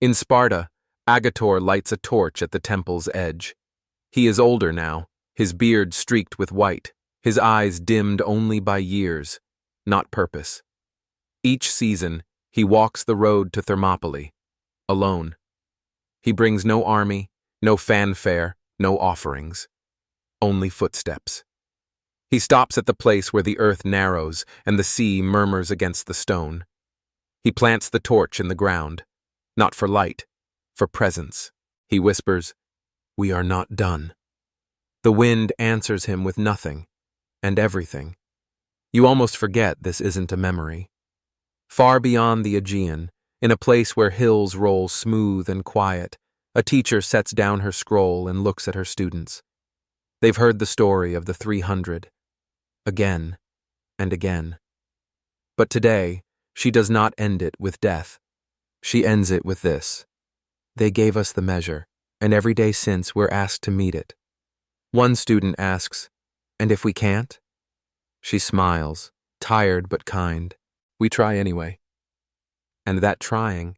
In Sparta, Agator lights a torch at the temple's edge. He is older now, his beard streaked with white, his eyes dimmed only by years, not purpose. Each season, he walks the road to Thermopylae, alone. He brings no army, no fanfare, no offerings, only footsteps. He stops at the place where the earth narrows and the sea murmurs against the stone. He plants the torch in the ground, not for light, for presence. He whispers, "We are not done." The wind answers him with nothing, and everything. You almost forget this isn't a memory. Far beyond the Aegean, in a place where hills roll smooth and quiet, a teacher sets down her scroll and looks at her students. They've heard the story of the 300, again and again. But today, she does not end it with death. She ends it with this. They gave us the measure, and every day since we're asked to meet it. One student asks, "And if we can't?" She smiles, tired but kind. We try anyway. And that trying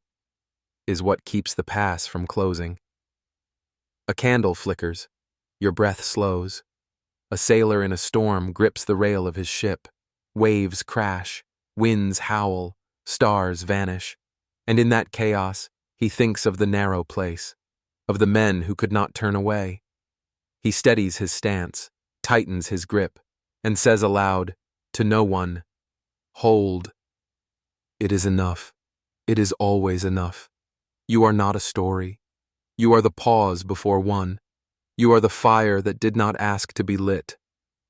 is what keeps the pass from closing. A candle flickers. Your breath slows. A sailor in a storm grips the rail of his ship. Waves crash. Winds howl. Stars vanish. And in that chaos, he thinks of the narrow place, of the men who could not turn away. He steadies his stance, tightens his grip, and says aloud, to no one, "Hold. It is enough. It is always enough. You are not a story. You are the pause before one. You are the fire that did not ask to be lit,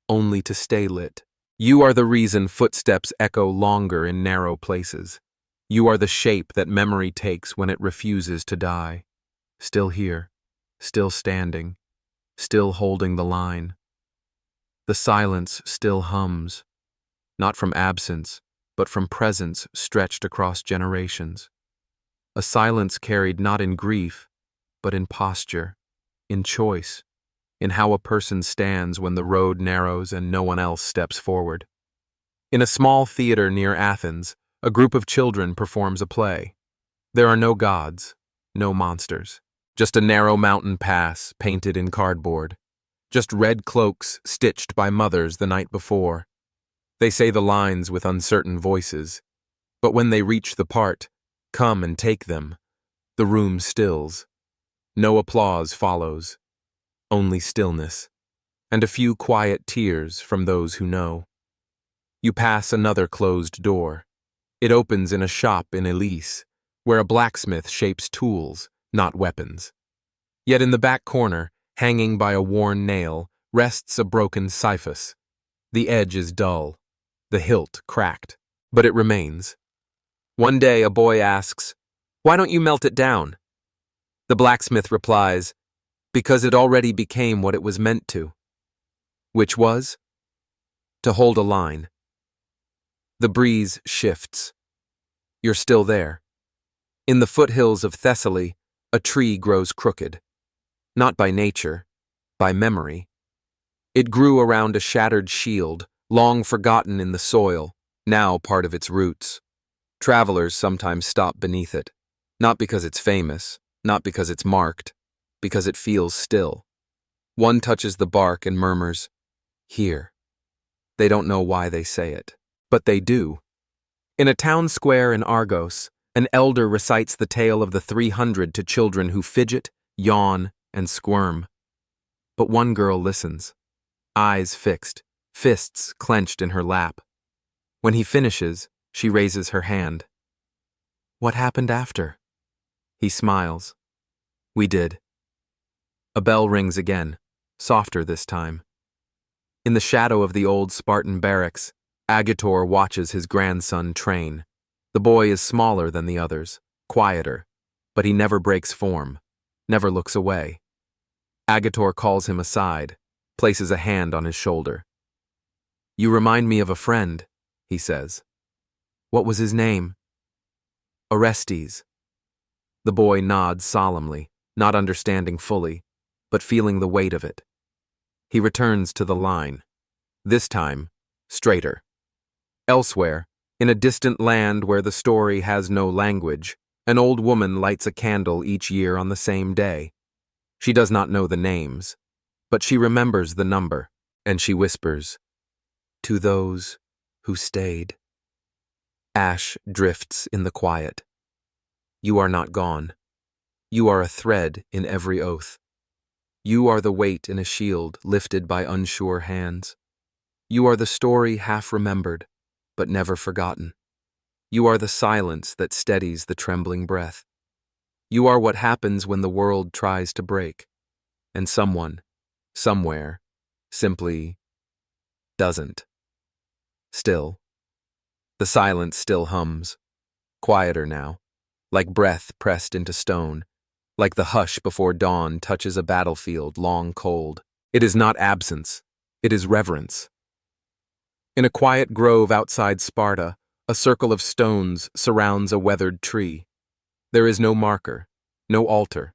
only to stay lit. You are the reason footsteps echo longer in narrow places. You are the shape that memory takes when it refuses to die. Still here, still standing, still holding the line. The silence still hums, not from absence, but from presence stretched across generations. A silence carried not in grief, but in posture, in choice, in how a person stands when the road narrows and no one else steps forward. In a small theater near Athens, a group of children performs a play. There are no gods, no monsters, just a narrow mountain pass painted in cardboard, just red cloaks stitched by mothers the night before. They say the lines with uncertain voices, but when they reach the part, "Come and take them," the room stills. No applause follows, only stillness, and a few quiet tears from those who know. You pass another closed door. It opens in a shop in Elise, where a blacksmith shapes tools, not weapons. Yet in the back corner, hanging by a worn nail, rests a broken siphus. The edge is dull, the hilt cracked, but it remains. One day a boy asks, "Why don't you melt it down?" The blacksmith replies, "Because it already became what it was meant to." Which was? To hold a line. The breeze shifts. You're still there. In the foothills of Thessaly, a tree grows crooked. Not by nature, by memory. It grew around a shattered shield, long forgotten in the soil, now part of its roots. Travelers sometimes stop beneath it, not because it's famous, not because it's marked, because it feels still. One touches the bark and murmurs, "Here." They don't know why they say it, but they do. In a town square in Argos, an elder recites the tale of the 300 to children who fidget, yawn, and squirm. But one girl listens, eyes fixed, fists clenched in her lap. When he finishes, she raises her hand. "What happened after?" He smiles. "We did." A bell rings again, softer this time. In the shadow of the old Spartan barracks, Agator watches his grandson train. The boy is smaller than the others, quieter, but he never breaks form, never looks away. Agator calls him aside, places a hand on his shoulder. "You remind me of a friend," he says. "What was his name?" "Orestes." The boy nods solemnly, not understanding fully, but feeling the weight of it. He returns to the line. This time, straighter. Elsewhere, in a distant land where the story has no language, an old woman lights a candle each year on the same day. She does not know the names, but she remembers the number, and she whispers, "To those who stayed." Ash drifts in the quiet. You are not gone. You are a thread in every oath. You are the weight in a shield lifted by unsure hands. You are the story half remembered, but never forgotten. You are the silence that steadies the trembling breath. You are what happens when the world tries to break, and someone, somewhere, simply doesn't. Still, the silence still hums, quieter now, like breath pressed into stone, like the hush before dawn touches a battlefield long cold. It is not absence, it is reverence. In a quiet grove outside Sparta, a circle of stones surrounds a weathered tree. There is no marker, no altar,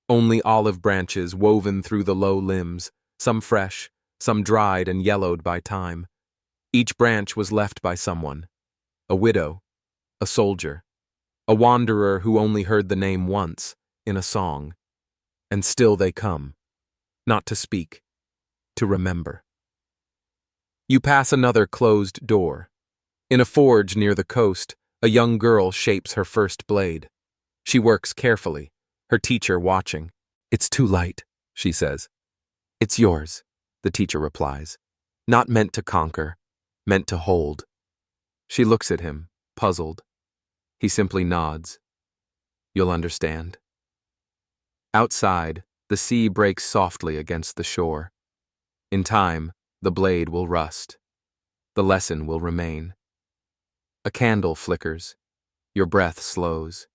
only olive branches woven through the low limbs, some fresh, some dried and yellowed by time. Each branch was left by someone, a widow, a soldier, a wanderer who only heard the name once, in a song. And still they come, not to speak, to remember. You pass another closed door. In a forge near the coast, a young girl shapes her first blade. She works carefully, her teacher watching. "It's too light," she says. "It's yours," the teacher replies. "Not meant to conquer, meant to hold." She looks at him, puzzled. He simply nods. "You'll understand." Outside, the sea breaks softly against the shore. In time, the blade will rust. The lesson will remain. A candle flickers. Your breath slows.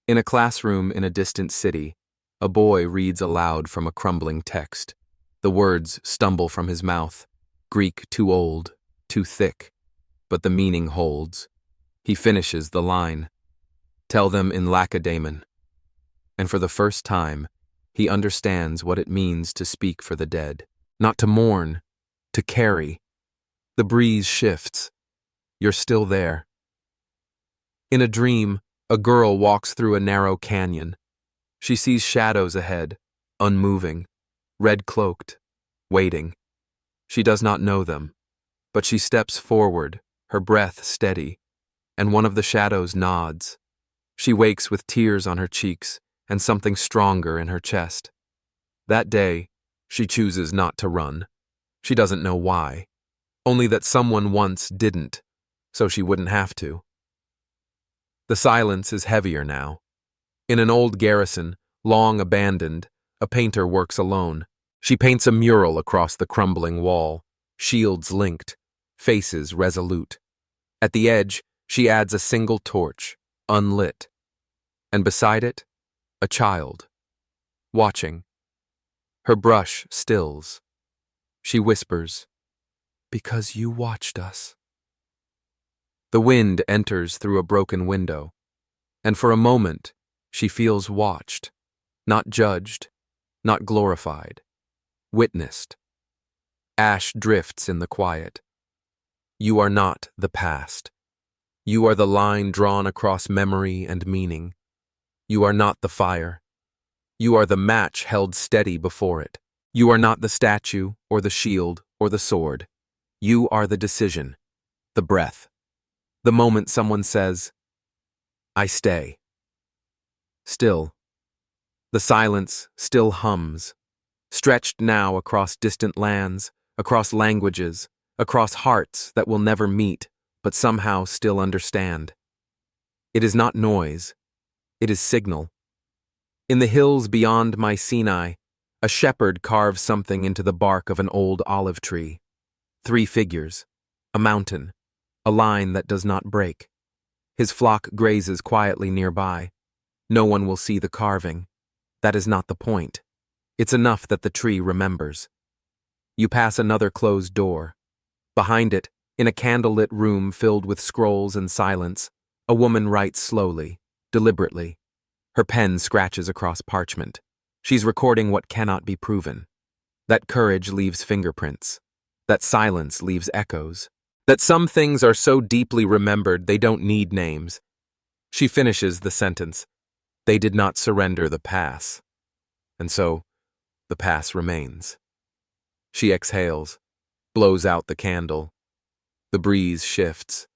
In a classroom in a distant city, a boy reads aloud from a crumbling text. The words stumble from his mouth. Greek too old, too thick, but the meaning holds. He finishes the line. "Tell them in Lacedaemon." And for the first time, he understands what it means to speak for the dead. Not to mourn, to carry. The breeze shifts. You're still there. In a dream, a girl walks through a narrow canyon. She sees shadows ahead, unmoving, red-cloaked, waiting. She does not know them, but she steps forward, her breath steady, and one of the shadows nods. She wakes with tears on her cheeks and something stronger in her chest. That day, she chooses not to run. She doesn't know why, only that someone once didn't, so she wouldn't have to. The silence is heavier now. In an old garrison, long abandoned, a painter works alone. She paints a mural across the crumbling wall, shields linked, faces resolute. At the edge, she adds a single torch, unlit. And beside it, a child, watching. Her brush stills. She whispers, "Because you watched us." The wind enters through a broken window, and for a moment, she feels watched, not judged, not glorified, witnessed. Ash drifts in the quiet. You are not the past. You are the line drawn across memory and meaning. You are not the fire. You are the match held steady before it. You are not the statue, or the shield, or the sword. You are the decision, the breath. The moment someone says, "I stay." Still. The silence still hums, stretched now across distant lands, across languages, across hearts that will never meet, but somehow still understand. It is not noise. It is signal. In the hills beyond Mycenae, a shepherd carves something into the bark of an old olive tree. 3 figures, a mountain, a line that does not break. His flock grazes quietly nearby. No one will see the carving. That is not the point. It's enough that the tree remembers. You pass another closed door. Behind it, in a candlelit room filled with scrolls and silence, a woman writes slowly, deliberately. Her pen scratches across parchment. She's recording what cannot be proven. That courage leaves fingerprints. That silence leaves echoes. That some things are so deeply remembered they don't need names. She finishes the sentence. They did not surrender the pass. And so, the pass remains. She exhales, blows out the candle. The breeze shifts.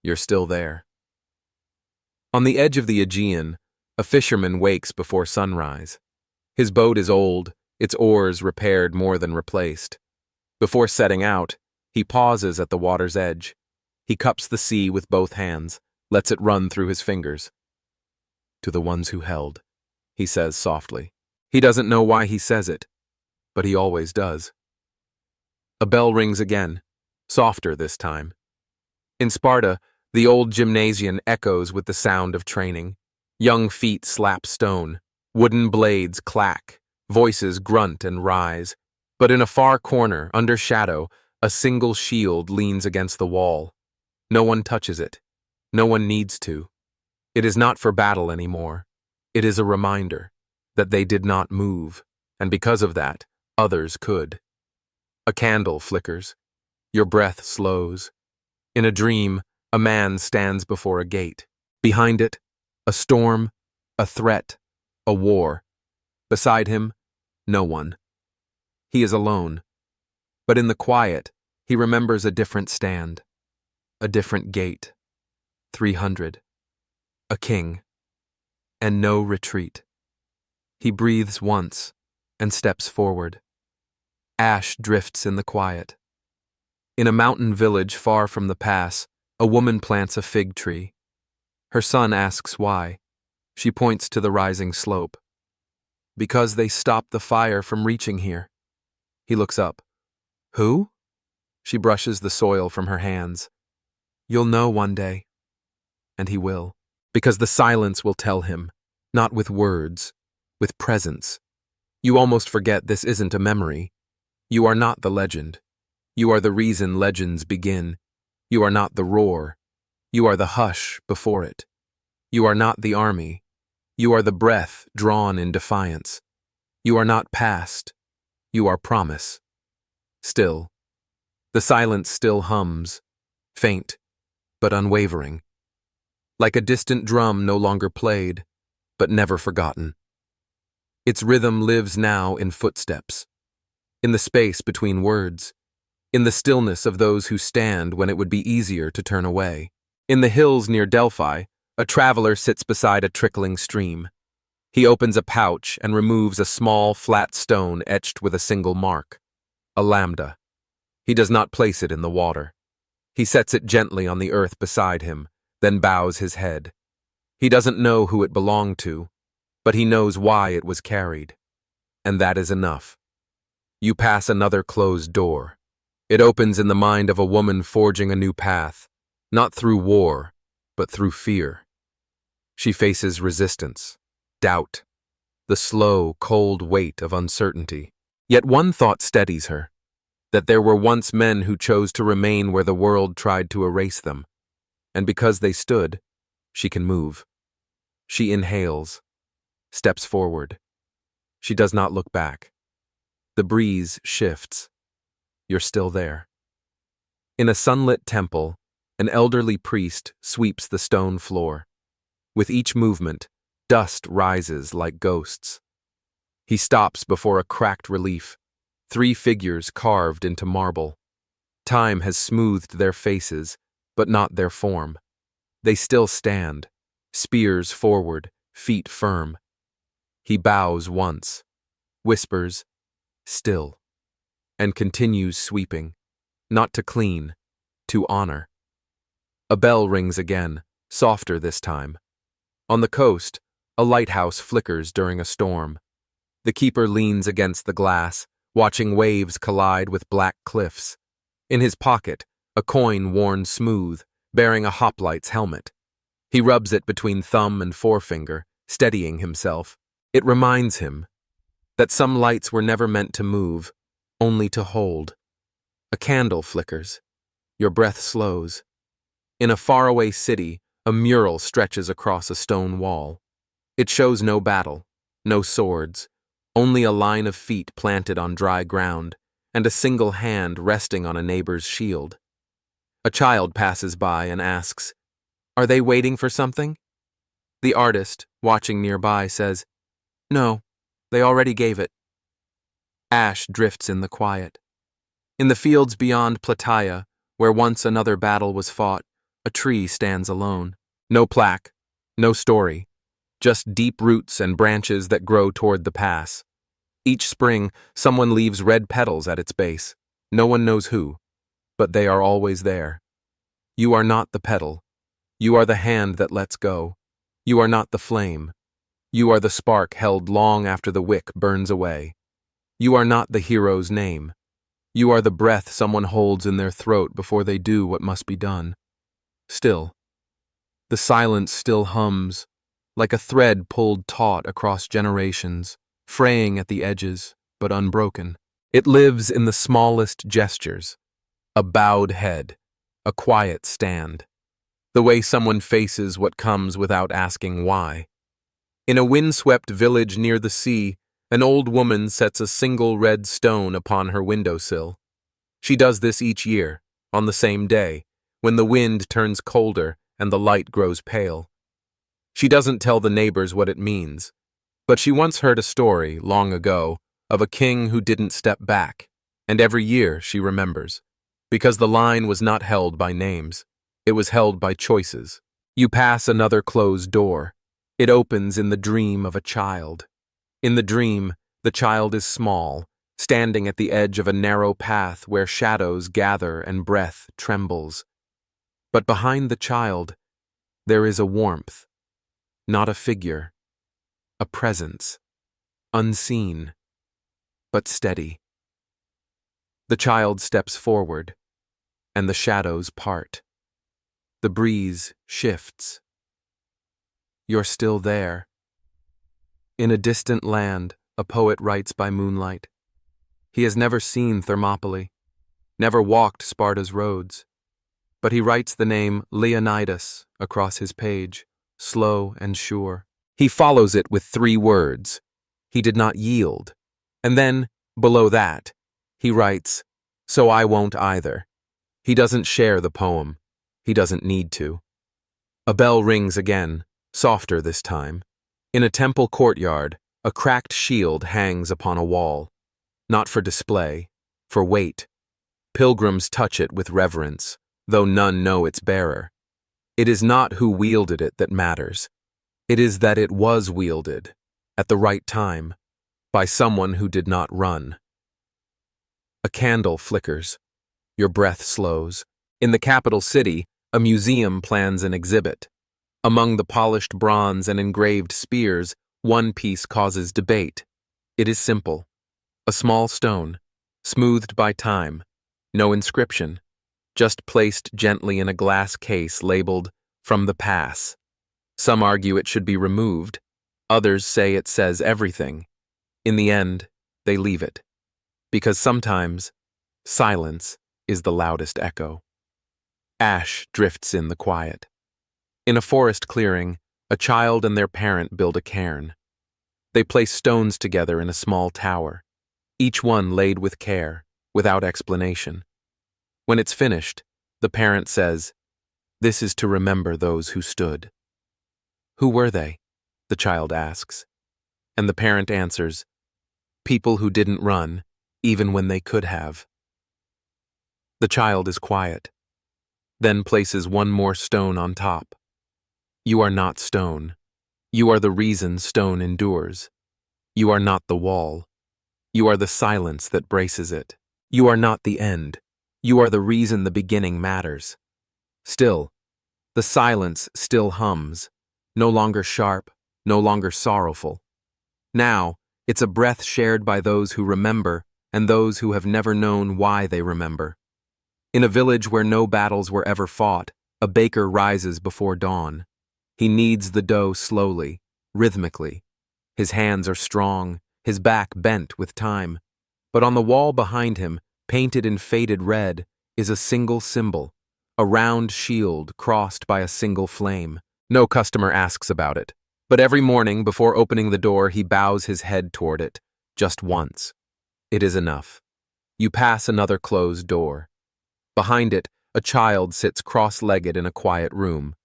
You're still there. On the edge of the Aegean, a fisherman wakes before sunrise. His boat is old, its oars repaired more than replaced. Before setting out, he pauses at the water's edge. He cups the sea with both hands, lets it run through his fingers. "To the ones who held," he says softly. He doesn't know why he says it, but he always does. A bell rings again, softer this time. In Sparta, the old gymnasium echoes with the sound of training. Young feet slap stone, wooden blades clack, voices grunt and rise. But in a far corner, under shadow, a single shield leans against the wall. No one touches it. No one needs to. It is not for battle anymore. It is a reminder that they did not move, and because of that, others could. A candle flickers. Your breath slows. In a dream, A man stands before a gate. Behind it, a storm, a threat, a war. Beside him, no one. He is alone. But in the quiet, he remembers a different stand. A different gate. 300. A king. And no retreat. He breathes once and steps forward. Ash drifts in the quiet. In a mountain village far from the pass, a woman plants a fig tree. Her son asks why. She points to the rising slope. Because they stopped the fire from reaching here. He looks up. Who? She brushes the soil from her hands. You'll know one day. And he will. Because the silence will tell him, not with words, with presence. You almost forget this isn't a memory. You are not the legend. You are the reason legends begin. You are not the roar. You are the hush before it. You are not the army. You are the breath drawn in defiance. You are not past. You are promise. Still. The silence still hums, faint, but unwavering. Like a distant drum no longer played, but never forgotten. Its rhythm lives now in footsteps, in the space between words, in the stillness of those who stand when it would be easier to turn away. In the hills near Delphi, a traveler sits beside a trickling stream. He opens a pouch and removes a small, flat stone etched with a single mark, a lambda. He does not place it in the water. He sets it gently on the earth beside him, then bows his head. He doesn't know who it belonged to, but he knows why it was carried. And that is enough. You pass another closed door. It opens in the mind of a woman forging a new path, not through war, but through fear. She faces resistance, doubt, the slow, cold weight of uncertainty. Yet one thought steadies her, that there were once men who chose to remain where the world tried to erase them. And because they stood, she can move. She inhales, steps forward. She does not look back. The breeze shifts. You're still there. In a sunlit temple, an elderly priest sweeps the stone floor. With each movement, dust rises like ghosts. He stops before a cracked relief, 3 figures carved into marble. Time has smoothed their faces, but not their form. They still stand, spears forward, feet firm. He bows once, whispers, still, and continues sweeping, not to clean, to honor. A bell rings again, softer this time. On the coast, a lighthouse flickers during a storm. The keeper leans against the glass, watching waves collide with black cliffs. In his pocket, a coin worn smooth, bearing a hoplite's helmet. He rubs it between thumb and forefinger, steadying himself. It reminds him that some lights were never meant to move, only to hold. A candle flickers. Your breath slows. In a faraway city, a mural stretches across a stone wall. It shows no battle, no swords, only a line of feet planted on dry ground, and a single hand resting on a neighbor's shield. A child passes by and asks, "Are they waiting for something?" The artist, watching nearby, says, "No, they already gave it." Ash drifts in the quiet. In the fields beyond Plataea, where once another battle was fought, a tree stands alone. No plaque, no story, just deep roots and branches that grow toward the pass. Each spring, someone leaves red petals at its base. No one knows who, but they are always there. You are not the petal. You are the hand that lets go. You are not the flame. You are the spark held long after the wick burns away. You are not the hero's name. You are the breath someone holds in their throat before they do what must be done. Still, the silence still hums, like a thread pulled taut across generations, fraying at the edges, but unbroken. It lives in the smallest gestures, a bowed head, a quiet stand, the way someone faces what comes without asking why. In a windswept village near the sea, an old woman sets a single red stone upon her windowsill. She does this each year, on the same day, when the wind turns colder and the light grows pale. She doesn't tell the neighbors what it means, but she once heard a story, long ago, of a king who didn't step back, and every year she remembers, because the line was not held by names, it was held by choices. You pass another closed door. It opens in the dream of a child. In the dream, the child is small, standing at the edge of a narrow path where shadows gather and breath trembles. But behind the child, there is a warmth, not a figure, a presence, unseen, but steady. The child steps forward, and the shadows part. The breeze shifts. You're still there. In a distant land, a poet writes by moonlight. He has never seen Thermopylae, never walked Sparta's roads, but he writes the name Leonidas across his page, slow and sure. He follows it with 3 words. He did not yield. And then, below that, he writes, so I won't either. He doesn't share the poem. He doesn't need to. A bell rings again, softer this time. In a temple courtyard, a cracked shield hangs upon a wall. Not for display, for weight. Pilgrims touch it with reverence, though none know its bearer. It is not who wielded it that matters. It is that it was wielded, at the right time, by someone who did not run. A candle flickers. Your breath slows. In the capital city, a museum plans an exhibit. Among the polished bronze and engraved spears, one piece causes debate. It is simple. A small stone, smoothed by time, no inscription, just placed gently in a glass case labeled, "From the Pass." Some argue it should be removed. Others say it says everything. In the end, they leave it. Because sometimes, silence is the loudest echo. Ash drifts in the quiet. In a forest clearing, a child and their parent build a cairn. They place stones together in a small tower, each one laid with care, without explanation. When it's finished, the parent says, "This is to remember those who stood." Who were they? The child asks. And the parent answers, people who didn't run, even when they could have. The child is quiet, then places one more stone on top. You are not stone. You are the reason stone endures. You are not the wall. You are the silence that braces it. You are not the end. You are the reason the beginning matters. Still, the silence still hums, no longer sharp, no longer sorrowful. Now, it's a breath shared by those who remember and those who have never known why they remember. In a village where no battles were ever fought, a baker rises before dawn. He kneads the dough slowly, rhythmically. His hands are strong, his back bent with time. But on the wall behind him, painted in faded red, is a single symbol, a round shield crossed by a single flame. No customer asks about it, but every morning before opening the door he bows his head toward it, just once. It is enough. You pass another closed door. Behind it, a child sits cross-legged in a quiet room.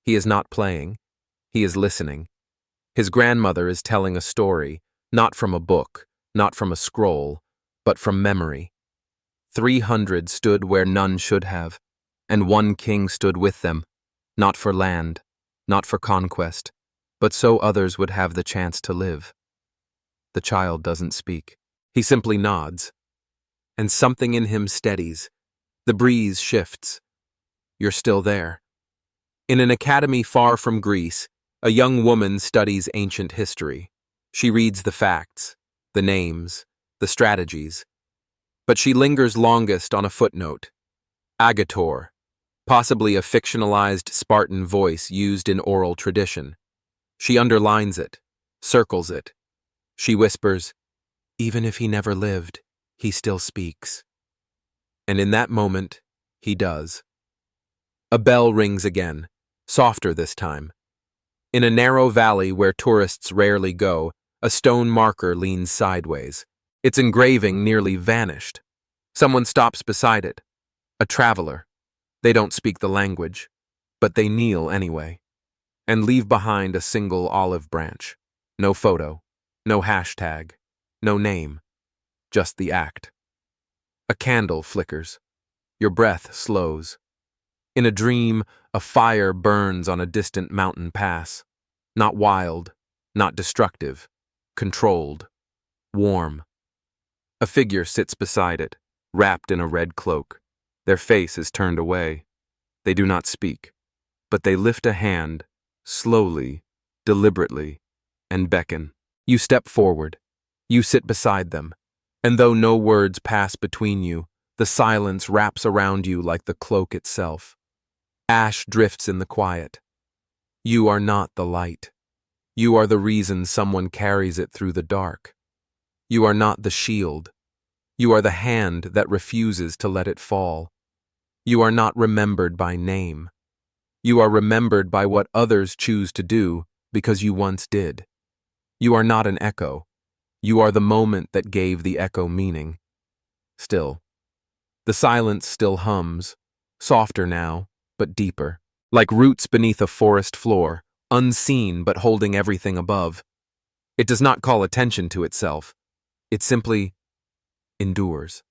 He is not playing. He is listening. His grandmother is telling a story, not from a book, not from a scroll, but from memory. 300 stood where none should have, and one king stood with them, not for land, not for conquest, but so others would have the chance to live. The child doesn't speak. He simply nods, and something in him steadies. The breeze shifts. You're still there. In an academy far from Greece, a young woman studies ancient history. She reads the facts, the names, the strategies. But she lingers longest on a footnote. Agator, possibly a fictionalized Spartan voice used in oral tradition. She underlines it, circles it. She whispers, even if he never lived, he still speaks. And in that moment, he does. A bell rings again, softer this time. In a narrow valley where tourists rarely go, a stone marker leans sideways. Its engraving nearly vanished. Someone stops beside it. A traveler. They don't speak the language, but they kneel anyway, and leave behind a single olive branch. No photo, no hashtag, no name, just the act. A candle flickers. Your breath slows. In a dream, a fire burns on a distant mountain pass. Not wild, not destructive, controlled, warm. A figure sits beside it, wrapped in a red cloak. Their face is turned away. They do not speak, but they lift a hand, slowly, deliberately, and beckon. You step forward. You sit beside them, and though no words pass between you, the silence wraps around you like the cloak itself. Ash drifts in the quiet. You are not the light. You are the reason someone carries it through the dark. You are not the shield. You are the hand that refuses to let it fall. You are not remembered by name. You are remembered by what others choose to do because you once did. You are not an echo. You are the moment that gave the echo meaning. Still, the silence still hums, softer now, but deeper, like roots beneath a forest floor, unseen but holding everything above. It does not call attention to itself. It simply endures.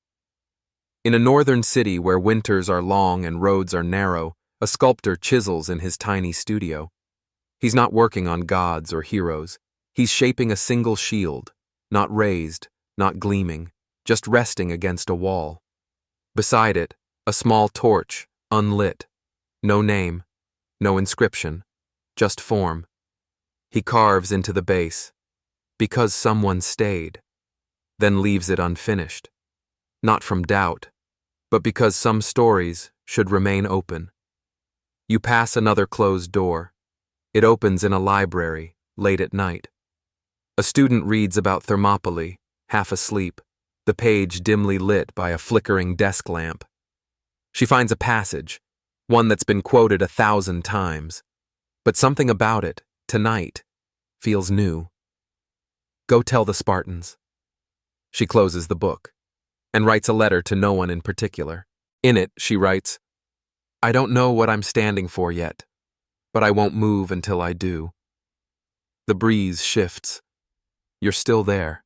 In a northern city where winters are long and roads are narrow, a sculptor chisels in his tiny studio. He's not working on gods or heroes. He's shaping a single shield, not raised, not gleaming, just resting against a wall. Beside it, a small torch, unlit. No name, no inscription, just form. He carves into the base, because someone stayed, then leaves it unfinished. Not from doubt, but because some stories should remain open. You pass another closed door. It opens in a library, late at night. A student reads about Thermopylae, half asleep, the page dimly lit by a flickering desk lamp. She finds a passage, one that's been quoted 1,000 times, but something about it, tonight, feels new. Go tell the Spartans. She closes the book and writes a letter to no one in particular. In it, she writes, I don't know what I'm standing for yet, but I won't move until I do. The breeze shifts. You're still there.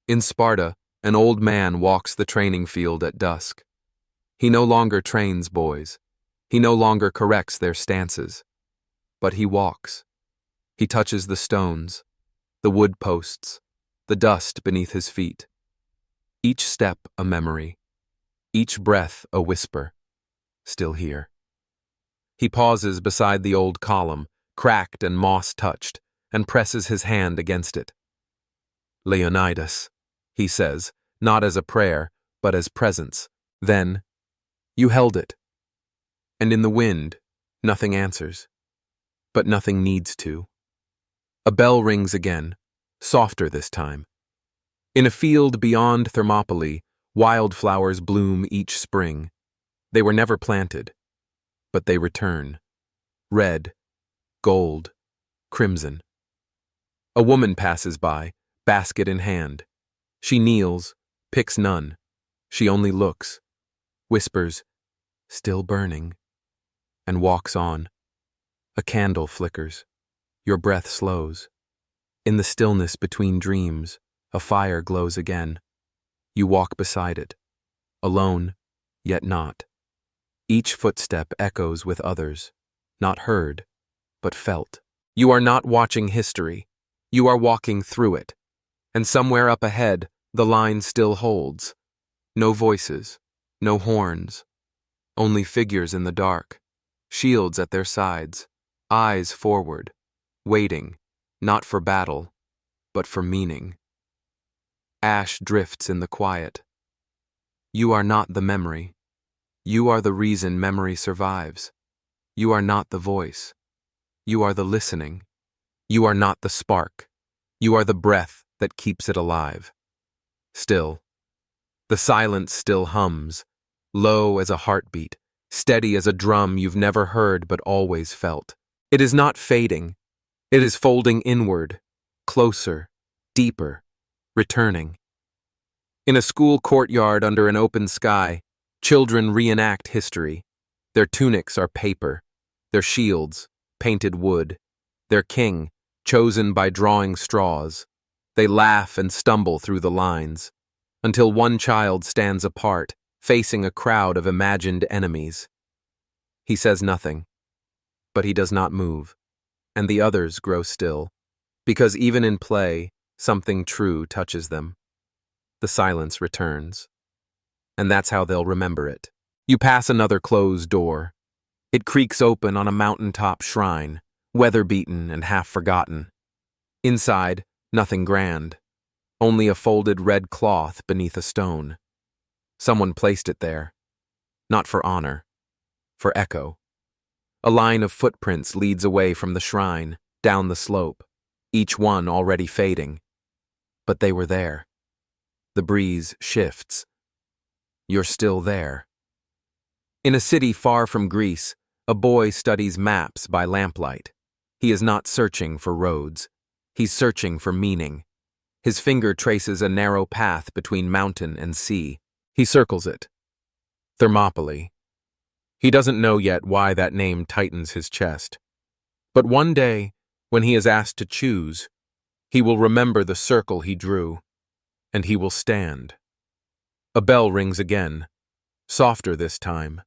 In Sparta, an old man walks the training field at dusk. He no longer trains boys. He no longer corrects their stances. But he walks. He touches the stones, the wood posts, the dust beneath his feet. Each step a memory. Each breath a whisper. Still here. He pauses beside the old column, cracked and moss-touched, and presses his hand against it. Leonidas, he says, not as a prayer, but as presence. Then, you held it. And in the wind, nothing answers. But nothing needs to. A bell rings again, softer this time. In a field beyond Thermopylae, wildflowers bloom each spring. They were never planted, but they return. Red, gold, crimson. A woman passes by, basket in hand. She kneels, picks none. She only looks, whispers, still burning, and walks on. A candle flickers. Your breath slows. In the stillness between dreams, a fire glows again. You walk beside it, alone, yet not. Each footstep echoes with others, not heard, but felt. You are not watching history. You are walking through it. And somewhere up ahead, the line still holds. No voices, no horns. Only figures in the dark, shields at their sides, eyes forward, waiting, not for battle, but for meaning. Ash drifts in the quiet. You are not the memory. You are the reason memory survives. You are not the voice. You are the listening. You are not the spark. You are the breath that keeps it alive. Still, the silence still hums, low as a heartbeat, steady as a drum you've never heard but always felt. It is not fading. It is folding inward, closer, deeper, returning. In a school courtyard under an open sky, Children reenact history. Their tunics are paper, their shields, painted wood, their king, chosen by drawing straws. They laugh and stumble through the lines, until one child stands apart, facing a crowd of imagined enemies. He says nothing, but he does not move, and the others grow still, because even in play, something true touches them. The silence returns, and that's how they'll remember it. You pass another closed door. It creaks open on a mountaintop shrine, weather-beaten and half-forgotten. Inside, nothing grand, only a folded red cloth beneath a stone. Someone placed it there, not for honor, for echo. A line of footprints leads away from the shrine, down the slope, each one already fading. But they were there. The breeze shifts. You're still there. In a city far from Greece, a boy studies maps by lamplight. He is not searching for roads. He's searching for meaning. His finger traces a narrow path between mountain and sea. He circles it. Thermopylae. He doesn't know yet why that name tightens his chest. But one day, when he is asked to choose, he will remember the circle he drew, and he will stand. A bell rings again, softer this time.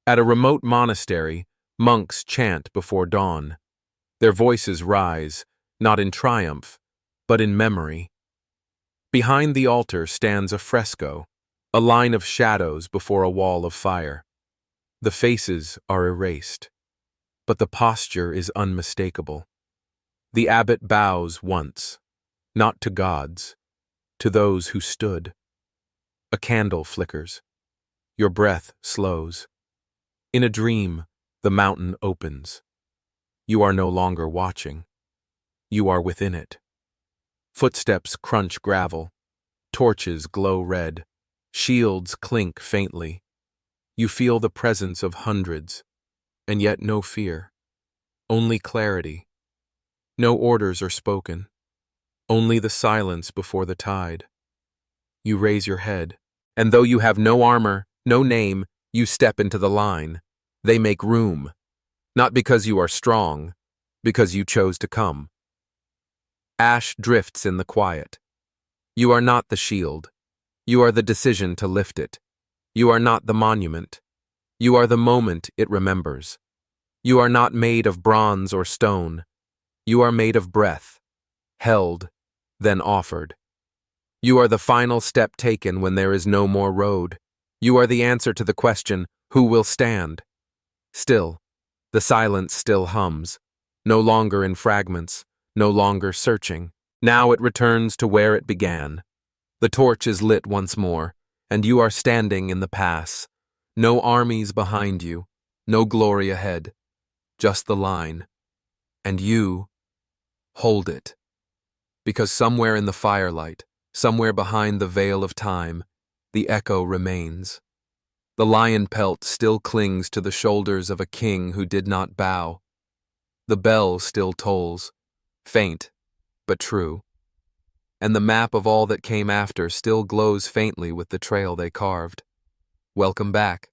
At a remote monastery, monks chant before dawn. Their voices rise, not in triumph, but in memory. Behind the altar stands a fresco, a line of shadows before a wall of fire. The faces are erased, but the posture is unmistakable. The abbot bows once, not to gods, to those who stood. A candle flickers. Your breath slows. In a dream, the mountain opens. You are no longer watching. You are within it. Footsteps crunch gravel. Torches glow red. Shields clink faintly. You feel the presence of hundreds, and yet no fear. Only clarity. No orders are spoken. Only the silence before the tide. You raise your head, and though you have no armor, no name, you step into the line. They make room, not because you are strong, because you chose to come. Ash drifts in the quiet. You are not the shield. You are the decision to lift it. You are not the monument. You are the moment it remembers. You are not made of bronze or stone. You are made of breath, held, then offered. You are the final step taken when there is no more road. You are the answer to the question, who will stand? Still, the silence still hums, no longer in fragments, no longer searching. Now it returns to where it began. The torch is lit once more, and you are standing in the pass. No armies behind you, no glory ahead, just the line. And you hold it. Because somewhere in the firelight, somewhere behind the veil of time, the echo remains. The lion pelt still clings to the shoulders of a king who did not bow. The bell still tolls, faint, but true. And the map of all that came after still glows faintly with the trail they carved. Welcome back.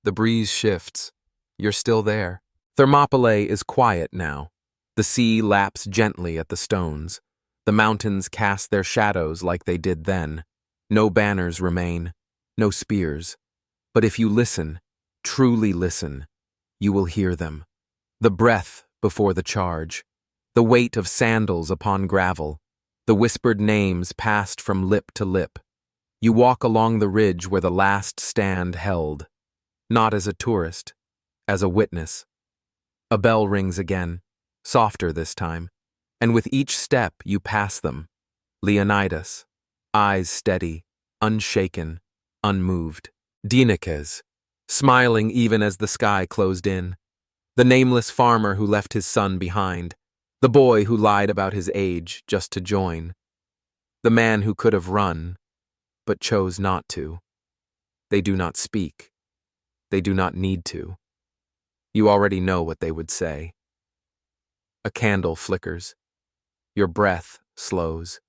The breeze shifts. You're still there. Thermopylae is quiet now. The sea laps gently at the stones. The mountains cast their shadows like they did then. No banners remain, no spears. But if you listen, truly listen, you will hear them. The breath before the charge, the weight of sandals upon gravel, the whispered names passed from lip to lip. You walk along the ridge where the last stand held, not as a tourist, as a witness. A bell rings again, softer this time, and with each step you pass them. Leonidas, eyes steady, unshaken, unmoved. Deineches, smiling even as the sky closed in. The nameless farmer who left his son behind. The boy who lied about his age just to join. The man who could have run, but chose not to. They do not speak. They do not need to. You already know what they would say. A candle flickers. Your breath slows.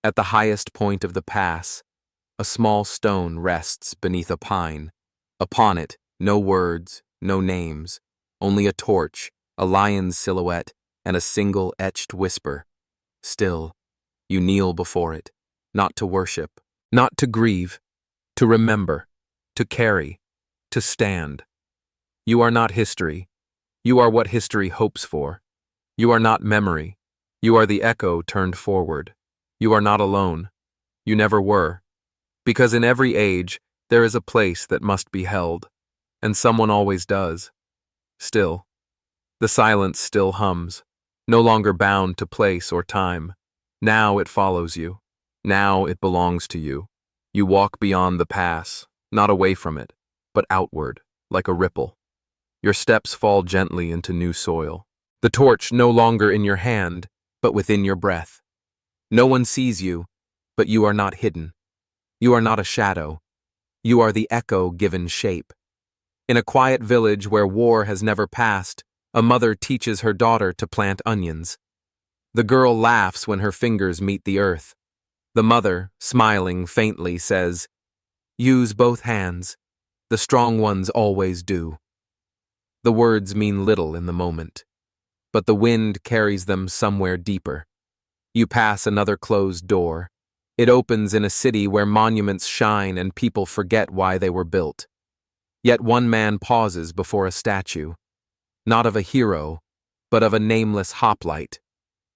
At the highest point of the pass, a small stone rests beneath a pine. Upon it, no words, no names, only a torch, a lion's silhouette, and a single etched whisper. Still, you kneel before it, not to worship, not to grieve, to remember, to carry, to stand. You are not history. You are what history hopes for. You are not memory. You are the echo turned forward. You are not alone. You never were. Because in every age, there is a place that must be held, and someone always does. Still, the silence still hums, no longer bound to place or time. Now it follows you. Now it belongs to you. You walk beyond the pass, not away from it, but outward, like a ripple. Your steps fall gently into new soil. The torch no longer in your hand, but within your breath. No one sees you, but you are not hidden. You are not a shadow. You are the echo given shape. In a quiet village where war has never passed, a mother teaches her daughter to plant onions. The girl laughs when her fingers meet the earth. The mother, smiling faintly, says, "Use both hands. The strong ones always do." The words mean little in the moment, but the wind carries them somewhere deeper. You pass another closed door. It opens in a city where monuments shine and people forget why they were built. Yet one man pauses before a statue, not of a hero, but of a nameless hoplite,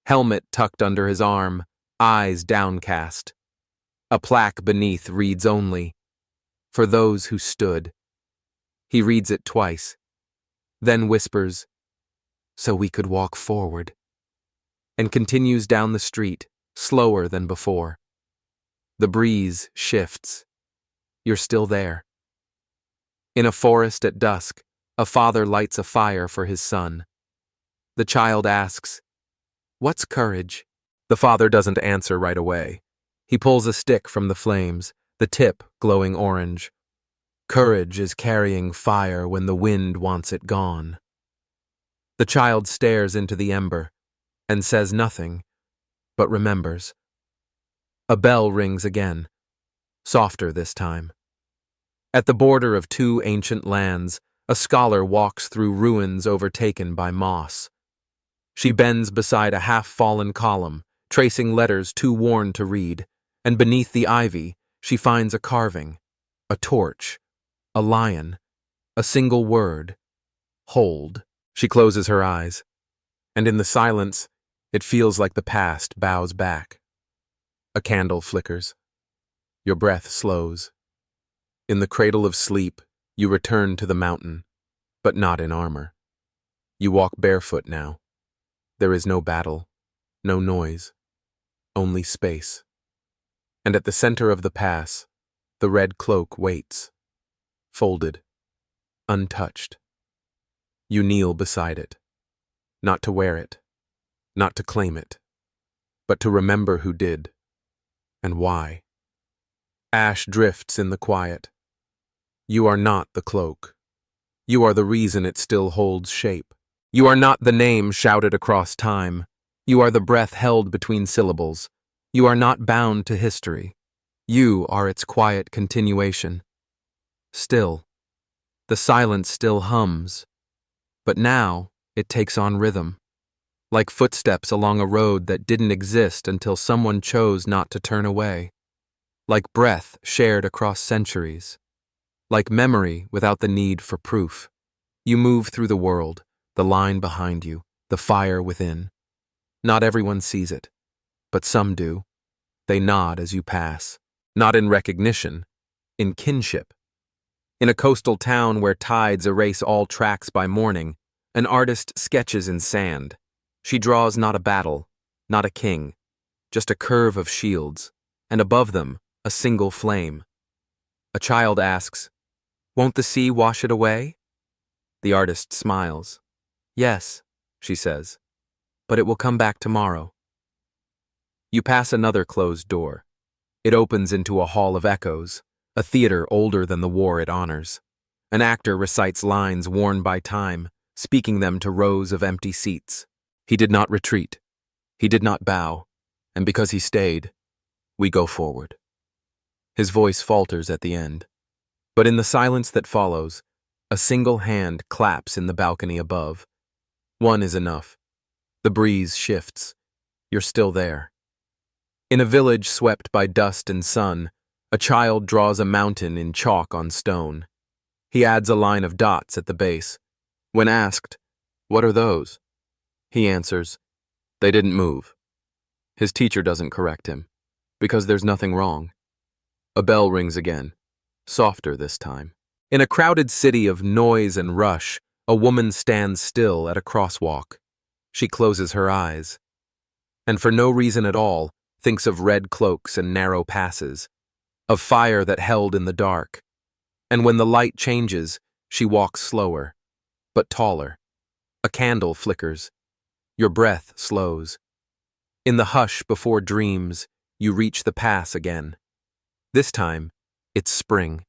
helmet tucked under his arm, eyes downcast. A plaque beneath reads only, "For those who stood." He reads it twice, then whispers, "So we could walk forward," and continues down the street, slower than before. The breeze shifts. You're still there. In a forest at dusk, a father lights a fire for his son. The child asks, "What's courage?" The father doesn't answer right away. He pulls a stick from the flames, the tip glowing orange. Courage is carrying fire when the wind wants it gone. The child stares into the ember and says nothing, but remembers. A bell rings again, softer this time. At the border of two ancient lands, a scholar walks through ruins overtaken by moss. She bends beside a half-fallen column, tracing letters too worn to read, and beneath the ivy, she finds a carving, a torch, a lion, a single word, "Hold." She closes her eyes, and in the silence, it feels like the past bows back. A candle flickers. Your breath slows. In the cradle of sleep, you return to the mountain, but not in armor. You walk barefoot now. There is no battle, no noise, only space. And at the center of the pass, the red cloak waits, folded, untouched. You kneel beside it, not to wear it, not to claim it, but to remember who did, and why. Ash drifts in the quiet. You are not the cloak. You are the reason it still holds shape. You are not the name shouted across time. You are the breath held between syllables. You are not bound to history. You are its quiet continuation. Still, the silence still hums, but now it takes on rhythm, like footsteps along a road that didn't exist until someone chose not to turn away, like breath shared across centuries, like memory without the need for proof. You move through the world, the line behind you, the fire within. Not everyone sees it, but some do. They nod as you pass, not in recognition, in kinship. In a coastal town where tides erase all tracks by morning, an artist sketches in sand. She draws not a battle, not a king, just a curve of shields, and above them, a single flame. A child asks, "Won't the sea wash it away?" The artist smiles. "Yes," she says, "but it will come back tomorrow." You pass another closed door. It opens into a hall of echoes, a theater older than the war it honors. An actor recites lines worn by time, speaking them to rows of empty seats. He did not retreat. He did not bow. And because he stayed, we go forward. His voice falters at the end. But in the silence that follows, a single hand claps in the balcony above. One is enough. The breeze shifts. You're still there. In a village swept by dust and sun, a child draws a mountain in chalk on stone. He adds a line of dots at the base. When asked, "What are those?" he answers, "They didn't move." His teacher doesn't correct him, because there's nothing wrong. A bell rings again, softer this time. In a crowded city of noise and rush, a woman stands still at a crosswalk. She closes her eyes, and for no reason at all, thinks of red cloaks and narrow passes, of fire that held in the dark. And when the light changes, she walks slower, but taller. A candle flickers. Your breath slows. In the hush before dreams, you reach the pass again. This time, it's spring.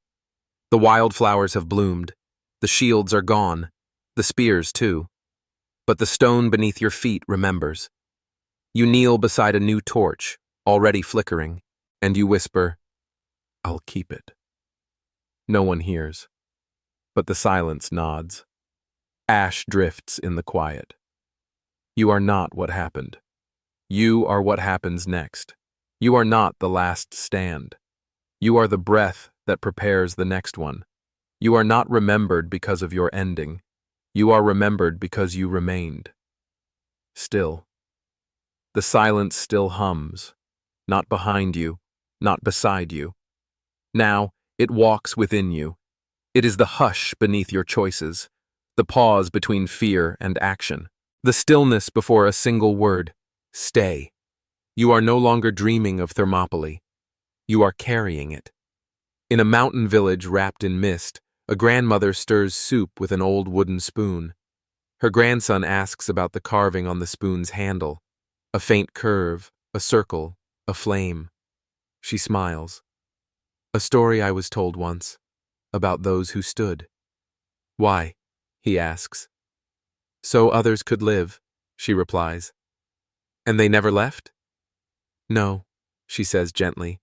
The wildflowers have bloomed. The shields are gone. The spears, too. But the stone beneath your feet remembers. You kneel beside a new torch, already flickering, and you whisper, "I'll keep it." No one hears, but the silence nods. Ash drifts in the quiet. You are not what happened. You are what happens next. You are not the last stand. You are the breath that prepares the next one. You are not remembered because of your ending. You are remembered because you remained. Still. The silence still hums, not behind you, not beside you. Now, it walks within you. It is the hush beneath your choices, the pause between fear and action, the stillness before a single word, stay. You are no longer dreaming of Thermopylae. You are carrying it. In a mountain village wrapped in mist, a grandmother stirs soup with an old wooden spoon. Her grandson asks about the carving on the spoon's handle, a faint curve, a circle, a flame. She smiles. "A story I was told once, about those who stood." "Why?" he asks. "So others could live," she replies. "And they never left?" "No," she says gently,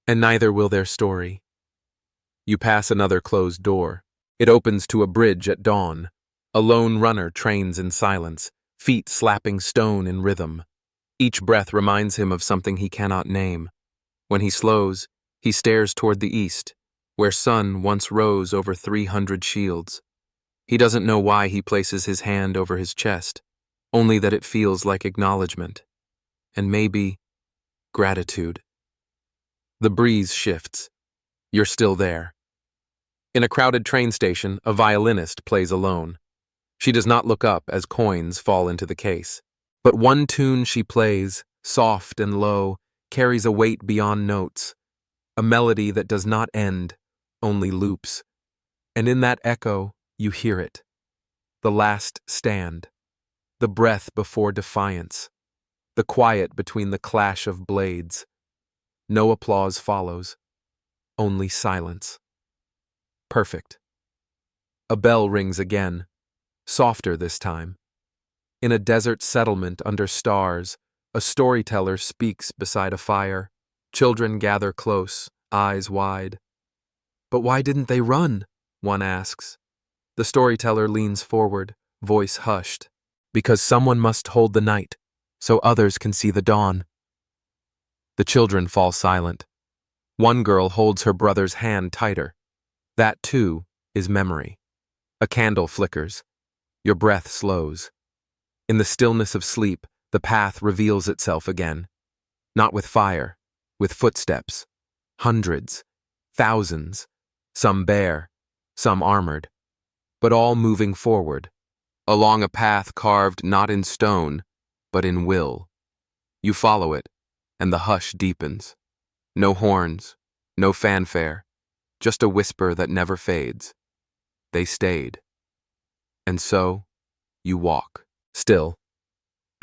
"and neither will their story." You pass another closed door. It opens to a bridge at dawn. A lone runner trains in silence, feet slapping stone in rhythm. Each breath reminds him of something he cannot name. When he slows, he stares toward the east, where sun once rose over 300 shields. He doesn't know why he places his hand over his chest, only that it feels like acknowledgement, and maybe gratitude. The breeze shifts. You're still there. In a crowded train station, a violinist plays alone. She does not look up as coins fall into the case. But one tune she plays, soft and low, carries a weight beyond notes, a melody that does not end, only loops. And in that echo, you hear it. The last stand. The breath before defiance. The quiet between the clash of blades. No applause follows. Only silence. Perfect. A bell rings again, softer this time. In a desert settlement under stars, a storyteller speaks beside a fire. Children gather close, eyes wide. "But why didn't they run?" one asks. The storyteller leans forward, voice hushed. "Because someone must hold the night, so others can see the dawn." The children fall silent. One girl holds her brother's hand tighter. That, too, is memory. A candle flickers. Your breath slows. In the stillness of sleep, the path reveals itself again. Not with fire, with footsteps. Hundreds, thousands, some bare, some armored, but all moving forward, along a path carved not in stone, but in will. You follow it, and the hush deepens. No horns, no fanfare, just a whisper that never fades. They stayed. And so, you walk. Still.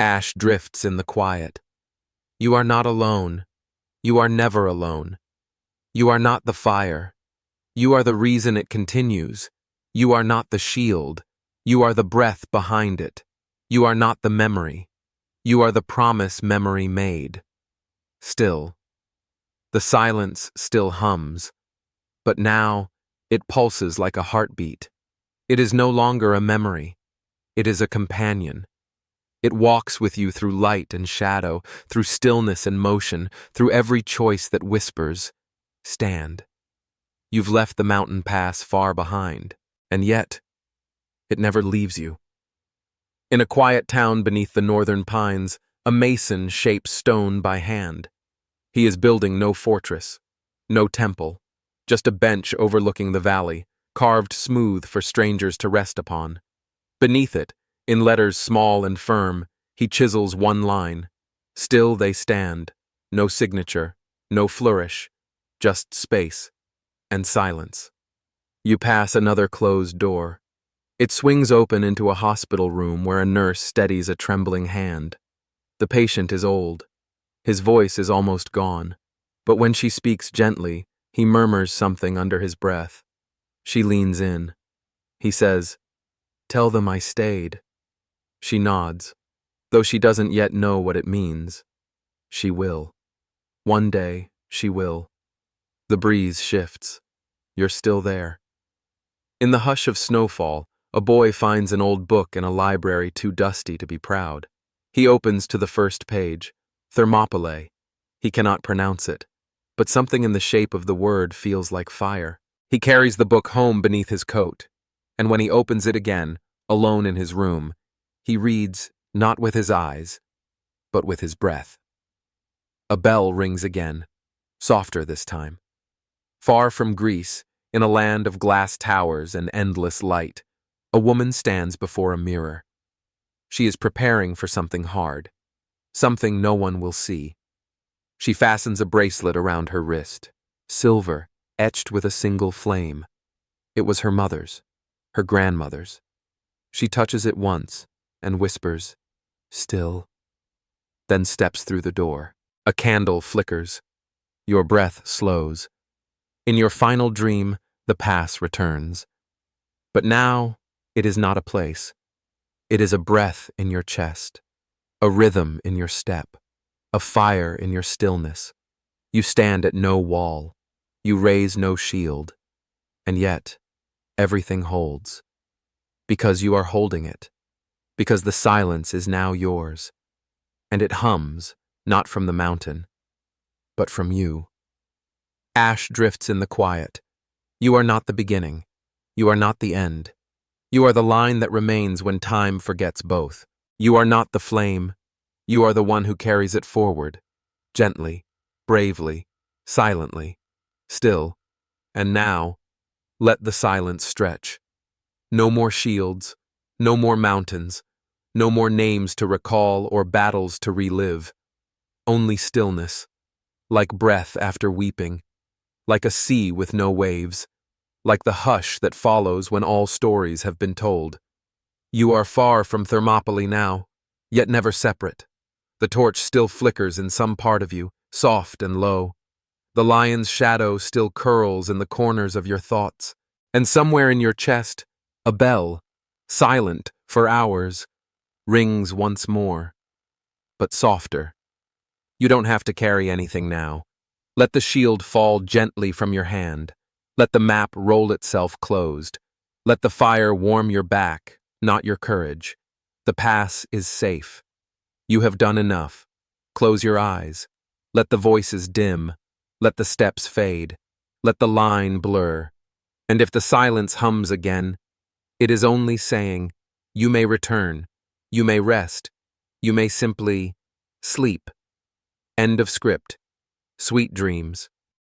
Ash drifts in the quiet. You are not alone. You are never alone. You are not the fire. You are the reason it continues. You are not the shield. You are the breath behind it. You are not the memory. You are the promise memory made. Still. The silence still hums, but now it pulses like a heartbeat. It is no longer a memory. It is a companion. It walks with you through light and shadow, through stillness and motion, through every choice that whispers, "Stand." You've left the mountain pass far behind, and yet it never leaves you. In a quiet town beneath the northern pines, a mason shapes stone by hand. He is building no fortress, no temple, just a bench overlooking the valley, carved smooth for strangers to rest upon. Beneath it, in letters small and firm, he chisels one line. Still they stand, no signature, no flourish, just space and silence. You pass another closed door. It swings open into a hospital room where a nurse steadies a trembling hand. The patient is old. His voice is almost gone, but when she speaks gently, he murmurs something under his breath. She leans in. He says, "Tell them I stayed." She nods, though she doesn't yet know what it means. She will. One day, she will. The breeze shifts. You're still there. In the hush of snowfall, a boy finds an old book in a library too dusty to be proud. He opens to the first page, Thermopylae. He cannot pronounce it, but something in the shape of the word feels like fire. He carries the book home beneath his coat, and when he opens it again, alone in his room, he reads not with his eyes, but with his breath. A bell rings again, softer this time. Far from Greece, in a land of glass towers and endless light, a woman stands before a mirror. She is preparing for something hard, something no one will see. She fastens a bracelet around her wrist, silver, etched with a single flame. It was her mother's, her grandmother's. She touches it once and whispers, "Still," then steps through the door. A candle flickers. Your breath slows. In your final dream, the past returns. But now, it is not a place. It is a breath in your chest, a rhythm in your step, a fire in your stillness. You stand at no wall. You raise no shield. And yet, everything holds. Because you are holding it. Because the silence is now yours. And it hums, not from the mountain, but from you. Ash drifts in the quiet. You are not the beginning. You are not the end. You are the line that remains when time forgets both. You are not the flame. You are the one who carries it forward, gently, bravely, silently, still. And now, let the silence stretch. No more shields, no more mountains, no more names to recall or battles to relive. Only stillness, like breath after weeping, like a sea with no waves, like the hush that follows when all stories have been told. You are far from Thermopylae now, yet never separate. The torch still flickers in some part of you, soft and low. The lion's shadow still curls in the corners of your thoughts, and somewhere in your chest, a bell, silent for hours, rings once more, but softer. You don't have to carry anything now. Let the shield fall gently from your hand. Let the map roll itself closed. Let the fire warm your back, not your courage. The pass is safe. You have done enough. Close your eyes. Let the voices dim. Let the steps fade. Let the line blur. And if the silence hums again, it is only saying, you may return. You may rest. You may simply sleep. End of script. Sweet dreams.